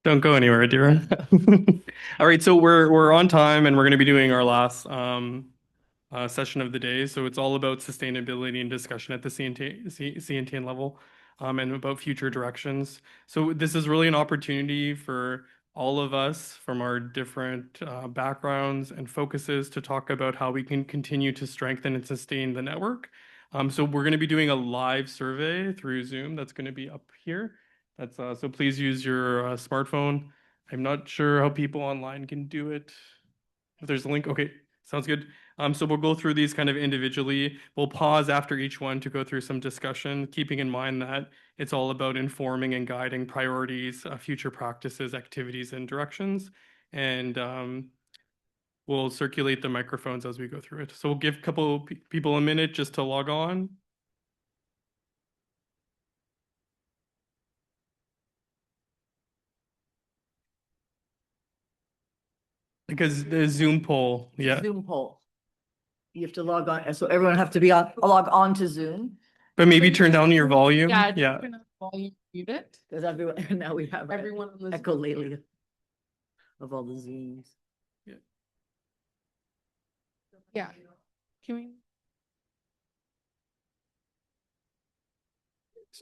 Don't go anywhere, Adeera. All right, so we're on time, and we're going to be doing our last session of the day. So it's all about sustainability and discussion at the CNTN level, and about future directions. So this is really an opportunity for all of us from our different backgrounds and focuses to talk about how we can continue to strengthen and sustain the network. So we're going to be doing a live survey through Zoom that's going to be up here. So please use your smartphone. I'm not sure how people online can do it. If there's a link, okay, sounds good. So we'll go through these kind of individually. We'll pause after each one to go through some discussion, keeping in mind that it's all about informing and guiding priorities, future practices, activities, and directions. And we'll circulate the microphones as we go through it. So we'll give a couple people a minute just to log on. Because the Zoom poll, yeah. Zoom poll. You have to log on, so everyone have to log on to Zoom. But maybe turn down your volume. Yeah, Yeah. turn down the volume, mute it. Because everyone, now we have Everyone on the echolalia of all the Zooms. Yeah. Can we?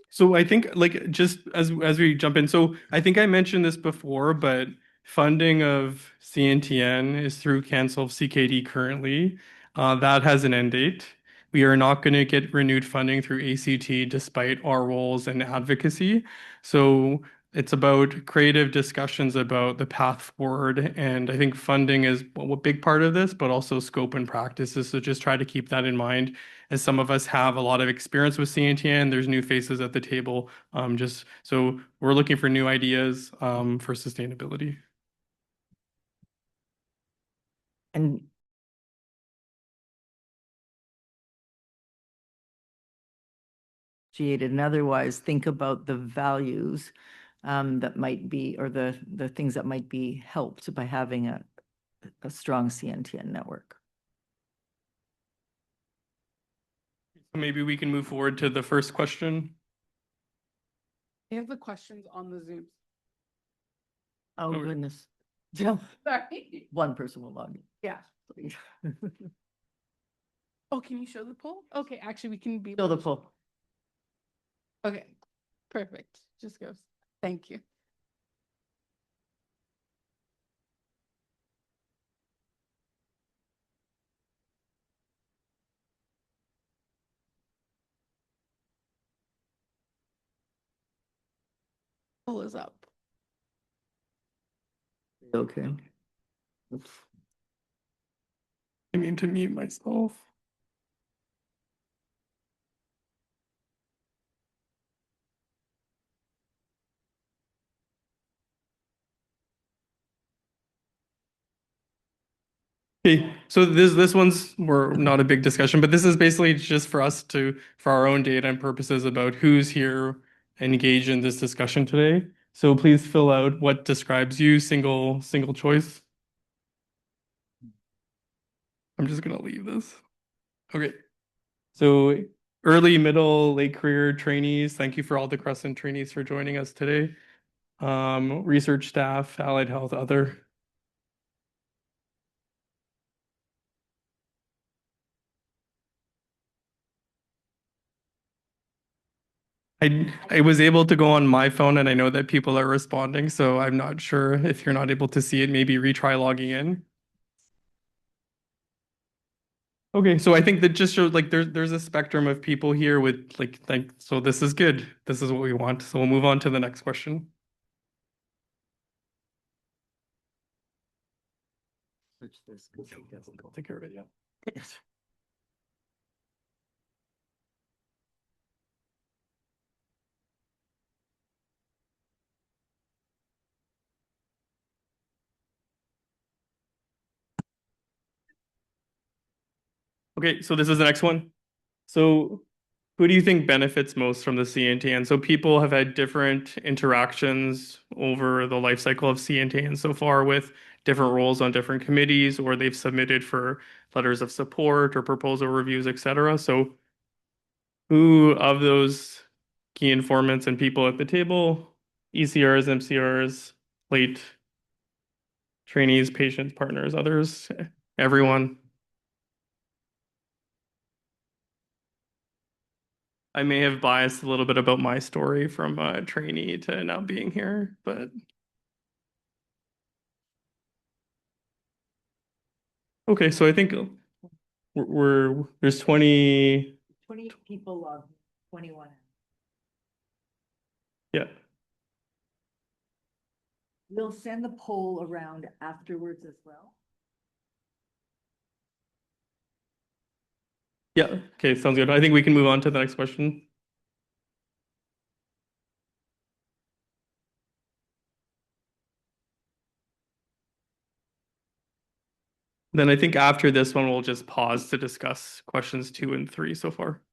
So I think just as we jump in, so I think I mentioned this before, but funding of CNTN is through Cancel CKD currently. That has an end date. We are not going to get renewed funding through ACT despite our roles and advocacy. So it's about creative discussions about the path forward. And I think funding is a big part of this, but also scope and practices. So just try to keep that in mind, as some of us have a lot of experience with CNTN. There's new faces at the table. Just so we're looking for new ideas for sustainability. And and otherwise think about the values that might be, or the things that might be helped by having a strong CNTN network. Maybe we can move forward to the first question. They have the questions on the Zoom. Oh, goodness. Sorry. One person will log in. Yeah. Oh, can you show the poll? Okay, actually, we can be. Show the poll. Okay, perfect. Just goes. Thank you. Pull is up. Okay. Oops. I mean to mute myself. Okay, so this one's we're not a big discussion, but this is basically just for us for our own data and purposes about who's here engaged in this discussion today. So please fill out what describes you, single choice. I'm just gonna leave this. Okay. So early, middle, late career trainees, thank you for all the Crescent trainees for joining us today. Research staff, allied health, other. I was able to go on my phone and I know that people are responding, so I'm not sure if you're not able to see it, maybe retry logging in. Okay, so I think that just shows like there's a spectrum of people here with like so this is good. This is what we want. So we'll move on to the next question. Switch this. I'll take care of it, yeah. Okay, so this is the next one. So who do you think benefits most from the CNTN? So people have had different interactions over the life cycle of CNTN so far with different roles on different committees, or they've submitted for letters of support or proposal reviews, etc. So who of those key informants and people at the table, ECRs, MCRs, late trainees, patients, partners, others, everyone? I may have biased a little bit about my story from a trainee to now being here, but okay, so I think there's 20 people logged, 21. Yeah. We'll send the poll around afterwards as well. Yeah, okay, sounds good. I think we can move on to the next question. Then I think after this one, we'll just pause to discuss questions 2 and 3 so far.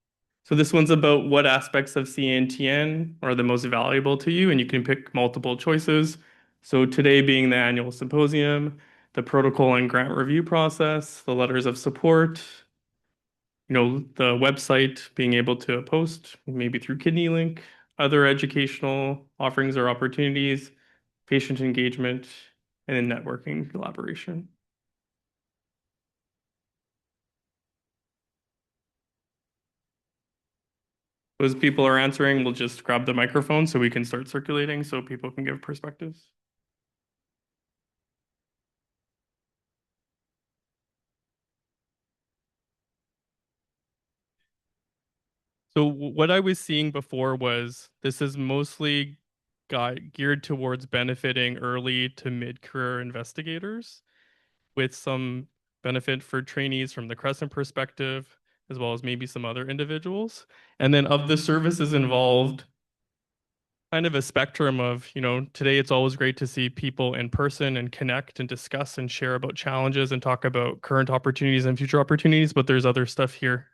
So this one's about what aspects of CNTN are the most valuable to you, and you can pick multiple choices. So today being the annual symposium, the protocol and grant review process, the letters of support, the website, being able to post maybe through Kidney Link, other educational offerings or opportunities, patient engagement, and then networking collaboration. As people are answering, we'll just grab the microphone so we can start circulating so people can give perspectives. So what I was seeing before was this is mostly geared towards benefiting early to mid-career investigators with some benefit for trainees from the Crescent perspective, as well as maybe some other individuals. And then of the services involved, kind of a spectrum of, today it's always great to see people in person and connect and discuss and share about challenges and talk about current opportunities and future opportunities, but there's other stuff here.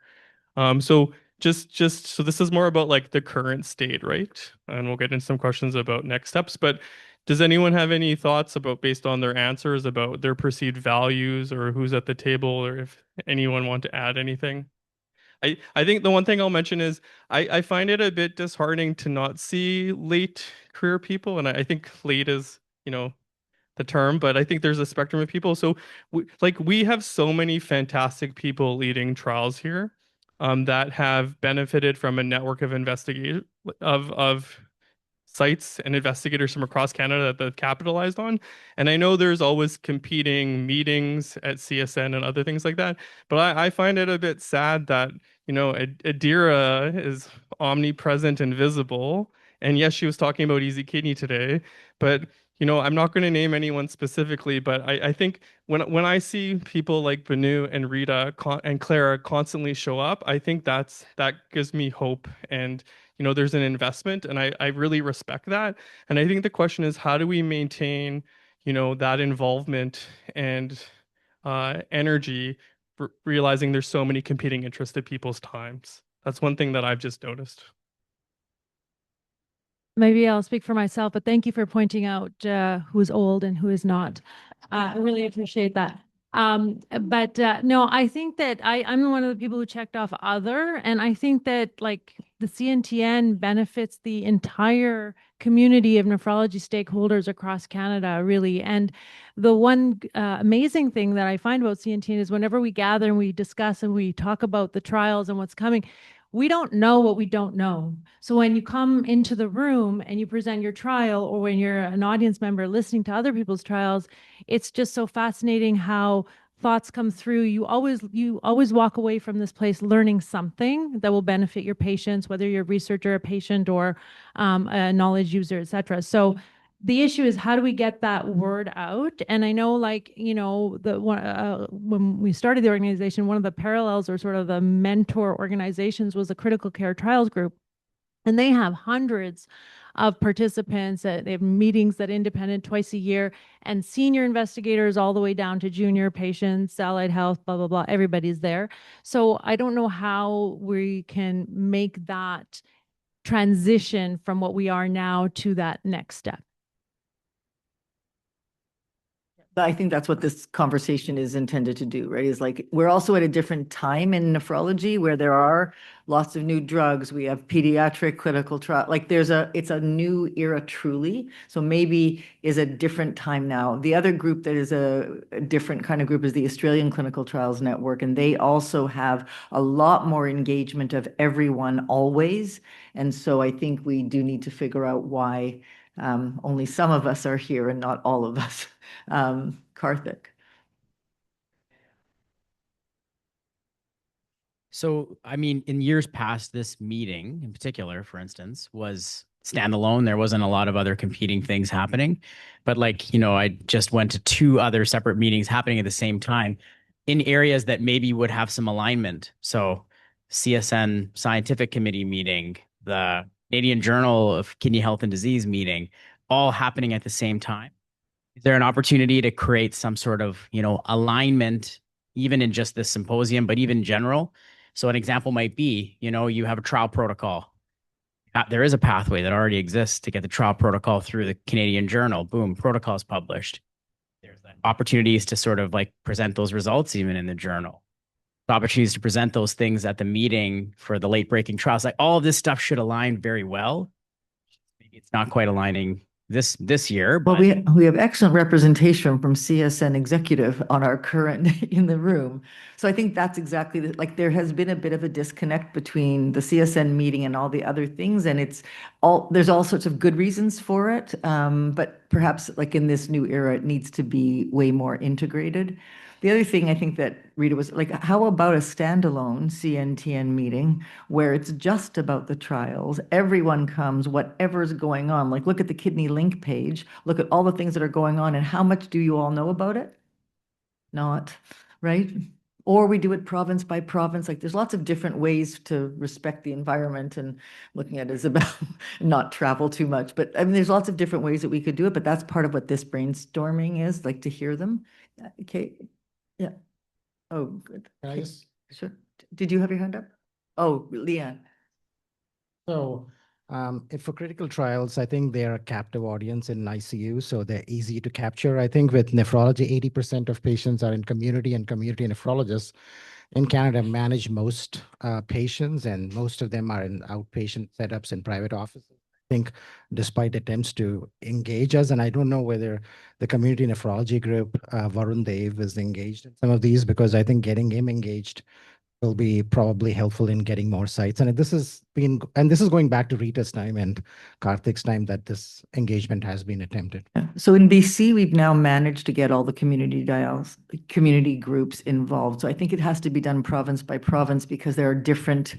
So so this is more about like the current state, right? And we'll get into some questions about next steps, but does anyone have any thoughts about, based on their answers, about their perceived values or who's at the table, or if anyone want to add anything? I think the one thing I'll mention is I find it a bit disheartening to not see late career people, and I think late is, the term, but I think there's a spectrum of people. So we have so many fantastic people leading trials here, that have benefited from a network of investigation of sites and investigators from across Canada that they've capitalized on. And I know there's always competing meetings at CSN and other things like that, but I find it a bit sad that, Adeera is omnipresent and visible, And yes, she was talking about Easi-Kidney today, but I'm not going to name anyone specifically, but I think when I see people like Banu and Rita and Clara constantly show up, I think that gives me hope. And there's an investment, and I really respect that. And I think the question is, how do we maintain that involvement and energy, realizing there's so many competing interests at people's times. That's one thing that I've just noticed. Maybe I'll speak for myself, but thank you for pointing out who's old and who is not. I really appreciate that. But no, I think that I'm one of the people who checked off other, and I think that like the CNTN benefits the entire community of nephrology stakeholders across Canada, really. And the one amazing thing that I find about CNTN is whenever we gather and we discuss and we talk about the trials and what's coming, we don't know what we don't know. So when you come into the room and you present your trial, or when you're an audience member listening to other people's trials, it's just so fascinating how thoughts come through. You always walk away from this place learning something that will benefit your patients, whether you're a researcher, a patient, or a knowledge user, et cetera. So the issue is, how do we get that word out? And I know, like, when we started the organization, one of the parallels or sort of the mentor organizations was the Critical Care Trials Group. And they have hundreds of participants. They have meetings that independent twice a year, and senior investigators all the way down to junior patients, allied health, blah, blah, blah. Everybody's there. So I don't know how we can make that transition from what we are now to that next step. I think that's what this conversation is intended to do, right? Is like, we're also at a different time in nephrology where there are lots of new drugs. We have pediatric clinical trial. Like it's a new era truly. So maybe is a different time now. The other group that is a different kind of group is the Australian Clinical Trials Network. And they also have a lot more engagement of everyone always. And so I think we do need to figure out why only some of us are here and not all of us. Karthik. So, I mean, in years past, this meeting in particular, for instance, was standalone. There wasn't a lot of other competing things happening. But like, I just went to 2 other separate meetings happening at the same time in areas that maybe would have some alignment. So CSN Scientific Committee meeting, the Canadian Journal of Kidney Health and Disease meeting, all happening at the same time. Is there an opportunity to create some sort of, alignment, even in just this symposium, but even in general? So an example might be, you have a trial protocol. There is a pathway that already exists to get the trial protocol through the Canadian Journal. Boom, protocol is published. There's opportunities to sort of like present those results even in the journal. Opportunities to present those things at the meeting for the late breaking trials. Like all of this stuff should align very well. Maybe it's not quite aligning this year. But well, we have excellent representation from CSN executive on our current in the room. So I think that's exactly like there has been a bit of a disconnect between the CSN meeting and all the other things, and there's all sorts of good reasons for it. But perhaps like in this new era, it needs to be way more integrated. The other thing I think that Rita was like, how about a standalone CNTN meeting where it's just about the trials? Everyone comes, whatever's going on. Like, look at the Kidney Link page, look at all the things that are going on, and how much do you all know about it? Not, right? Or we do it province by province. Like, there's lots of different ways to respect the environment, and looking at Isabel, not travel too much. But I mean, there's lots of different ways that we could do it, but that's part of what this brainstorming is, like to hear them. Okay. Yeah. Oh, good. Sure. Did you have your hand up? Oh, Leanne. So if for critical trials, I think they're a captive audience in ICU, so they're easy to capture. I think with nephrology, 80% of patients are in community, and community nephrologists in Canada manage most patients, and most of them are in outpatient setups in private offices. I think despite attempts to engage us, and I don't know whether the community nephrology group, Varun Dev, is engaged in some of these, because I think getting him engaged will be probably helpful in getting more sites. And this is going back to Rita's time and Karthik's time that this engagement has been attempted. So in BC, we've now managed to get all the community groups involved. So I think it has to be done province by province, because there are different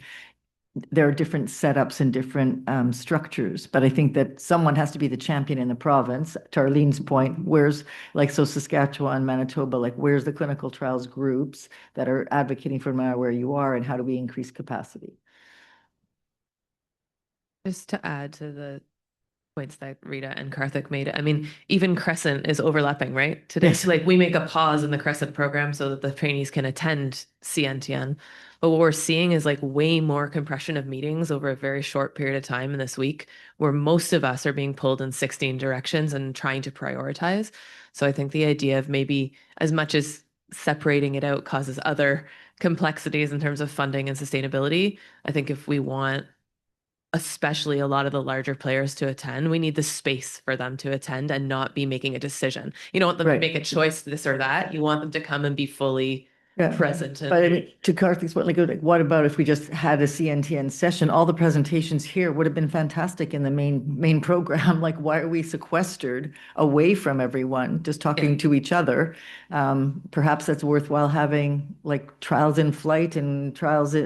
there are different setups and different structures, but I think that someone has to be the champion in the province. To Arlene's point, where's like, so Saskatchewan, Manitoba, like where's the clinical trials groups that are advocating for no matter where you are, and how do we increase capacity? Just to add to the points that Rita and Karthik made, I mean, even Crescent is overlapping, right? Today, Yes. like we make a pause in the Crescent program so that the trainees can attend CNTN. But what we're seeing is like way more compression of meetings over a very short period of time in this week, where most of us are being pulled in 16 directions and trying to prioritize. So I think the idea of maybe as much as separating it out causes other complexities in terms of funding and sustainability, I think if we want especially a lot of the larger players to attend, we need the space for them to attend and not be making a decision. You don't want them to make a choice, this or that. You want them to come and be fully present. But I mean, to Karthik's point, like, what about if we just had a CNTN session? All the presentations here would have been fantastic in the main program. Like, why are we sequestered away from everyone, just talking to each other? Perhaps that's worthwhile having like trials in flight and trials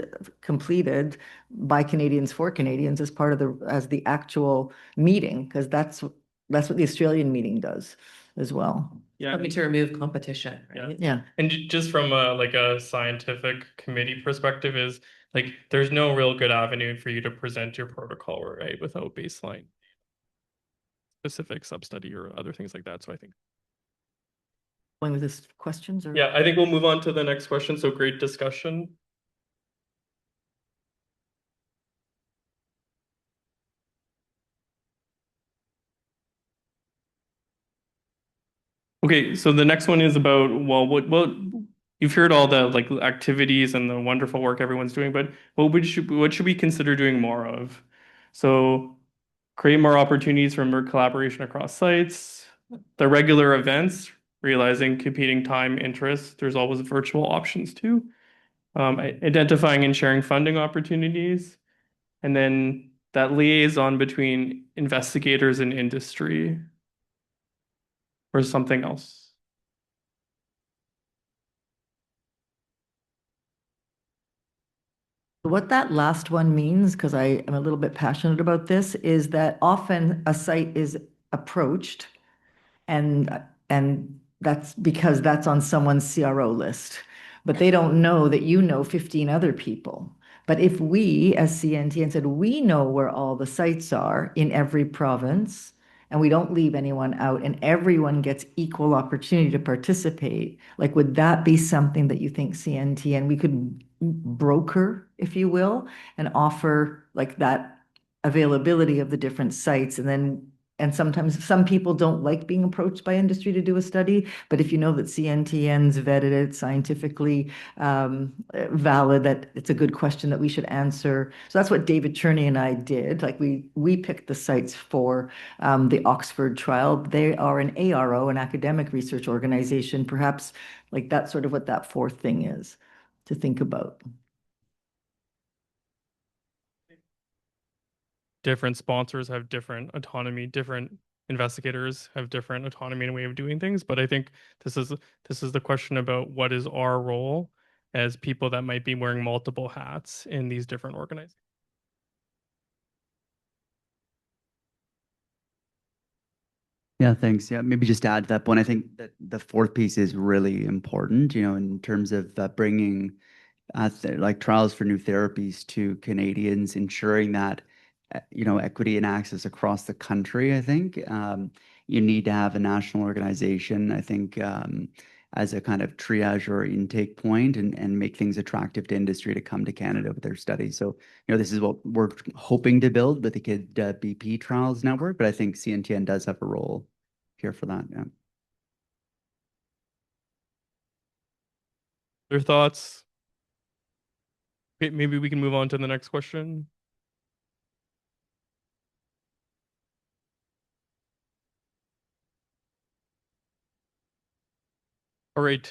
completed by Canadians for Canadians as part of the actual meeting, because that's what the Australian meeting does as well. Yeah. Help me to remove competition, right? Yeah. And just from a scientific committee perspective is like, there's no real good avenue for you to present your protocol, right, without baseline specific sub-study or other things like that. So I think. Going with this questions or? Yeah, I think we'll move on to the next question. So great discussion. Okay, so the next one is about, well, what you've heard all the like activities and the wonderful work everyone's doing, but what should we consider doing more of? So create more opportunities for more collaboration across sites, the regular events, realizing competing time interests, there's always virtual options too. Identifying and sharing funding opportunities, and then that liaison between investigators and industry. Or something else? What that last one means, because I am a little bit passionate about this, is that often a site is approached and that's because that's on someone's CRO list, but they don't know that you know 15 other people. But if we, as CNTN said, we know where all the sites are in every province, and we don't leave anyone out, and everyone gets equal opportunity to participate, like, would that be something that you think CNTN, we could broker, if you will, and offer like that availability of the different sites? And sometimes some people don't like being approached by industry to do a study, but if you know that CNTN's vetted it, scientifically valid, that it's a good question that we should answer. So that's what David Cherney and I did. Like we picked the sites for the Oxford trial. They are an ARO, an academic research organization. Perhaps like that's sort of what that fourth thing is to think about. Different sponsors have different autonomy, different investigators have different autonomy and way of doing things. But I think this is the question about what is our role as people that might be wearing multiple hats in these different organizations. Yeah, thanks. Yeah, maybe just to add to that point, I think that the fourth piece is really important, in terms of bringing like trials for new therapies to Canadians, ensuring that equity and access across the country. I think you need to have a national organization, I think, as a kind of triage or intake point, and make things attractive to industry to come to Canada with their studies. So, this is what we're hoping to build with the KIDBP Trials Network, but I think CNTN does have a role here for that. Yeah. Your thoughts? Okay, maybe we can move on to the next question. All right,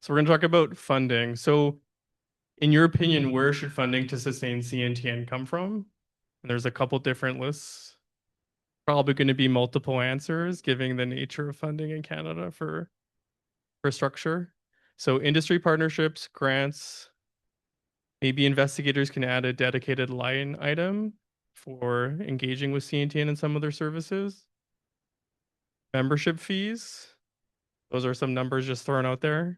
so we're going to talk about funding. So in your opinion, where should funding to sustain CNTN come from? And there's a couple different lists. Probably going to be multiple answers, given the nature of funding in Canada for structure. So industry partnerships, grants, Maybe investigators can add a dedicated line item for engaging with CNTN and some of their services. Membership fees. Those are some numbers just thrown out there.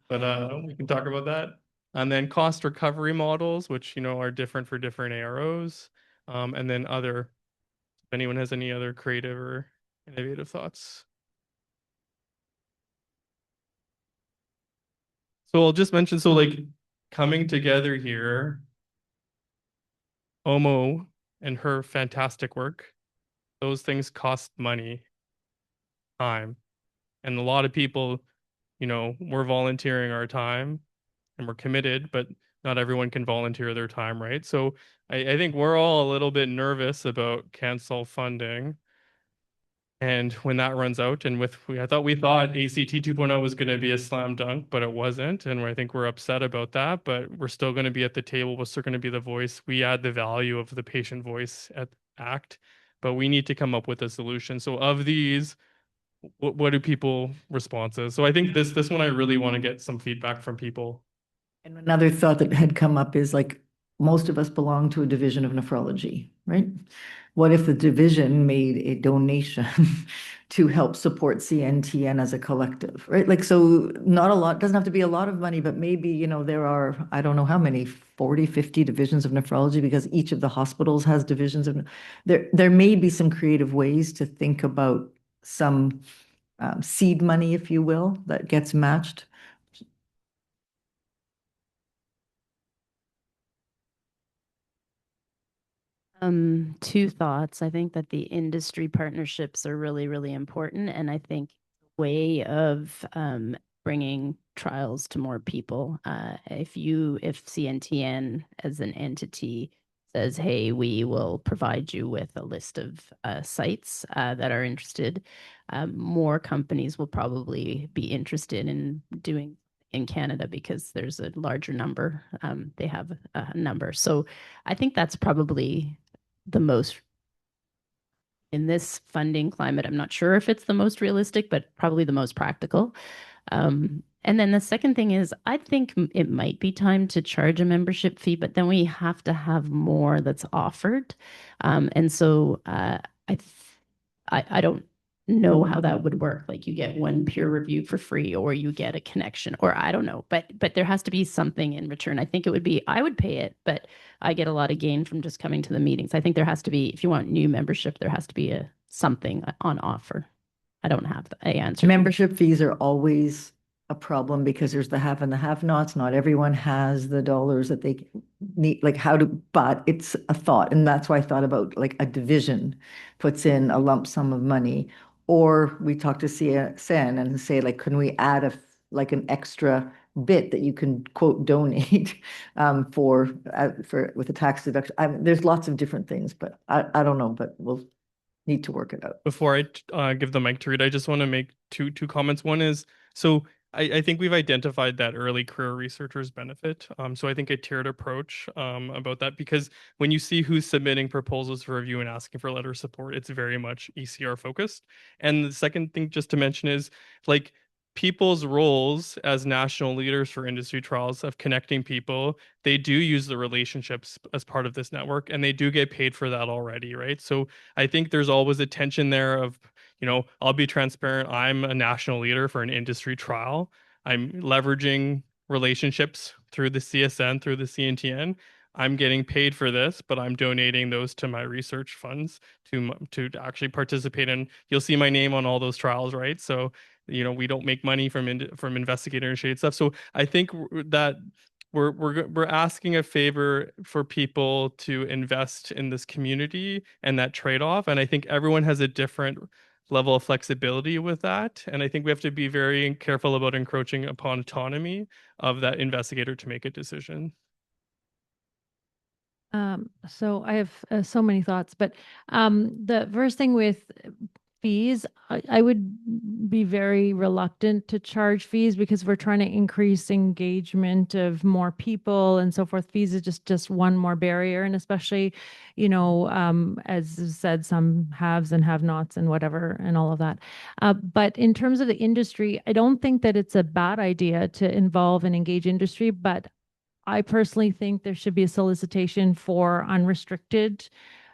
But we can talk about that. And then cost recovery models, which, are different for different AROs. And then if anyone has any other creative or innovative thoughts. So I'll just mention, coming together here, Omo and her fantastic work, those things cost money, time. And a lot of people, we're volunteering our time and we're committed, but not everyone can volunteer their time, right? So I think we're all a little bit nervous about cancel funding. And when that runs out, and we thought ACT 2.0 was going to be a slam dunk, but it wasn't. And I think we're upset about that, but we're still going to be at the table. We're still going to be the voice. We add the value of the patient voice at ACT, but we need to come up with a solution. So of these, what do people responses? So I think this one, I really want to get some feedback from people. And another thought that had come up is most of us belong to a division of nephrology, right? What if the division made a donation to help support CNTN as a collective, right? So not a lot, doesn't have to be a lot of money, but maybe, there are, I don't know how many, 40, 50 divisions of nephrology, because each of the hospitals has divisions of, there may be some creative ways to think about some seed money, if you will, that gets matched. Two thoughts. I think that the industry partnerships are really, really important. And I think the way of bringing trials to more people, if CNTN as an entity says, hey, we will provide you with a list of sites that are interested, more companies will probably be interested in doing in Canada because there's a larger number. They have a number. So I think that's probably the most, in this funding climate, I'm not sure if it's the most realistic, but probably the most practical. And then the second thing is, I think it might be time to charge a membership fee, but then we have to have more that's offered. And so I don't know how that would work. You get one peer review for free, or you get a connection, or I don't know, but there has to be something in return. I think it would be, I would pay it, but I get a lot of gain from just coming to the meetings. I think there has to be, if you want new membership, there has to be something on offer. I don't have the answer. Membership fees are always a problem because there's the have and the have-nots. Not everyone has the dollars that they need, but it's a thought. And that's why I thought about a division puts in a lump sum of money, or we talk to CSN and say, can we add an extra bit that you can quote donate for with a tax deduction. There's lots of different things, but I don't know, but we'll need to work it out. Before I give the mic to Reed, I just want to make two comments. One is, so I think we've identified that early career researchers benefit. So I think a tiered approach about that, because when you see who's submitting proposals for review and asking for letter of support, it's very much ECR focused. And the second thing just to mention is people's roles as national leaders for industry trials of connecting people, they do use the relationships as part of this network, and they do get paid for that already, right? So I think there's always a tension there of, I'll be transparent. I'm a national leader for an industry trial. I'm leveraging relationships through the CSN, through the CNTN. I'm getting paid for this, but I'm donating those to my research funds to actually participate in. You'll see my name on all those trials, right? So we don't make money from investigator-initiated stuff. So I think that we're asking a favor for people to invest in this community and that trade-off. And I think everyone has a different level of flexibility with that. And I think we have to be very careful about encroaching upon autonomy of that investigator to make a decision. So I have so many thoughts, but the first thing with fees, I would be very reluctant to charge fees because we're trying to increase engagement of more people and so forth. Fees is just one more barrier. And especially, as said, some haves and have-nots and whatever and all of that. But in terms of the industry, I don't think that it's a bad idea to involve and engage industry, but I personally think there should be a solicitation for unrestricted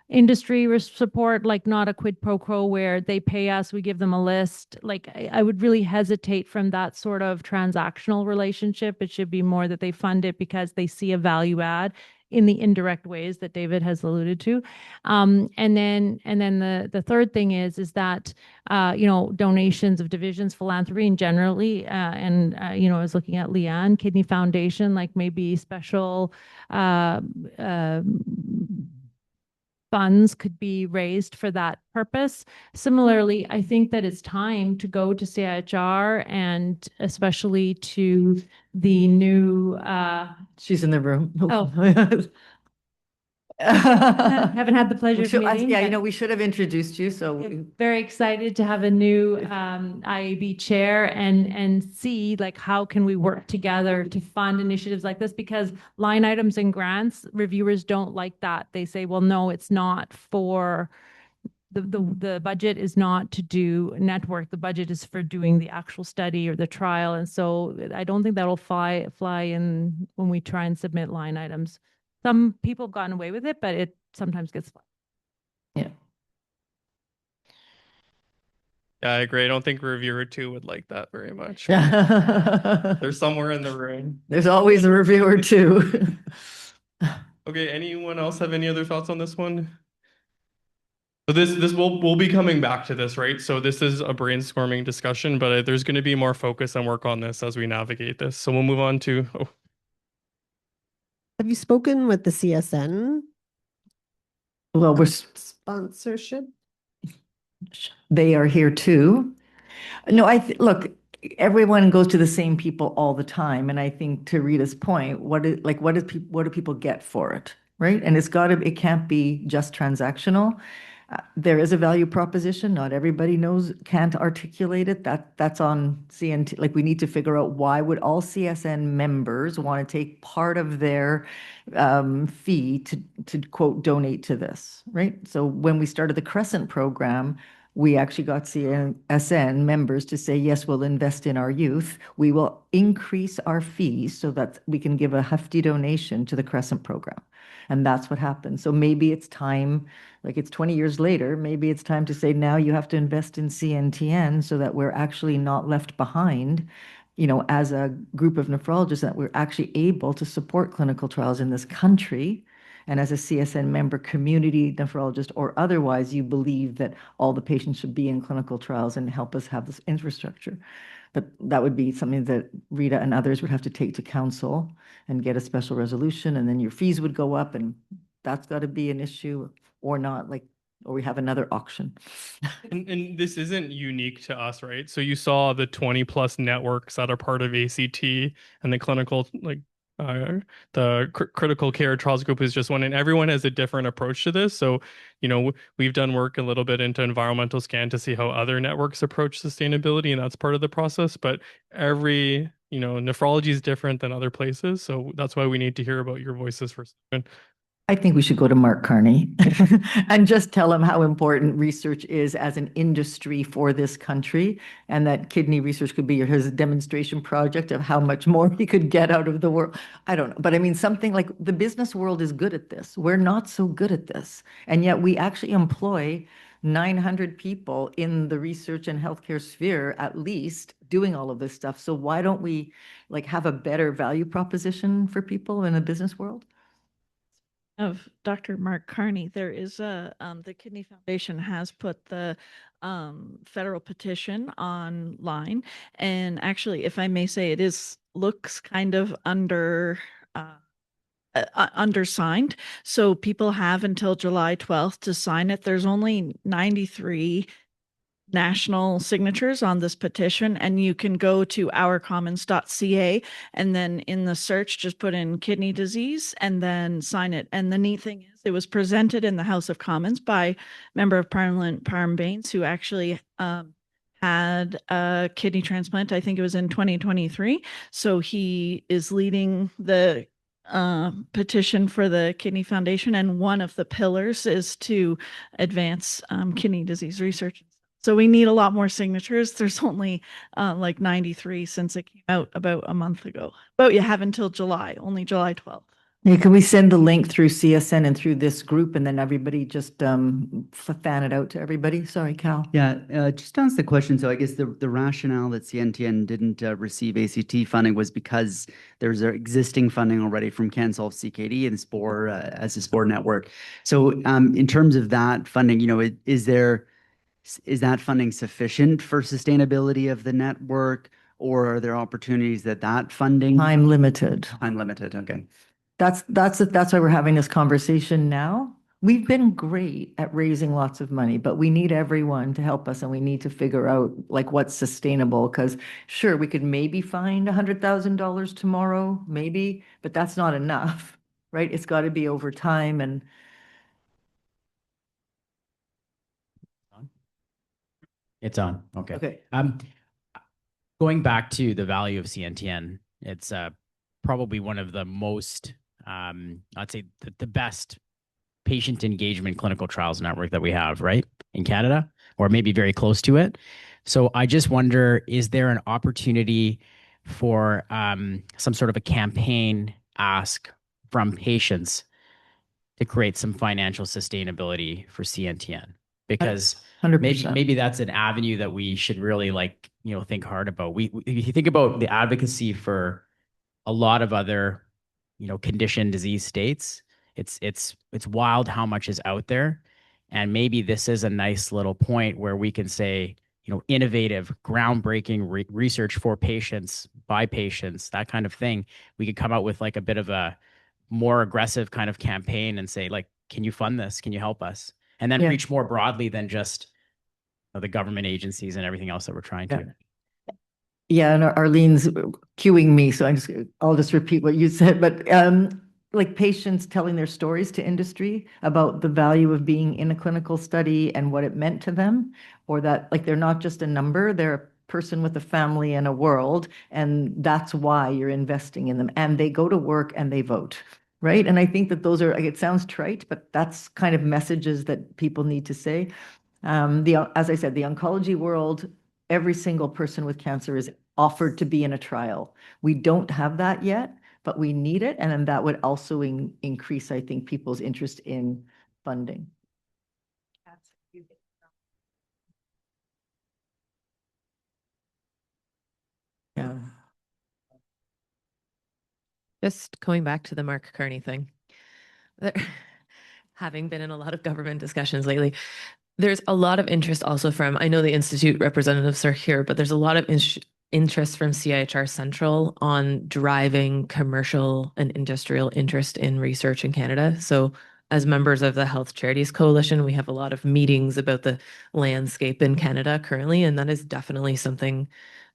industry support, like not a quid pro quo where they pay us, we give them a list. Like I would really hesitate from that sort of transactional relationship. It should be more that they fund it because they see a value add in the indirect ways that David has alluded to. And then the third thing is that donations of divisions, philanthropy, and generally, I was looking at Leanne Kidney Foundation, like maybe special funds could be raised for that purpose. Similarly, I think that it's time to go to CIHR and especially to the new She's in the room. Oh. Haven't had the pleasure of meeting. Yeah, we should have introduced you. So very excited to have a new IAB chair and see like how can we work together to fund initiatives like this, because line items and grants, reviewers don't like that. They say, well, no, it's not for the budget is not to do network. The budget is for doing the actual study or the trial. And so I don't think that'll fly in when we try and submit line items. Some people have gotten away with it, but it sometimes gets flagged. Yeah. Yeah, I agree. I don't think reviewer 2 would like that very much. They're somewhere in the room. There's always a reviewer 2. Okay, anyone else have any other thoughts on this one? So this we'll be coming back to this, right? So this is a brainstorming discussion, but there's going to be more focus and work on this as we navigate this. So we'll move on to Have you spoken with the CSN? Well, we're Sponsorship? they are here too. No, look, everyone goes to the same people all the time, and I think to Rita's point, what do people get for it, right? And it can't be just transactional. There is a value proposition. Not everybody can't articulate it. That's on CNT. Like we need to figure out why would all CSN members want to take part of their fee to quote donate to this, right? So when we started the Crescent program, we actually got CSN members to say, yes, we'll invest in our youth. We will increase our fees so that we can give a hefty donation to the Crescent program. And that's what happened. So maybe it's time, like it's 20 years later, maybe it's time to say, now you have to invest in CNTN so that we're actually not left behind, as a group of nephrologists, that we're actually able to support clinical trials in this country. And as a CSN member, community nephrologist, or otherwise, you believe that all the patients should be in clinical trials and help us have this infrastructure. But that would be something that Rita and others would have to take to council and get a special resolution, and then your fees would go up, and that's got to be an issue or not, or we have another auction. and this isn't unique to us, right? So you saw the 20+ networks that are part of ACT and the clinical, the critical care trials group is just one, and everyone has a different approach to this. So, we've done work a little bit into environmental scan to see how other networks approach sustainability, and that's part of the process. But every, nephrology is different than other places. So that's why we need to hear about your voices first. I think we should go to Mark Carney and just tell him how important research is as an industry for this country, and that kidney research could be his demonstration project of how much more he could get out of the world. I don't know, but I mean, something like the business world is good at this. We're not so good at this. And yet we actually employ 900 people in the research and healthcare sphere, at least, doing all of this stuff. So why don't we have a better value proposition for people in the business world? Of Dr. Mark Carney, there is the Kidney Foundation has put the federal petition online, and actually, if I may say, it looks kind of undersigned. So people have until July 12th to sign it. There's only 93 national signatures on this petition, and you can go to ourcommons.ca and then in the search just put in kidney disease and then sign it. And the neat thing is it was presented in the House of Commons by Member of Parliament Parm Baines, who actually had a kidney transplant. I think it was in 2023. So he is leading the petition for the Kidney Foundation, and one of the pillars is to advance kidney disease research. So we need a lot more signatures. There's only like 93 since it came out about a month ago. But you have until July, only July 12th. Yeah, can we send the link through CSN and through this group and then everybody just fan it out to everybody? Sorry, Cal. Yeah, just to answer the question. So I guess the rationale that CNTN didn't receive ACT funding was because there's existing funding already from CanSolve CKD and SPORE as a SPORE network. So in terms of that funding, is that funding sufficient for sustainability of the network, or are there opportunities that funding? Time limited. Time limited, okay. That's why we're having this conversation now. We've been great at raising lots of money, but we need everyone to help us and we need to figure out like what's sustainable. Because sure, we could maybe find $100,000 tomorrow, maybe, but that's not enough, right? It's got to be over time. And It's on. Okay. Okay. Going back to the value of CNTN, it's probably one of the most, I'd say the best patient engagement clinical trials network that we have, right, in Canada, or maybe very close to it. So I just wonder, is there an opportunity for some sort of a campaign ask from patients to create some financial sustainability for CNTN? Because 100%. maybe that's an avenue that we should really think hard about. If you think about the advocacy for a lot of other, condition disease states, it's wild how much is out there. And maybe this is a nice little point where we can say, innovative, groundbreaking research for patients, by patients, that kind of thing. We could come out with like a bit of a more aggressive kind of campaign and say, like, can you fund this? Can you help us? And then reach more broadly than just the government agencies and everything else that we're trying to. Yeah, and Arlene's cueing me, so I'll just repeat what you said. But like patients telling their stories to industry about the value of being in a clinical study and what it meant to them, or that like they're not just a number, they're a person with a family and a world, and that's why you're investing in them. And they go to work and they vote, right? And I think that those are, it sounds trite, but that's kind of messages that people need to say. As I said, the oncology world, every single person with cancer is offered to be in a trial. We don't have that yet, but we need it. And then that would also increase, I think, people's interest in funding. Yeah. Just going back to the Mark Kearney thing. Having been in a lot of government discussions lately, there's a lot of interest also from, I know the Institute representatives are here, but there's a lot of interest from CIHR Central on driving commercial and industrial interest in research in Canada. So as members of the Health Charities Coalition, we have a lot of meetings about the landscape in Canada currently, and that is definitely something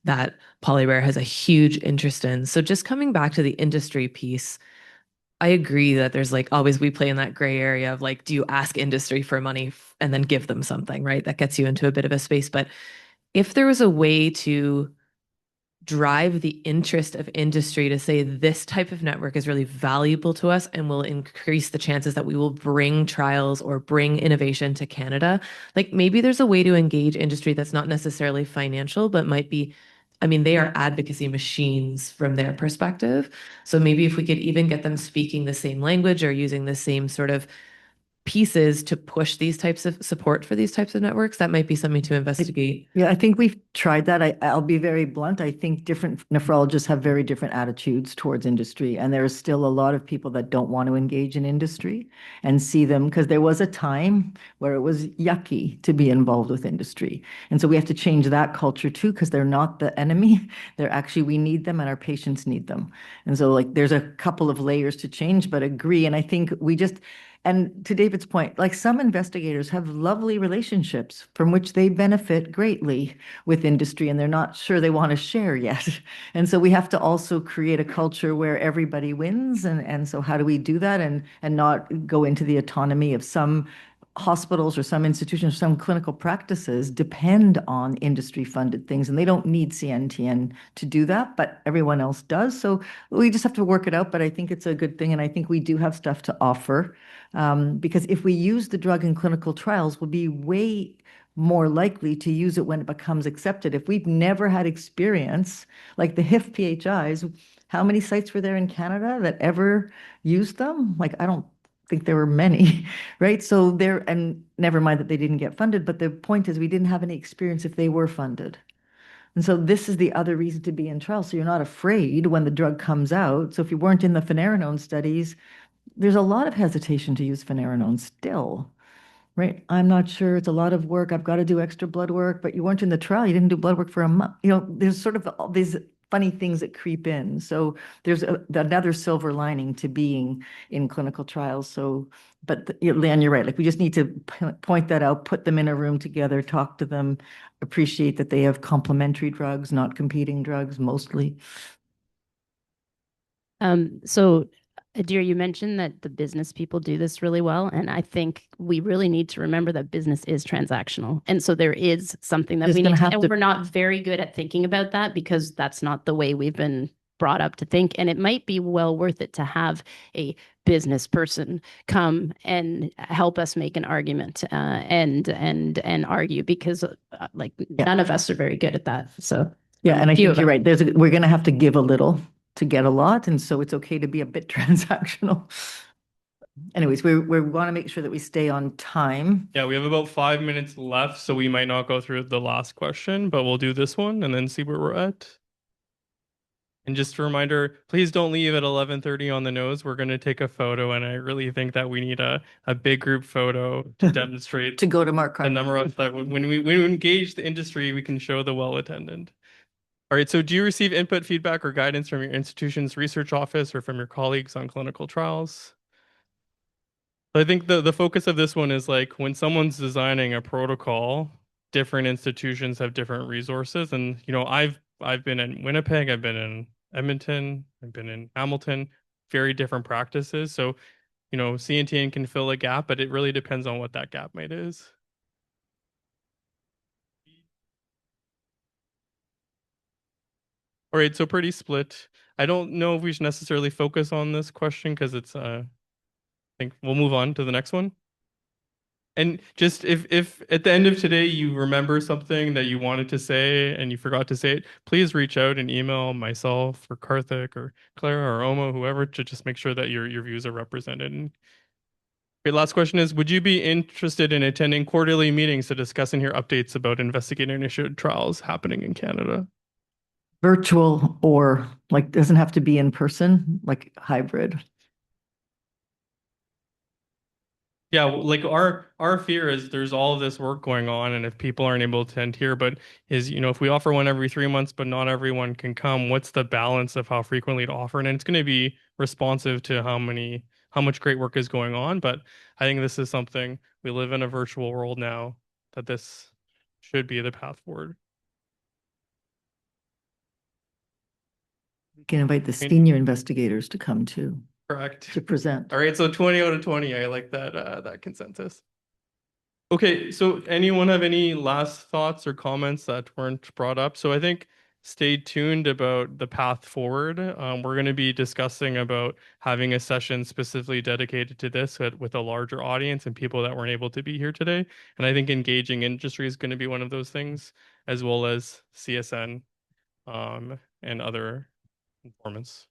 that Polyrare has a huge interest in. So just coming back to the industry piece, I agree that there's like always we play in that gray area of like, do you ask industry for money and then give them something, right? That gets you into a bit of a space. But if there was a way to drive the interest of industry to say this type of network is really valuable to us and will increase the chances that we will bring trials or bring innovation to Canada, like maybe there's a way to engage industry that's not necessarily financial, but might be, I mean, they are advocacy machines from their perspective. So maybe if we could even get them speaking the same language or using the same sort of pieces to push these types of support for these types of networks, that might be something to investigate. Yeah, I think we've tried that. I'll be very blunt. I think different nephrologists have very different attitudes towards industry. And there is still a lot of people that don't want to engage in industry and see them, because there was a time where it was yucky to be involved with industry. And so we have to change that culture too, because they're not the enemy. They're actually, we need them and our patients need them. And so like there's a couple of layers to change, but agree. And I think we just, and to David's point, like some investigators have lovely relationships from which they benefit greatly with industry, and they're not sure they want to share yet. And so we have to also create a culture where everybody wins. And so how do we do that and not go into the autonomy of some hospitals or some institutions, some clinical practices depend on industry-funded things, and they don't need CNTN to do that, but everyone else does. So we just have to work it out, but I think it's a good thing, and I think we do have stuff to offer, because if we use the drug in clinical trials, we'll be way more likely to use it when it becomes accepted. If we've never had experience, like the HIF PHIs, how many sites were there in Canada that ever used them? Like, I don't think there were many, right? So there, and never mind that they didn't get funded, but the point is we didn't have any experience if they were funded. And so this is the other reason to be in trial. So you're not afraid when the drug comes out. So if you weren't in the finerenone studies, there's a lot of hesitation to use finerenone still, right? I'm not sure. It's a lot of work. I've got to do extra blood work, but you weren't in the trial. You didn't do blood work for a month. You know, there's sort of all these funny things that creep in. So there's another silver lining to being in clinical trials. So, but Leanne, you're right. Like we just need to point that out, put them in a room together, talk to them, appreciate that they have complementary drugs, not competing drugs mostly. So Adeera, you mentioned that the business people do this really well. And I think we really need to remember that business is transactional. And so there is something that we need to, and we're not very good at thinking about that because that's not the way we've been brought up to think. And it might be well worth it to have a business person come and help us make an argument and argue because none of us are very good at that. So yeah, and I think you're right. We're going to have to give a little to get a lot. And so it's okay to be a bit transactional. Anyways, we want to make sure that we stay on time. Yeah, we have about 5 minutes left, so we might not go through the last question, but we'll do this one and then see where we're at. And just a reminder, please don't leave at 11:30 on the nose. We're going to take a photo, and I really think that we need a big group photo to demonstrate to go to Mark the number of that when we engage the industry, we can show the well-attended. All right, so do you receive input, feedback, or guidance from your institution's research office or from your colleagues on clinical trials? So I think the focus of this one is like when someone's designing a protocol, different institutions have different resources. And, you know, I've been in Winnipeg, I've been in Edmonton, I've been in Hamilton, very different practices. So, you know, CNTN can fill a gap, but it really depends on what that gap might is. All right, so pretty split. I don't know if we should necessarily focus on this question because it's I think we'll move on to the next one. And just if at the end of today you remember something that you wanted to say and you forgot to say it, please reach out and email myself or Karthik or Clara or Omo, whoever, to just make sure that your views are represented. Okay, last question is, would you be interested in attending quarterly meetings to discuss and hear updates about investigator-initiated trials happening in Canada? Virtual or like doesn't have to be in person, like hybrid. Yeah, like our fear is there's all of this work going on, and if people aren't able to attend here, but you know, if we offer one every 3 months, but not everyone can come, what's the balance of how frequently to offer? And it's going to be responsive to how much great work is going on. But I think this is something, we live in a virtual world now, that this should be the path forward. We can invite the senior investigators to come too. Correct. To present. All right, so 20 out of 20. I like that consensus. Okay, so anyone have any last thoughts or comments that weren't brought up? So I think stay tuned about the path forward. We're going to be discussing about having a session specifically dedicated to this with a larger audience and people that weren't able to be here today. And I think engaging industry is going to be one of those things, as well as CSN and other informants.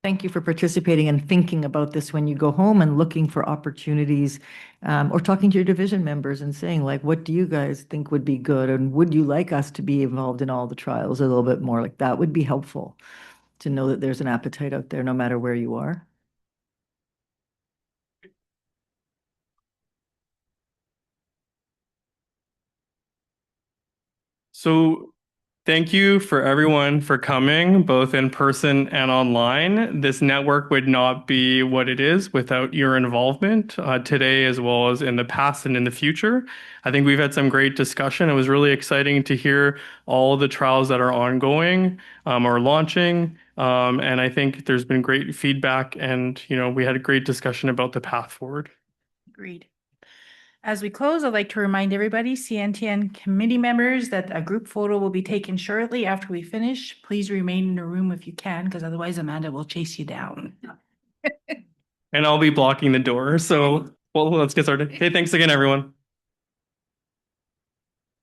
Thank you for participating and thinking about this when you go home and looking for opportunities or talking to your division members and saying, like, what do you guys think would be good? And would you like us to be involved in all the trials a little bit more? Like that would be helpful to know that there's an appetite out there no matter where you are. So thank you for everyone for coming, both in person and online. This network would not be what it is without your involvement today, as well as in the past and in the future. I think we've had some great discussion. It was really exciting to hear all the trials that are ongoing or launching. And I think there's been great feedback, and you know, we had a great discussion about the path forward. Agreed. As we close, I'd like to remind everybody, CNTN committee members, that a group photo will be taken shortly after we finish. Please remain in the room if you can, because otherwise Amanda will chase you down. And I'll be blocking the door, so Well, let's get started. Okay, thanks again, everyone.